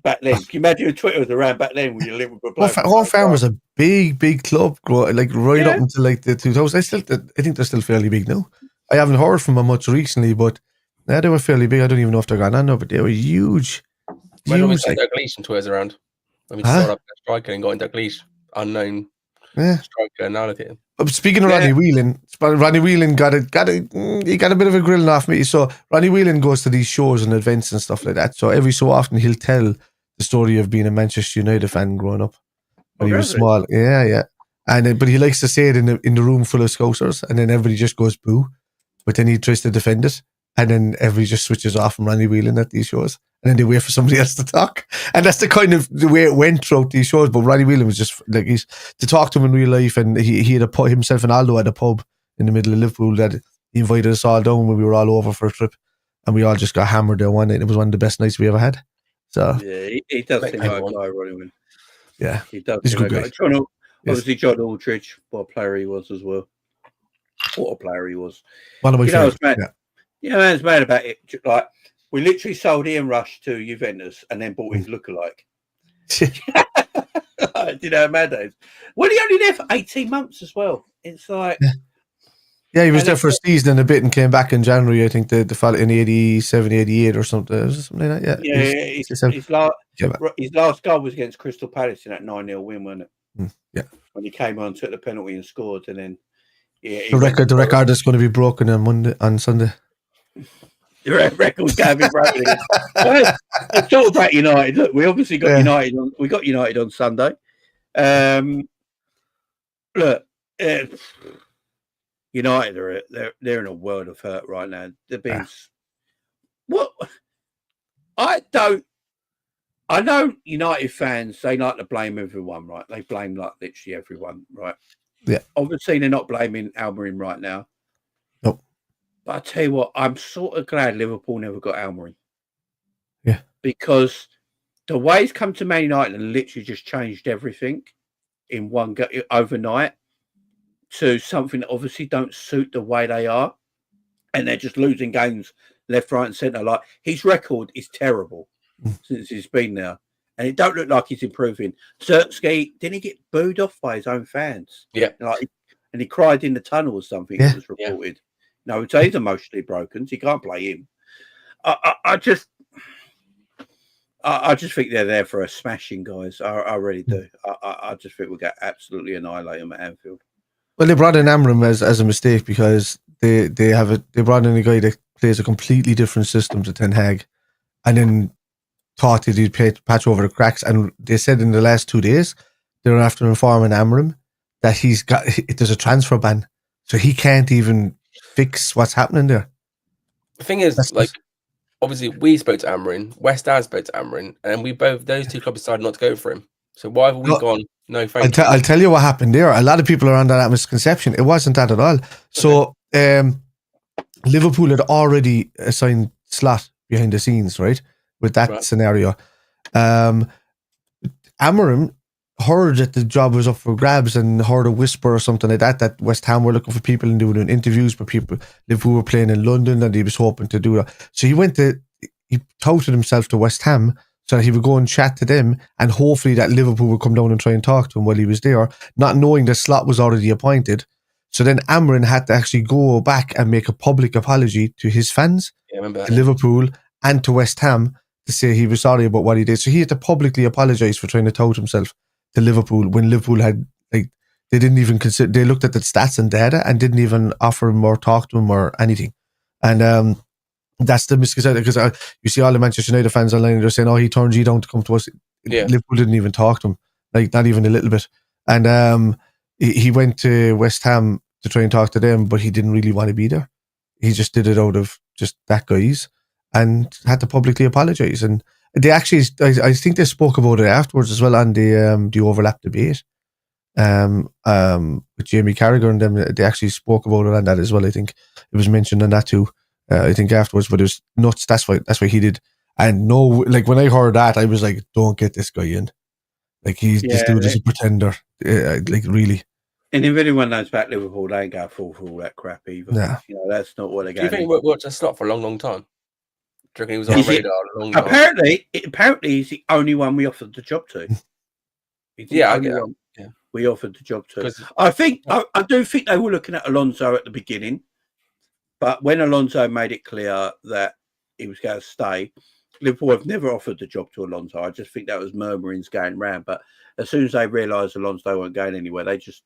Back then, can you imagine if Twitter was around back then when you lived with a player?
Home Farm was a big club, like right up until like the 2000s. I think they're still fairly big now. I haven't heard from them much recently, but they were fairly big. I don't even know if they're gone on now, but they were huge.
When we say Dalglish and Twitter's around, when we started up striker and got into Dalglish, unknown
Yeah.
Striker, now look at him.
Speaking of Ronnie Whelan got a bit of a grilling off me. So Ronnie Whelan goes to these shows and events and stuff like that. So every so often he'll tell the story of being a Manchester United fan growing up when he was small. Yeah. And but he likes to say it in the room full of Scousers, and then everybody just goes boo. But then he tries to defend it, and then everybody just switches off from Ronnie Whelan at these shows, and then they wait for somebody else to talk. And that's the kind of the way it went throughout these shows. But Ronnie Whelan was just like, he's to talk to him in real life, and he had himself and Aldo at a pub in the middle of Liverpool that he invited us all down when we were all over for a trip, and we all just got hammered there one night. It was one of the best nights we ever had. So
yeah, he does seem like a guy, Ronnie Whelan.
Yeah,
he does.
He's a good guy.
Obviously, John Aldridge, what a player he was as well. What a player he was.
One of my favorites.
Man's mad about it. Like, we literally sold Ian Rush to Juventus and then bought his lookalike. Do you know how mad that is? Well, he only there for 18 months as well. It's like...
Yeah, he was there for a season and a bit and came back in January, I think, the fella in 87, 88 or something. Was it something like that?
Yeah, his last goal was against Crystal Palace in that 9-0 win, wasn't it?
Yeah.
When he came on, took the penalty and scored, and then
the record is going to be broken on Sunday.
The record's going to be broken again. Let's talk about United. Look, we obviously got United on. We got United on Sunday. Look, United they're in a world of hurt right now. They're being what I know United fans, they like to blame everyone, right? They blame like literally everyone, right?
Yeah.
Obviously, they're not blaming Almiron right now.
Nope.
But I tell you what, I'm sort of glad Liverpool never got Almiron.
Yeah.
Because the way he's come to Man United and literally just changed everything in one go overnight to something that obviously don't suit the way they are. And they're just losing games left, right, and centre. Like, his record is terrible since he's been there, and it don't look like he's improving. Zerkzee, didn't he get booed off by his own fans?
Yeah,
and he cried in the tunnel or something. It was reported. No, so he's emotionally broken, so you can't play him. I just think they're there for a smashing, guys. I really do. I just think we'll get absolutely annihilate them at Anfield.
Well, they brought in Amram as a mistake because they brought in a guy that plays a completely different system to Ten Hag, and then thought that he'd patch over the cracks. And they said in the last 2 days they were after informing Amram that there's a transfer ban, so he can't even fix what's happening there.
The thing is, obviously we spoke to Amram, West Ham spoke to Amram, and those two clubs decided not to go for him. So why have we gone? No, thank you.
I'll tell you what happened there. A lot of people are under that misconception. It wasn't that at all. So Liverpool had already assigned Slot behind the scenes, right? With that scenario. Amarim heard that the job was up for grabs and heard a whisper or something like that West Ham were looking for people and doing interviews, but Liverpool were playing in London and he was hoping to do that. So he touted himself to West Ham so that he would go and chat to them, and hopefully that Liverpool would come down and try and talk to him while he was there, not knowing the Slot was already appointed. So then Amarin had to actually go back and make a public apology to his fans, to Liverpool and to West Ham, to say he was sorry about what he did. So he had to publicly apologise for trying to tout himself to Liverpool when Liverpool had, they didn't even consider, they looked at the stats and data and didn't even offer him or talk to him or anything. And that's the misconception, because you see all the Manchester United fans online, they're saying, he turned you down to come to us. Liverpool didn't even talk to him, not even a little bit. And he went to West Ham to try and talk to them, but he didn't really want to be there. He just did it out of just that guy's, and had to publicly apologise. And they actually, I think they spoke about it afterwards as well on the overlap debate with Jamie Carragher and them. They actually spoke about it on that as well. I think it was mentioned on that too. I think afterwards, but it was nuts. That's why he did. And when I heard that, I was like, don't get this guy in. This dude is a pretender. Really.
And if anyone knows about Liverpool, they ain't go full for all that crap either.
Yeah.
That's not what they're going.
Do you think he watched a Slot for a long, long time? Do you reckon he was on the radar a long time?
Apparently, he's the only one we offered the job to. We offered the job to. I do think they were looking at Alonso at the beginning, but when Alonso made it clear that he was going to stay, Liverpool have never offered the job to Alonso. I just think that was murmurings going round. But as soon as they realised Alonso weren't going anywhere, they just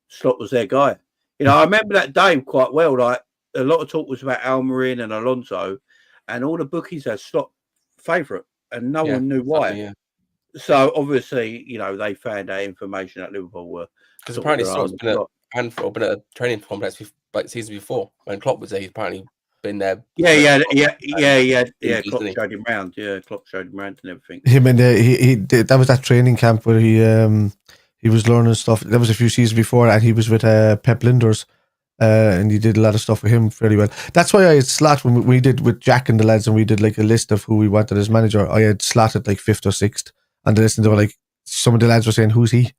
Slot was their guy. I remember that day quite well. Like a lot of talk was about Almiron and Alonso, and all the bookies had Slot favourite, and no one knew why.
Yeah.
So obviously, they found out information at Liverpool were
because apparently Slot's been been at a training complex like season before when Klopp was there. He's apparently been there.
Yeah. Klopp showed him round. Yeah, Klopp showed him round and everything.
Him and he did, that was that training camp where he was learning stuff. That was a few seasons before, and he was with Pep Linders, and he did a lot of stuff with him fairly well. That's why I had Slot when we did with Jack and the lads, and we did like a list of who we wanted as manager. I had Slot at like 5th or 6th, and the list, and they were like, some of the lads were saying, "Who's he?"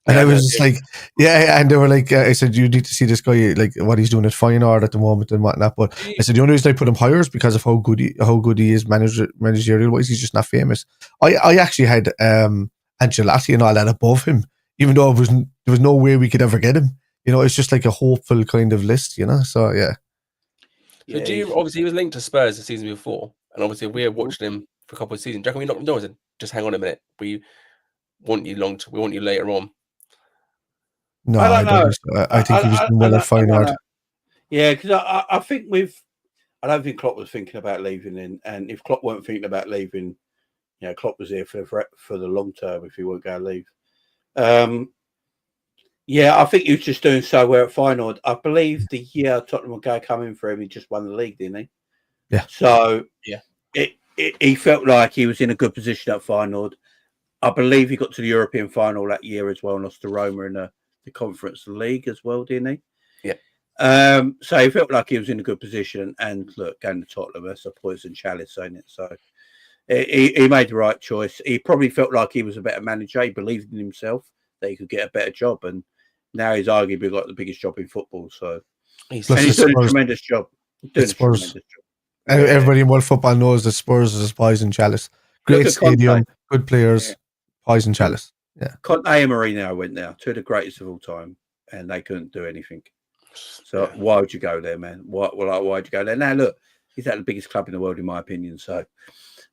And I was just like, and they were like, I said, you need to see this guy, like what he's doing at Feyenoord at the moment and whatnot. But I said, the only reason I put him higher is because of how good he is managerial wise. He's just not famous. I actually had Ancelotti and all that above him, even though there was no way we could ever get him. It's just like a hopeful kind of list, So yeah.
So obviously he was linked to Spurs the season before, and obviously we have watched him for a couple of seasons. Do you reckon we knocked him down? Just hang on a minute. We want you we want you later on.
No, I don't know. I think he was doing well at Feyenoord.
Yeah, because I think I don't think Klopp was thinking about leaving, and if Klopp weren't thinking about leaving, Klopp was here for the long term if he weren't going to leave. I think he was just doing so well at Feyenoord. I believe the year Tottenham were going to come in for him, he just won the league, didn't he?
Yeah.
So he felt like he was in a good position at Feyenoord. I believe he got to the European final that year as well, and lost to Roma in the Conference League as well, didn't he?
Yeah.
So he felt like he was in a good position. And look, going to Tottenham, that's a poison chalice, ain't it? So he made the right choice. He probably felt like he was a better manager. He believed in himself that he could get a better job, and now he's arguably got the biggest job in football. So he's doing a tremendous job.
Everybody in world football knows that Spurs is a poison chalice. Great stadium, good players, poison chalice. Yeah.
Conte and Mourinho went there, two of the greatest of all time, and they couldn't do anything. So why would you go there, man? Why'd you go there? Now look, he's at the biggest club in the world, in my opinion. So,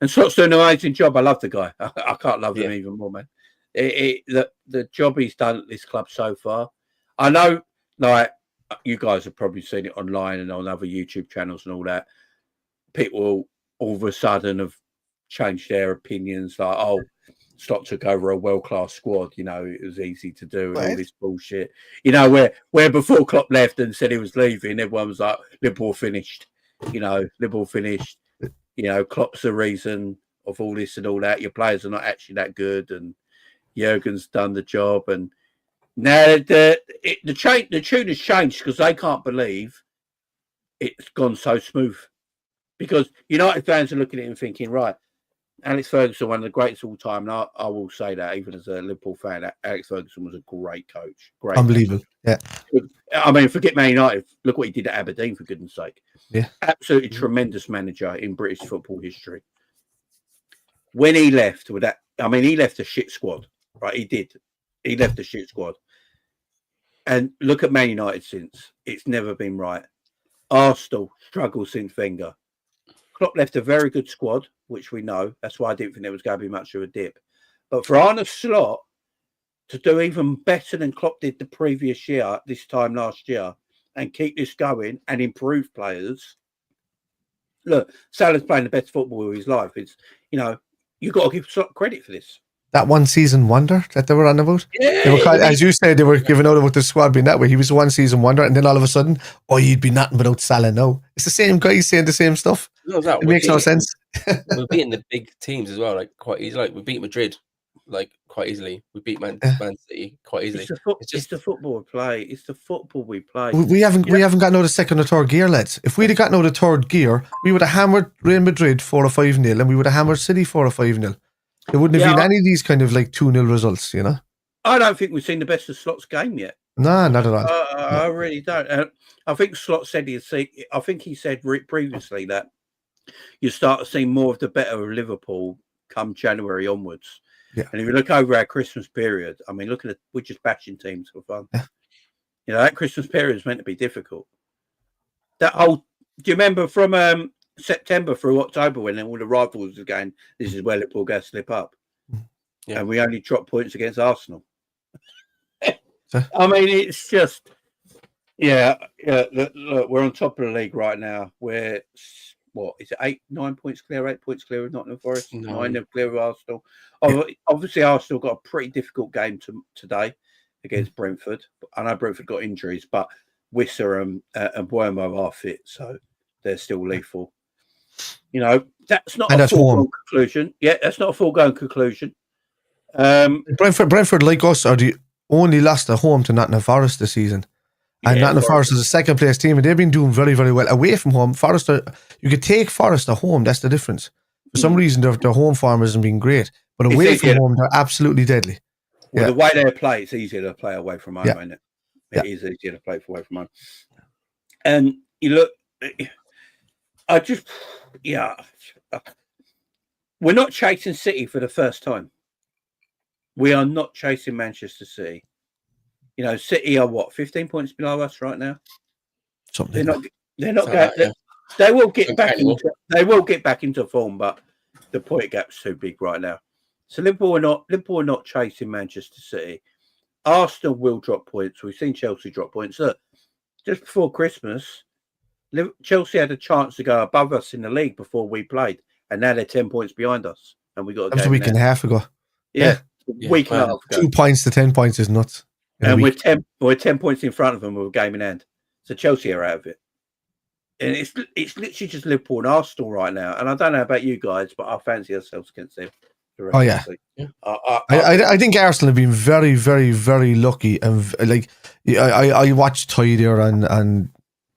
and Slot's doing an amazing job. I love the guy. I can't love him even more, man. The job he's done at this club so far. I know, like you guys have probably seen it online and on other YouTube channels and all that. People all of a sudden have changed their opinions, like, oh, Slot took over a world-class squad, it was easy to do and all this bullshit. Where before Klopp left and said he was leaving, everyone was like, Liverpool finished. Liverpool finished. Klopp's the reason of all this and all that. Your players are not actually that good, and Jurgen's done the job. And now the tune has changed because they can't believe it's gone so smooth. Because United fans are looking at it and thinking, right, Alex Ferguson, one of the greatest of all time, and I will say that even as a Liverpool fan, Alex Ferguson was a great coach. Great,
unbelievable.
Coach. Yeah, I mean, forget Man United. Look what he did at Aberdeen, for goodness' sake.
Yeah,
absolutely tremendous manager in British football history. When he left with that, he left a shit squad, right? He did. He left a shit squad, and look at Man United since. It's never been right. Arsenal struggled since Wenger. Klopp left a very good squad, which we know. That's why I didn't think there was going to be much of a dip. But for Arne Slot to do even better than Klopp did the previous year, this time last year, and keep this going and improve players. Look, Salah's playing the best football of his life. It's, you've got to give Slot credit for this.
That one season wonder that they were on about.
Yeah,
they were as you said, they were giving out about the squad being that way. He was a one season wonder, and then all of a sudden, you'd be nothing without Salah now. It's the same guy saying the same stuff. It makes no sense.
We're beating the big teams as well, like quite easily. Like we beat Madrid, like quite easily. We beat Man City quite easily.
It's the football we play. It's the football we play.
We haven't gotten out of second or third gear, lads. If we'd have gotten out of third gear, we would have hammered Real Madrid 4 or 5-0, and we would have hammered City 4 or 5-0. There wouldn't have been any of these kind of like 2-0 results,
I don't think we've seen the best of Slot's game yet.
No, not at all.
I really don't. I think Slot said he said previously that you start to see more of the better of Liverpool come January onwards.
Yeah.
And if you look over our Christmas period, look at it, we're just batching teams for fun. Yeah. That Christmas period is meant to be difficult. Do you remember from September through October when all the rivals are going, this is where Liverpool go slip up. Yeah. And we only dropped points against Arsenal. I mean, it's just, look, we're on top of the league right now. We're, what, is it 9 points clear, 8 points clear of Nottingham Forest?
No.
9 clear of Arsenal. Obviously, Arsenal got a pretty difficult game today against Brentford. I know Brentford got injuries, but Wissa and Buemo are fit, so they're still lethal. You know, that's not a foregone conclusion. Yeah, that's not a foregone conclusion.
Brentford, like us, are the only lost at home to Nottingham Forest this season. And Nottingham Forest is a second place team, and they've been doing very, very well. Away from home, Forest, you could take Forest at home, that's the difference. For some reason, their home form hasn't been great. But away from home, they're absolutely deadly.
Well, the way they play, it's easier to play away from home, isn't it? It is easier to play away from home. And you look, we're not chasing City for the first time. We are not chasing Manchester City. You know, City are 15 points below us right now.
Something.
They're not going. They will get back into. They will get back into form, but the point gap's too big right now. So Liverpool are not chasing Manchester City. Arsenal will drop points. We've seen Chelsea drop points. Look, just before Christmas, Chelsea had a chance to go above us in the league before we played, and now they're 10 points behind us, and we got.
That was a week and a half ago.
Yeah. Week and a half ago.
2 points to 10 points is nuts.
And we're 10 points in front of them with a game in hand. So Chelsea are out of it. And it's literally just Liverpool and Arsenal right now. And I don't know about you guys, but I fancy ourselves against them.
Oh, yeah. I think Arsenal have been very, very, very lucky. And like, I watched Ty there, and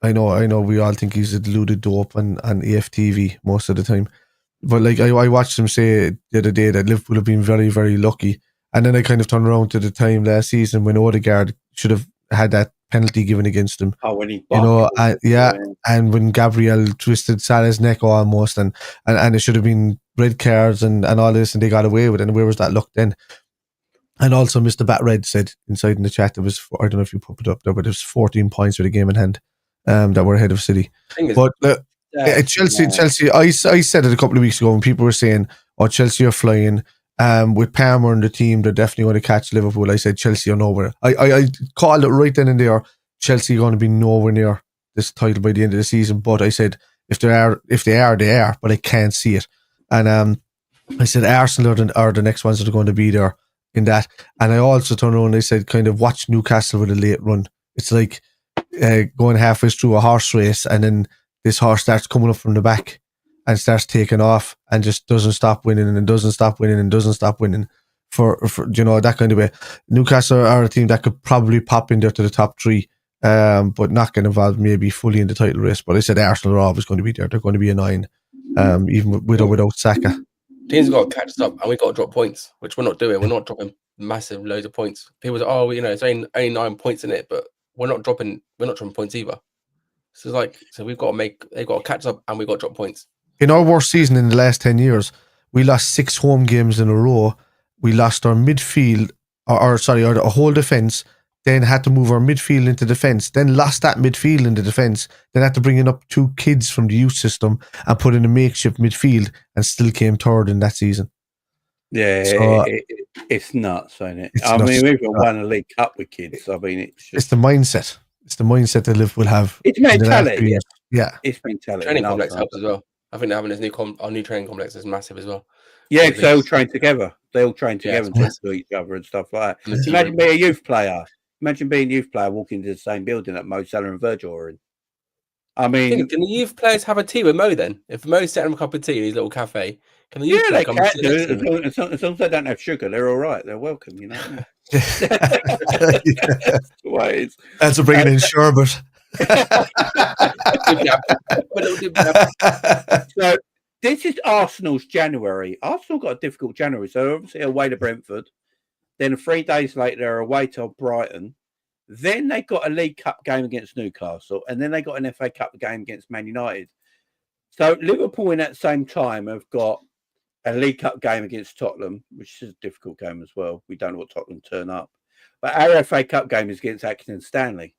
I know we all think he's a deluded dope and AFTV most of the time. But like, I watched him say the other day that Liverpool have been very, very lucky. And then I kind of turned around to the time last season when Odegaard should have had that penalty given against him.
Oh, when he
and when Gabriel twisted Salah's neck almost, and it should have been red cards and all this, and they got away with it. And where was that luck then? And also, Mr. Bat Red said inside in the chat, there was, I don't know if you put it up there, but it was 14 points with a game in hand that were ahead of City. But Chelsea, I said it a couple of weeks ago when people were saying, "Oh, Chelsea are flying." With Palmer and the team, they're definitely going to catch Liverpool. I said Chelsea are nowhere. I called it right then and there. Chelsea are going to be nowhere near this title by the end of the season. But I said if they are, they are. But I can't see it. And I said Arsenal are the next ones that are going to be there in that. And I also turned around and I said, kind of watch Newcastle with a late run. It's like going halfway through a horse race, and then this horse starts coming up from the back and starts taking off and just doesn't stop winning and doesn't stop winning and doesn't stop winning for that kind of way. Newcastle are a team that could probably pop in there to the top three, but not get involved maybe fully in the title race. But I said Arsenal are always going to be there. They're going to be a 9, even with or without Saka.
Teams got to catch us up, and we got to drop points, which we're not doing. We're not dropping massive loads of points. People say, "Oh, it's only 9 points in it," but we're not dropping points either. So we've got to they've got to catch up, and we've got to drop points.
In our worst season in the last 10 years, we lost 6 home games in a row. We lost our midfield, our whole defence, then had to move our midfield into defence, then lost that midfield into defence, then had to bring in up 2 kids from the youth system and put in a makeshift midfield, and still came third in that season.
Yeah, so, it's nuts, ain't it? We've even won a League Cup with kids. I mean,
it's the mindset. It's the mindset that Liverpool have.
It's mentality.
Yeah.
It's mentality.
Training complex helps as well. I think having this our new training complex is massive as well.
Yeah, because they all train together. They all train together and talk to each other and stuff like that. Imagine being a youth player. Imagine being a youth player walking into the same building that Mo Salah and Virgil are in. I mean,
can the youth players have a tea with Mo then? If Mo's setting them a cup of tea in his little cafe, can the youth players come and sit
as long as they don't have sugar, they're all right. They're welcome, you know.
That's a bringing in sherbet.
So this is Arsenal's January. Arsenal got a difficult January, so obviously away to Brentford. Then 3 days later, they're away to Brighton. Then they got a League Cup game against Newcastle, and then they got an FA Cup game against Man United. So Liverpool in that same time have got a League Cup game against Tottenham, which is a difficult game as well. We don't know what Tottenham turn up. But our FA Cup game is against Accrington Stanley.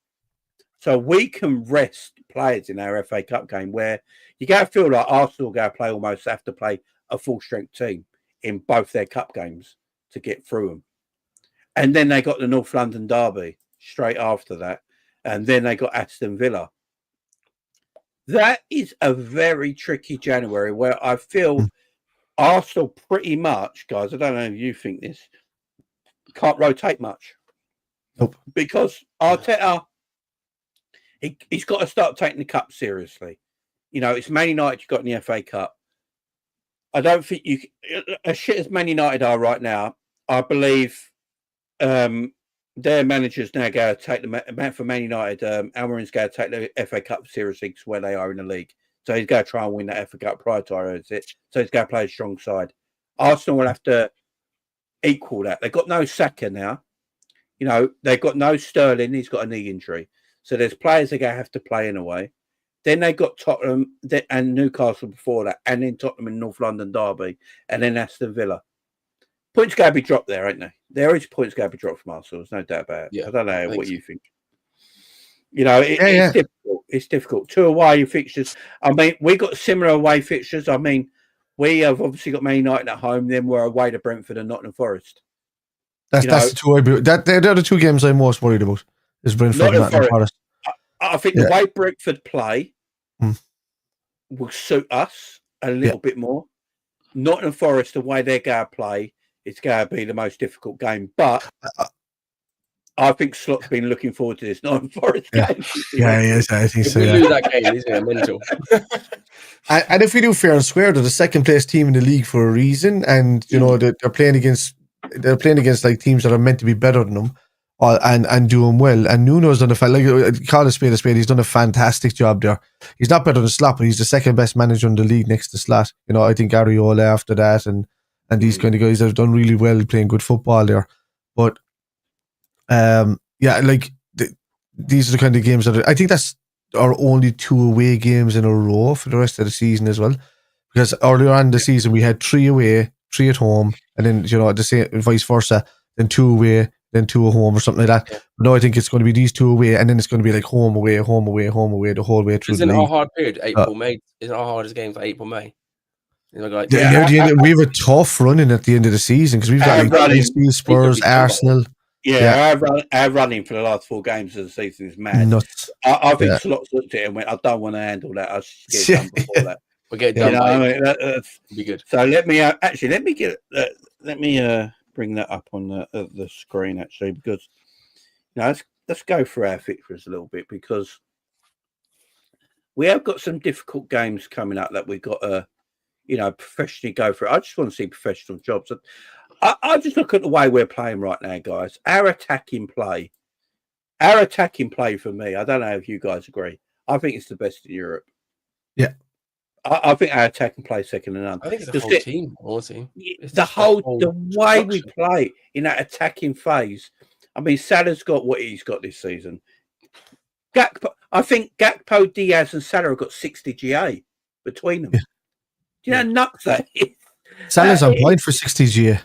So we can rest players in our FA Cup game where you got to feel like Arsenal have to play a full strength team in both their cup games to get through them. And then they got the North London derby straight after that. And then they got Aston Villa. That is a very tricky January where I feel Arsenal pretty much, guys, I don't know if you think this, can't rotate much.
Nope.
Because Arteta, he's got to start taking the cup seriously. You know, it's Man United you've got in the FA Cup. I don't think you, as shit as Man United are right now, I believe their managers now go to take the for Man United. Almiron's going to take the FA Cup seriously to where they are in the league. So he's going to try and win that FA Cup prior to it. So he's going to play a strong side. Arsenal will have to equal that. They've got no Saka now. You know, they've got no Sterling. He's got a knee injury. So there's players they're going to have to play in a way. Then they got Tottenham and Newcastle before that, and then Tottenham and North London derby, and then Aston Villa. Points going to be dropped there, ain't they? There is points going to be dropped from Arsenal. There's no doubt about it.
Yeah,
I don't know what you think. You know, it's difficult. It's difficult. 2 away fixtures. I mean, we got similar away fixtures. I mean, we have obviously got Man United at home. Then we're away to Brentford and Nottingham Forest.
That's the two. They're the two games I'm most worried about. Is Brentford and Nottingham Forest.
I think the way Brentford play will suit us a little bit more. Nottingham Forest, the way they're going to play, it's going to be the most difficult game. But I think Slot's been looking forward to this Nottingham Forest game.
Yeah, he is. I think
if
so.
we lose that game, isn't it mental?
And if we do fair and square, they're the second place team in the league for a reason, and you know they're playing against like teams that are meant to be better than them. And doing well. And Nuno's done call a spade a spade. He's done a fantastic job there. He's not better than Slot, but he's the second best manager in the league next to Slot. You know, I think Areola after that, and these kind of guys have done really well playing good football there. But these are the kind of games that I think that's our only 2 away games in a row for the rest of the season as well. Because earlier on in the season we had 3 away, 3 at home, and then the same vice versa, then 2 away. Then 2 at home or something like that. But no, I think it's going to be these 2 away, and then it's going to be like home away, home away, home away the whole way through.
Isn't it a hard period? April, May. Isn't it our hardest game for April, May?
We have a tough running at the end of the season because we've got like Spurs, Arsenal.
Our running for the last 4 games of the season is mad.
Nuts.
I think Slot's looked at it and went, I don't want to handle that. I should get done before that.
We'll get it done.
I mean, that'd
be good.
So let me bring that up on the screen actually, because let's go through our fixtures a little bit, because we have got some difficult games coming up that we've got to professionally go through. I just want to see professional jobs. I just look at the way we're playing right now, guys. Our attacking play for me, I don't know if you guys agree, I think it's the best in Europe.
Yeah.
I think our attacking play second to none.
I think it's the whole team, honestly.
The way we play in that attacking phase. I mean, Salah's got what he's got this season. I think Gakpo, Diaz, and Salah have got 60 GA between them. Yeah. Do you know how nuts that is?
Salah's on point for 60 GA.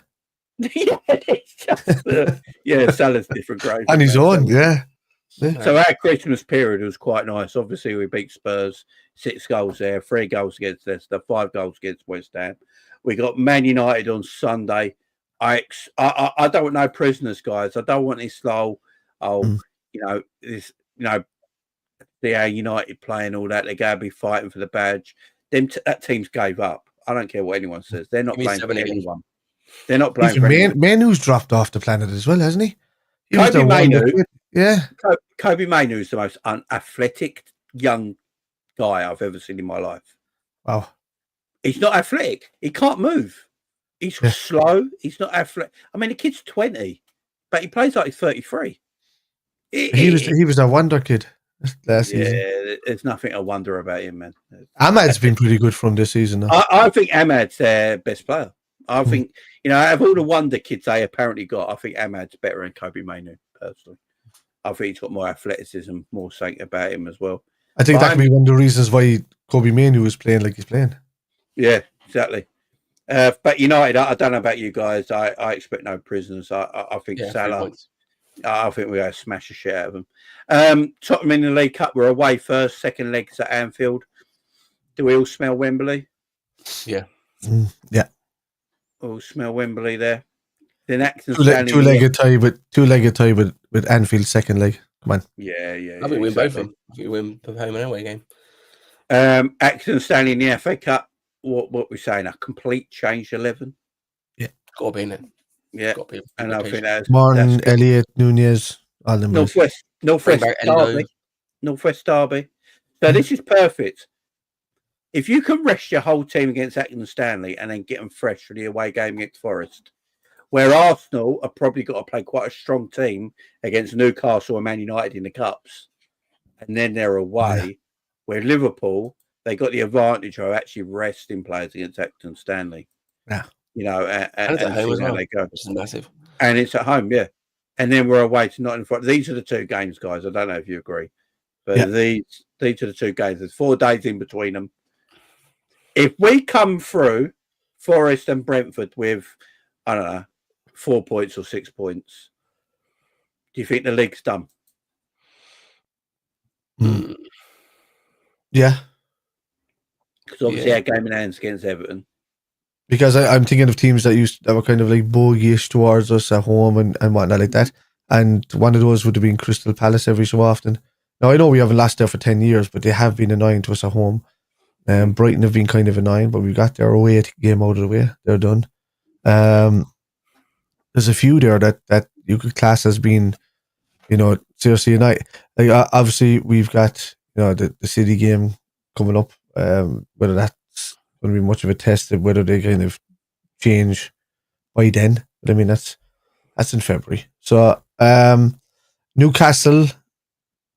Salah's different grade.
On his own, yeah.
So our Christmas period was quite nice. Obviously, we beat Spurs, 6 goals there, 3 goals against Leicester, 5 goals against West Ham. We got Man United on Sunday. I don't want no prisoners, guys. I don't want this slow. See how United playing all that. They're going to be fighting for the badge. That team's gave up. I don't care what anyone says. They're not playing for anyone. They're not playing for anyone.
Manu's dropped off the planet as well, hasn't he?
Kobe Mainu.
Yeah.
Kobe Mainu is the most unathletic young guy I've ever seen in my life.
Wow.
He's not athletic. He can't move. He's slow. He's not athletic. I mean, the kid's 20, but he plays like he's 33.
He was a wonder kid last season.
Yeah, there's nothing to wonder about him, man.
Ahmad's been pretty good from this season, though.
I think Ahmad's their best player. I think, out of all the wonder kids they apparently got, I think Ahmad's better than Kobe Mainu, personally. I think he's got more athleticism, more something about him as well.
I think that could be one of the reasons why Kobe Mainu is playing like he's playing.
Yeah, exactly. But United, I don't know about you guys. I expect no prisoners. I think Salah. I think we're going to smash the shit out of them. Tottenham in the League Cup, we're away first. Second leg's at Anfield. Do we all smell Wembley?
Yeah.
Yeah.
All smell Wembley there. Then Acton
two-legged tie with Anfield second leg. Come on.
Yeah.
I think we win both of them. I think we win the home and away game.
Acton Stanley in the FA Cup. What we're saying? A complete change 11.
Yeah.
Got to be in it.
Yeah.
Got to be.
And I think that's
Martin, Elliott, Nunez, all them.
Northwest Derby. So this is perfect. If you can rest your whole team against Acton Stanley and then get them fresh for the away game against Forest, where Arsenal are probably got to play quite a strong team against Newcastle and Man United in the Cups, and then they're away, where Liverpool, they got the advantage of actually resting players against Acton Stanley.
Yeah.
And
it's at home as well.
They go.
Which is massive.
And it's at home, yeah. And then we're away to Nottingham. These are the two games, guys. I don't know if you agree. But these are the two games. There's 4 days in between them. If we come through Forest and Brentford with, I don't know, 4 points or 6 points, do you think the league's done?
Yeah.
Because obviously our game in hands against Everton.
Because I'm thinking of teams that were kind of like bogyish towards us at home and whatnot like that. And one of those would have been Crystal Palace every so often. Now, I know we haven't lost there for 10 years, but they have been annoying to us at home. Brighton have been kind of annoying, but we got their away game out of the way. They're done. There's a few there that you could class as being, seriously annoying. Like, obviously, we've got, the City game coming up, whether that's going to be much of a test of whether they kind of change by then. But I mean, that's in February. So, Newcastle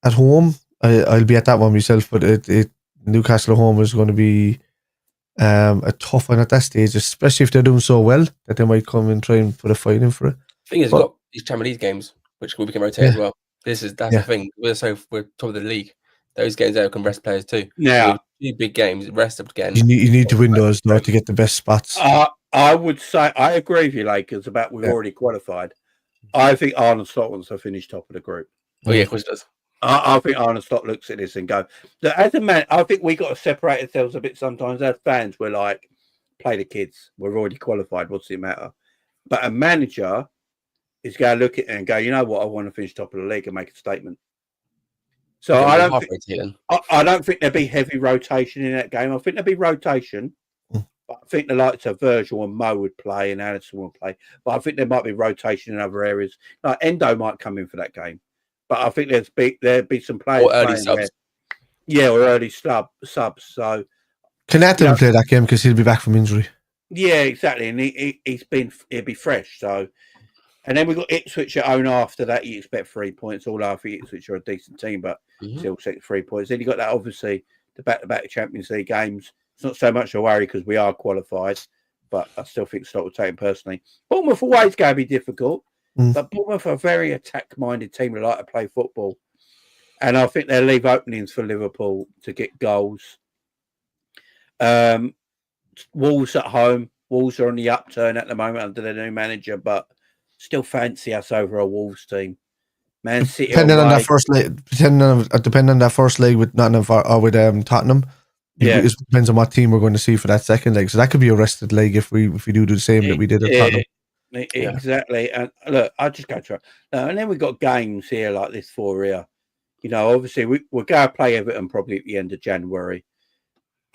at home, I'll be at that one myself, but Newcastle at home is going to be a tough one at that stage, especially if they're doing so well that they might come and try and put a fight in for it.
The thing is, we've got these Champions League games, which we can rotate as well. That's the thing. We're top of the league. Those games there can rest players too.
Yeah.
2 big games, rest up again.
You need to win those though to get the best spots.
I would say I agree with you, Lakers, about we've already qualified. I think Arne Slot wants to finish top of the group.
Oh yeah, of course it does.
I think Arne Slot looks at this and go, as a man, I think we got to separate ourselves a bit sometimes. As fans, we're like, play the kids. We're already qualified. What's it matter? But a manager is going to look at it and go, you know what? I want to finish top of the league and make a statement. So I don't think there'll be heavy rotation in that game. I think there'll be rotation. But I think the likes of Virgil and Mo would play and Allison will play. But I think there might be rotation in other areas. Like Endo might come in for that game. But I think there'd be some players.
Or early subs.
Yeah, or early subs. So
Canata will play that game because he'll be back from injury.
Yeah, exactly. And he'll be fresh. So, and then we've got Ipswich at own after that. You expect 3 points. All after Ipswich are a decent team, but still 3 points. Then you got that, obviously, the back-to-back Champions League games. It's not so much a worry because we are qualified, but I still think Slot will take him personally. Bournemouth away is going to be difficult, but Bournemouth are a very attack-minded team who like to play football. And I think they'll leave openings for Liverpool to get goals. Wolves at home. Wolves are on the upturn at the moment under their new manager, but still fancy us over a Wolves team. Man City
depending on that first leg with Nottingham or with Tottenham. It depends on what team we're going to see for that second leg. So that could be a rested leg if we do the same that we did at Tottenham.
Exactly. And look, I'll just go through. And then we've got games here like this for here. Obviously we're going to play Everton probably at the end of January.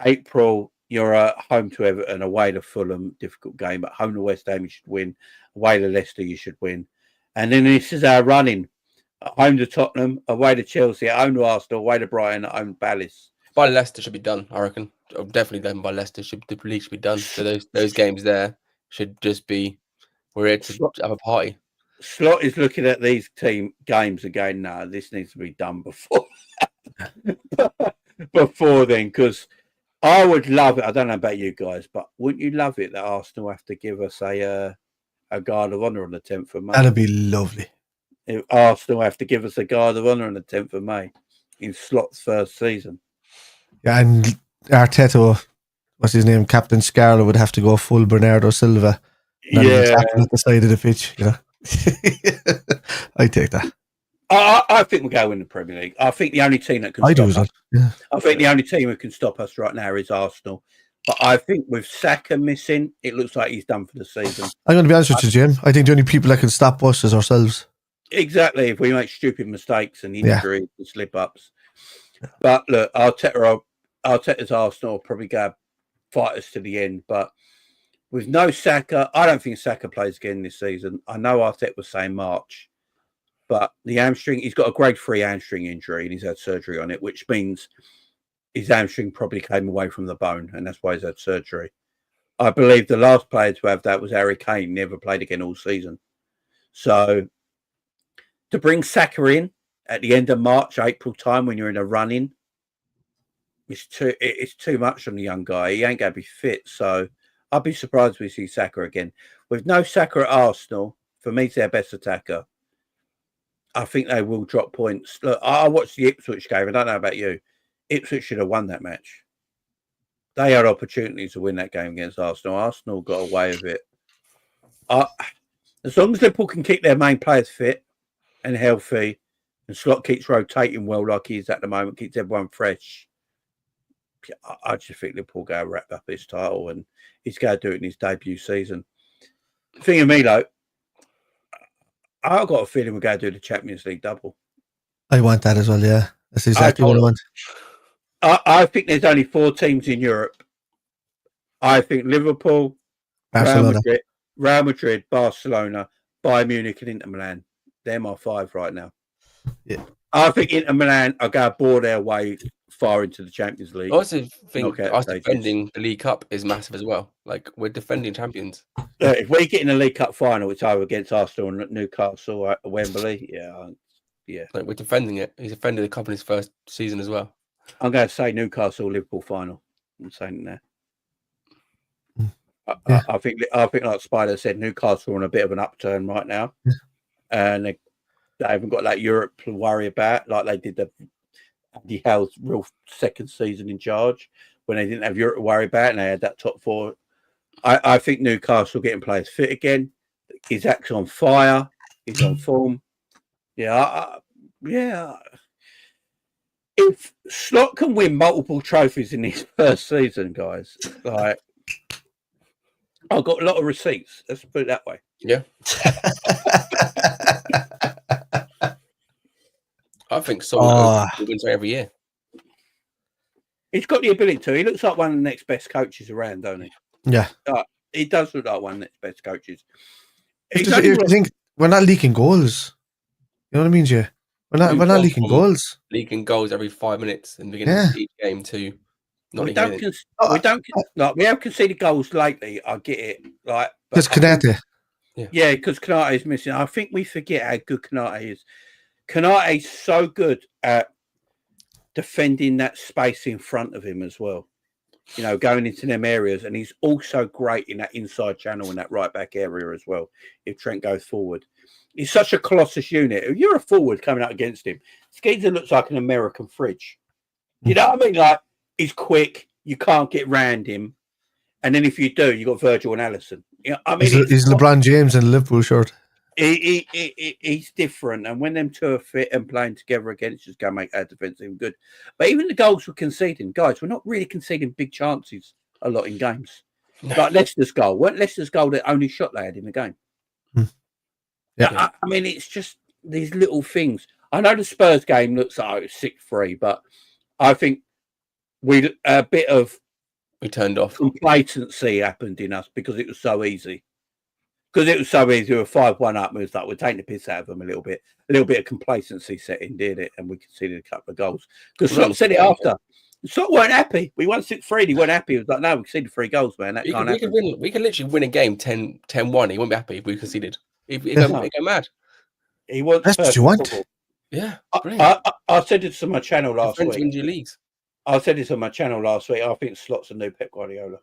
April, you're at home to Everton, away to Fulham, difficult game. At home to West Ham, you should win. Away to Leicester, you should win. And then this is our running. At home to Tottenham, away to Chelsea, at home to Arsenal, away to Brighton, at home to Palace.
By Leicester should be done, I reckon. Definitely done by Leicester. The league should be done. So those games there should just be, we're here to have a party.
Slot is looking at these team games again. No, this needs to be done before then, because I would love it. I don't know about you guys, but wouldn't you love it that Arsenal have to give us a guard of honour on the 10th of May?
That'd be lovely.
If Arsenal have to give us a guard of honour on the 10th of May in Slot's first season.
Yeah, and Arteta, what's his name, Captain Scarlett, would have to go full Bernardo Silva. At the side of the pitch, I take that.
I think we'll go in the Premier League. I think the only team that can stop us.
Yeah.
I think the only team who can stop us right now is Arsenal. But I think with Saka missing, it looks like he's done for the season.
I'm going to be honest with you, Jim. I think the only people that can stop us is ourselves.
Exactly. If we make stupid mistakes and injuries and slip-ups. But look, Arteta's Arsenal will probably go fight us to the end. But with no Saka, I don't think Saka plays again this season. I know Arteta was saying March. But the hamstring, he's got a grade 3 hamstring injury and he's had surgery on it, which means his hamstring probably came away from the bone and that's why he's had surgery. I believe the last player to have that was Harry Kane, never played again all season. So to bring Saka in at the end of March, April time when you're in a run-in, it's too much on the young guy. He ain't going to be fit. So I'd be surprised if we see Saka again. With no Saka at Arsenal, for me, it's their best attacker. I think they will drop points. Look, I watched the Ipswich game. I don't know about you. Ipswich should have won that match. They had opportunities to win that game against Arsenal. Arsenal got away with it. As long as Liverpool can keep their main players fit and healthy, and Slot keeps rotating well like he is at the moment, keeps everyone fresh, I just think Liverpool go wrap up his title and he's going to do it in his debut season. The thing of me, though, I've got a feeling we're going to do the Champions League double.
I want that as well, yeah. That's exactly what I want.
I think there's only 4 teams in Europe. I think Liverpool, Real Madrid, Barcelona, Bayern Munich and Inter Milan. They're my 5 right now.
Yeah.
I think Inter Milan are going to bore their way far into the Champions League.
I also think us defending the League Cup is massive as well. Like, we're defending champions.
If we get in the League Cup final, it's either against Arsenal and Newcastle at Wembley. Yeah.
Like, we're defending it. He's defended the cup in his first season as well.
I'm going to say Newcastle Liverpool final. I'm saying that. I think like Spider said, Newcastle are on a bit of an upturn right now, and they haven't got that Europe to worry about like they did Andy Howe's real second season in charge when they didn't have Europe to worry about and they had that top 4. I think Newcastle getting players fit again. Isaac's on fire. He's on form. Yeah. If Slot can win multiple trophies in his first season, guys, like I've got a lot of receipts. Let's put it that way.
Yeah. I think so. He wins every year.
He's got the ability to. He looks like one of the next best coaches around, don't he?
Yeah.
He does look like one of the next best coaches.
I think we're not leaking goals. You know what I mean, Jay? We're not leaking goals.
Leaking goals every 5 minutes in the beginning of each game to not
we have conceded goals lately. I get it. Like
because Konate.
Yeah, because Konate is missing. I think we forget how good Konate is. Konate's so good at defending that space in front of him as well. You know, going into them areas, and he's also great in that inside channel in that right back area as well. If Trent goes forward, he's such a colossus unit. If you're a forward coming out against him, Skeeter looks like an American fridge. You know what I mean? Like he's quick, you can't get round him, and then if you do, you got Virgil and Allison. You know, I mean,
he's LeBron James in a Liverpool shirt.
He's different, and when them two are fit and playing together again, it's just going to make our defense even good. But even the goals we're conceding, guys, we're not really conceding big chances a lot in games. No. Like Leicester's goal, weren't Leicester's goal the only shot they had in the game? Yeah, I mean, it's just these little things. I know the Spurs game looks like it was 6-3, but I think we
turned off.
Complacency happened in us because it was so easy. Because it was so easy, we were 5-1 up. It was like we're taking the piss out of them a little bit. A little bit of complacency set in, did it? And we conceded a couple of goals. Because Slot said it after. Slot weren't happy. We won 6-3. He weren't happy. He was like, no, we conceded 3 goals, man. That can't happen.
We could literally win a game 10-1. He wouldn't be happy if we conceded. He'd go mad.
He wants
That's what you want.
Football.
Yeah.
I said this on my channel last week.
Leagues.
I said this on my channel last week. I think Slot's a new Pep Guardiola.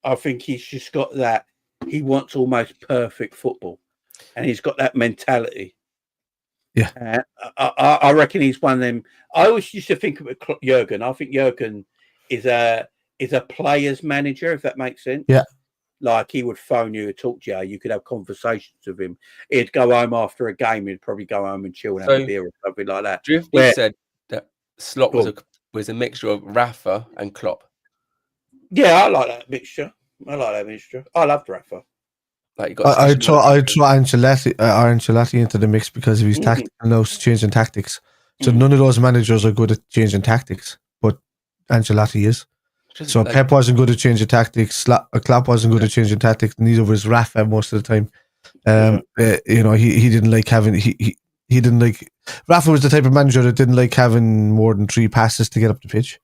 I think he's just got that. He wants almost perfect football, and he's got that mentality.
Yeah,
I reckon he's one of them. I always used to think of Jurgen. I think Jurgen is a player's manager, if that makes sense.
Yeah,
Like he would phone you, talk to you. You could have conversations with him. He'd go home after a game. He'd probably go home and chill and have a beer or something like that.
Drifty said that Slot was a mixture of Rafa and Klopp.
Yeah, I like that mixture. I loved Rafa.
Like you got.
I throw Ancelotti into the mix because of his tactical knows changing tactics. So none of those managers are good at changing tactics, but Ancelotti is. So like, Pep wasn't good at changing tactics. Klopp wasn't good at changing tactics. Neither was Rafa most of the time. You know, he didn't like having he didn't like. Rafa was the type of manager that didn't like having more than 3 passes to get up the pitch.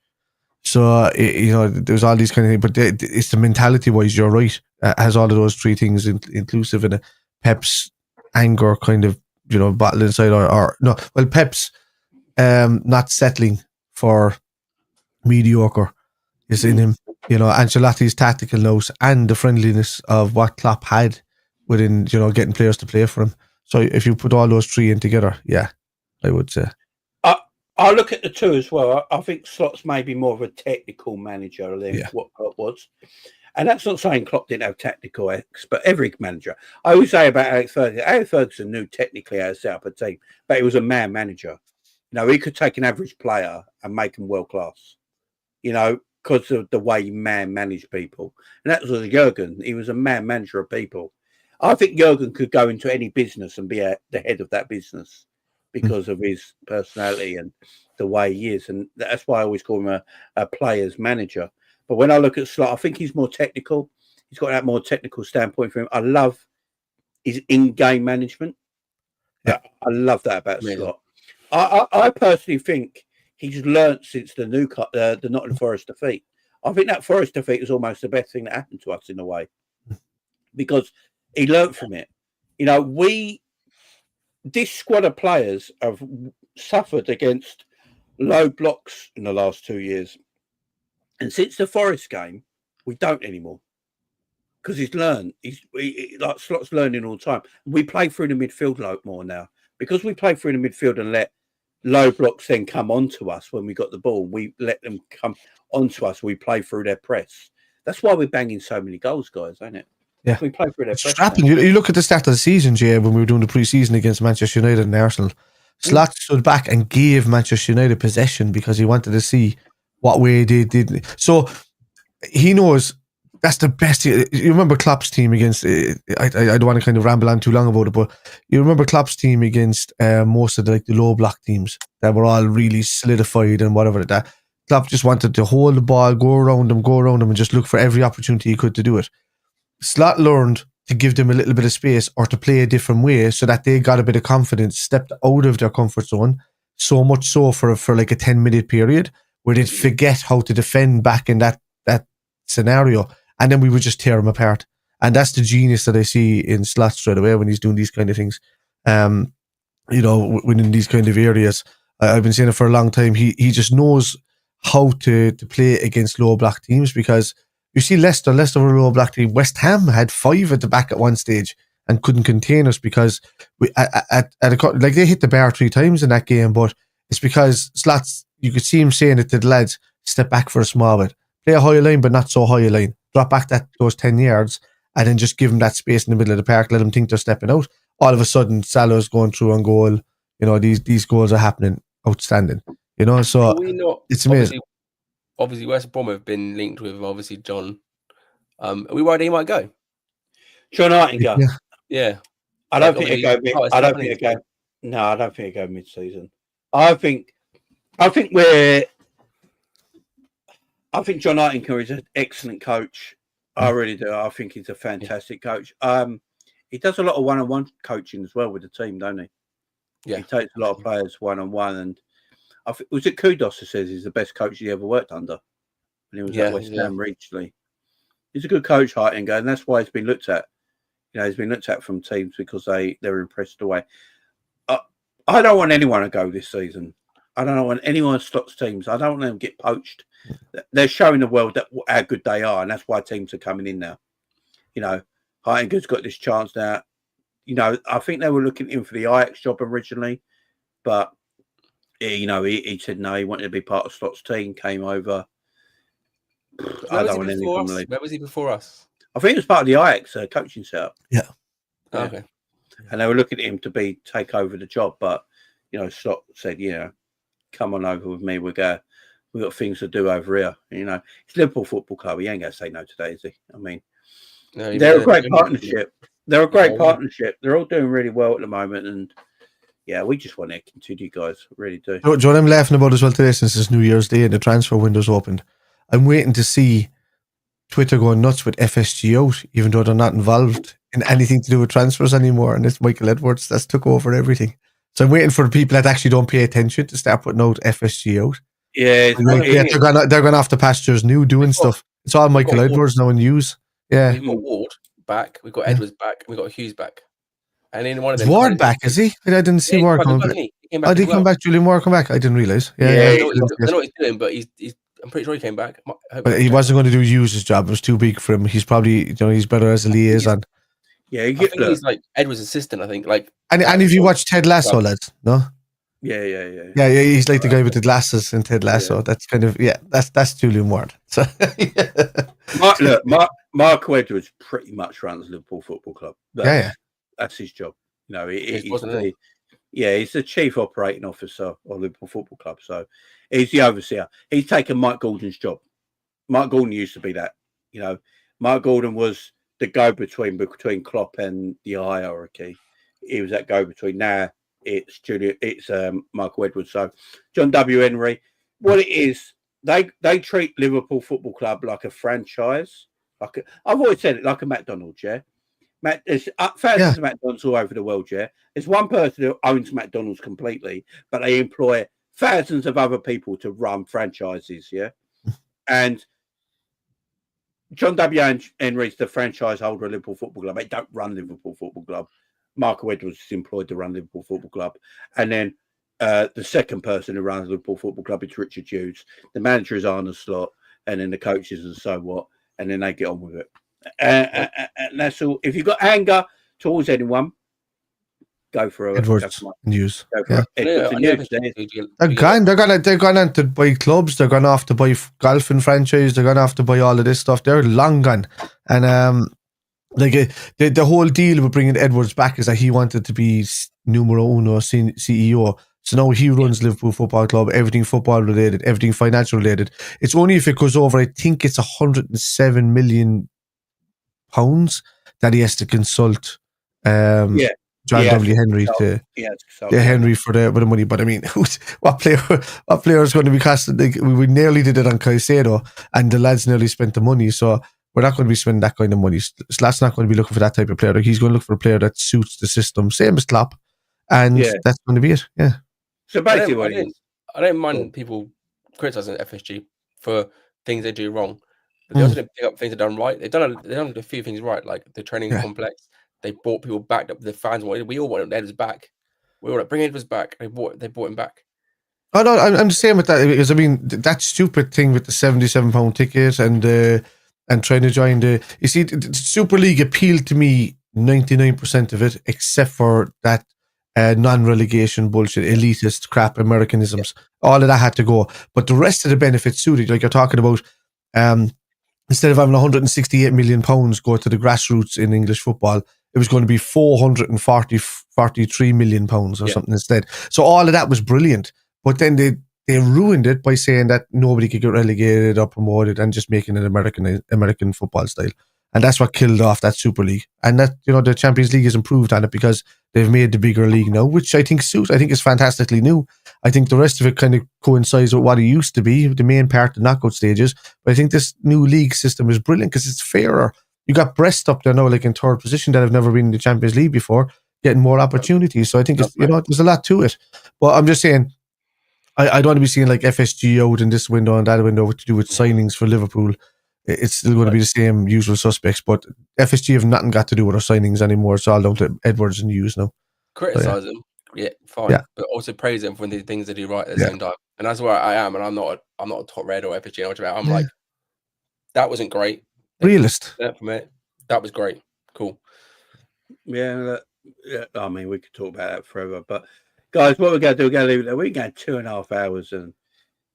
So you know, there's all these kind of things, but it's the mentality wise. You're right. Has all of those 3 things inclusive in it. Pep's anger, kind of, you know, battle inside, or no. Well, Pep's not settling for mediocre is in him. You know, Ancelotti's tactical nose and the friendliness of what Klopp had within, you know, getting players to play for him. So if you put all those 3 in together, yeah, I would say.
I look at the 2 as well. I think Slot's maybe more of a technical manager than what Klopp was. And that's not saying Klopp didn't have tactical X, but every manager. I always say about Alex Ferguson knew technically how to set up a team, but he was a man manager. You know, he could take an average player and make them world class, you know, because of the way he managed people. And that was Jurgen. He was a man manager of people. I think Jurgen could go into any business and be the head of that business because of his personality and the way he is. And that's why I always call him a player's manager. But when I look at Slot, I think he's more technical. He's got that more technical standpoint for him. I love his in-game management. Yeah. I love that about Slot. I personally think he's learnt since the Nottingham Forest defeat. I think that Forest defeat was almost the best thing that happened to us in a way, because he learnt from it. You know, this squad of players have suffered against low blocks in the last 2 years. And since the Forest game, we don't anymore. Because he's learned. Like Slot's learning all the time. We play through the midfield a lot more now. Because we play through the midfield and let low blocks then come onto us when we got the ball. We let them come onto us. We play through their press. That's why we're banging so many goals, guys, ain't it?
Yeah.
We play through their press.
You look at the start of the season, Jay, when we were doing the pre-season against Manchester United and Arsenal. Slot stood back and gave Manchester United possession because he wanted to see what way they did. So he knows that's the best. You remember Klopp's team against, I don't want to kind of ramble on too long about it, but you remember Klopp's team against most of the low block teams that were all really solidified and whatever. That Klopp just wanted to hold the ball, go around them and just look for every opportunity he could to do it. Slot learned to give them a little bit of space or to play a different way so that they got a bit of confidence, stepped out of their comfort zone, so much so for like a 10-minute period where they'd forget how to defend back in that scenario, and then we would just tear them apart. And that's the genius that I see in Slot straight away when he's doing these kind of things. You know, within these kind of areas. I've been saying it for a long time. He just knows how to play against low block teams, because you see Leicester were a low block team. West Ham had 5 at the back at one stage and couldn't contain us because they hit the bar 3 times in that game, but it's because Slot's, you could see him saying it to the lads, step back for a small bit, play a high line but not so high a line, drop back those 10 yards and then just give them that space in the middle of the park, let them think they're stepping out. All of a sudden Salah's going through on goal. You know, these goals are happening. Outstanding. You know, so it's amazing.
Obviously, West Brom have been linked with obviously John. Are we worried he might go?
John Artinger.
Yeah.
I don't think he'll go. I don't think he'll go. No, I don't think he'll go mid-season. I think John Artinger is an excellent coach. I really do. I think he's a fantastic coach. He does a lot of one-on-one coaching as well with the team, don't he? Yeah. He takes a lot of players one-on-one, and I think, was it Kudos who says he's the best coach he ever worked under when he was at West Ham recently? He's a good coach, Hartinger, and that's why he's been looked at. You know, he's been looked at from teams because they're impressed away. I don't want anyone to go this season. I don't want anyone to stop teams. I don't want them to get poached. They're showing the world how good they are, and that's why teams are coming in now. You know, Hartinger's got this chance now. You know, I think they were looking in for the Ajax job originally, but you know, he said no, he wanted to be part of Slot's team, came over. I don't want anything from
Where was he before us?
I think it was part of the Ajax coaching setup.
Yeah.
Okay.
And they were looking at him to take over the job, but Slot said, come on over with me. We've got things to do over here. It's Liverpool Football Club. He ain't gonna say no today, is he? I mean,
No,
they're a great partnership. They're a great partnership. They're all doing really well at the moment, and yeah, we just want to continue, guys. Really do.
Do you know what I'm laughing about as well today? Since it's New Year's Day and the transfer window's opened, I'm waiting to see Twitter going nuts with FSG out, even though they're not involved in anything to do with transfers anymore. And it's Michael Edwards that's took over everything. So I'm waiting for the people that actually don't pay attention to start putting out FSG out.
Yeah,
they're going off the pastures new doing stuff. It's all Michael Edwards now in use. Yeah,
we've got Ward back, we've got Edwards back, and we've got Hughes back. And in one of them,
Ward back, is he? I didn't see Ward coming back. Oh, did he come back? Julian Ward come back? I didn't realise.
I don't know what he's doing, but I'm pretty sure he came back.
But he wasn't going to do Hughes' job. It was too big for him. He's probably, he's better as a liaison.
Yeah,
I think he's like Edwards' assistant. I think
And if you watch Ted Lasso, lads, no?
Yeah.
He's like the guy with the glasses in Ted Lasso. Yeah. That's kind of that's Julian Ward. So
Mark Edwards pretty much runs Liverpool Football Club. That's his job. He's the chief operating officer of Liverpool Football Club. So he's the overseer. He's taken Mike Gordon's job. Mike Gordon used to be that. Mike Gordon was the go-between between Klopp and the hierarchy. He was that go-between. Now it's Michael Edwards. So John W. Henry, what it is, they treat Liverpool Football Club like a franchise. I've always said it, like a McDonald's, yeah? There's thousands of McDonald's all over the world, yeah? There's one person who owns McDonald's completely, but they employ thousands of other people to run franchises, yeah? And John W. Henry's the franchise holder of Liverpool Football Club. They don't run Liverpool Football Club. Michael Edwards is employed to run Liverpool Football Club. And then the second person who runs Liverpool Football Club is Richard Hughes. The manager is Arne Slot, and then the coaches and so what, and then they get on with it. And that's all. If you've got anger towards anyone, go for
Edwards News.
They're
going on to buy clubs. They're going off to buy golfing franchise. They're going off to buy all of this stuff. They're long gone. And the whole deal with bringing Edwards back is that he wanted to be numero uno CEO. So now he runs Liverpool Football Club, everything football related, everything financial related. It's only if it goes over, I think it's £107 million that he has to consult John W. Henry Henry for the money. But I mean, what player is going to be costing? We nearly did it on Caicedo, and the lads nearly spent the money. So we're not going to be spending that kind of money. Slot's not going to be looking for that type of player. He's going to look for a player that suits the system, same as Klopp, and that's going to be it. Yeah.
So basically,
I don't mind people criticizing FSG for things they do wrong. But they also didn't pick up things they've done right. They've done a few things right, like the training complex. They brought people back that the fans wanted. We all wanted Edwards back. We were like, bring Edwards back. They brought him back.
Oh no, I'm the same with that, because I mean that stupid thing with the £77 ticket and trying to join the. You see, the Super League appealed to me 99% of it, except for that non-relegation bullshit, elitist crap, Americanisms. All of that had to go, but the rest of the benefits suited. Like you're talking about. Instead of having £168 million go to the grassroots in English football, it was going to be £443 million or something instead. So all of that was brilliant. But then they ruined it by saying that nobody could get relegated or promoted and just making it American football style. And that's what killed off that Super League. And that, the Champions League has improved on it because they've made the bigger league now, which I think suits. I think it's fantastically new. I think the rest of it kind of coincides with what it used to be, the main part, the knockout stages. But I think this new league system is brilliant because it's fairer. You got Brest up there now, like in third position, that have never been in the Champions League before, getting more opportunities. So I think it's, there's a lot to it. But I'm just saying, I don't want to be seeing like FSG out in this window and that window to do with signings for Liverpool. It's still going to be the same usual suspects, but FSG have nothing got to do with our signings anymore. It's all down to Edwards and Hughes now.
Criticise them, fine, but also praise them for the things they do right at the same time. And that's where I am, and I'm not a top red or FSG. I'm like, that wasn't great.
Realist.
For me, that was great. Cool.
Yeah. I mean, we could talk about that forever, but guys, what we're going to do? We're going to leave it there. We're going 2.5 hours, and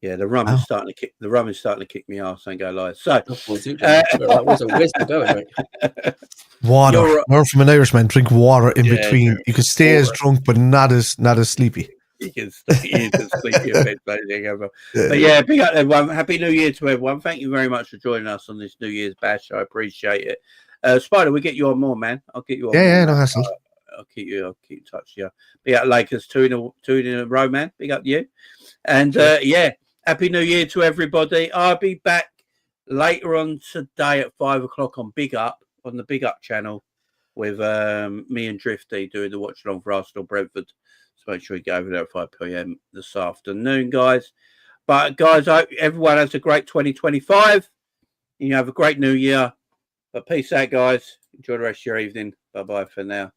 Yeah, the rum is starting to kick. The rum is starting to kick me ass. Ain't go lie. So
that was a whisper going, mate.
Water. Learn from an Irishman. Drink water in between.
True.
You can stay as drunk, but not as sleepy.
You can sleepy a bit, but yeah, big up everyone. Happy New Year to everyone. Thank you very much for joining us on this New Year's bash. I appreciate it. Spider, we get you on more, man. I'll get you on.
Yeah, no hassle.
I'll keep in touch. Yeah, big up Lakers, two in a row, man. Big up you. And yeah, happy New Year to everybody. I'll be back later on today at 5 o'clock on Big Up on the Big Up channel with me and Drifty doing the watch along for Arsenal Brentford. So make sure you go over there at 5 p.m. this afternoon, guys. But guys, I hope everyone has a great 2025. You have a great New Year. But peace out, guys. Enjoy the rest of your evening. Bye bye for now.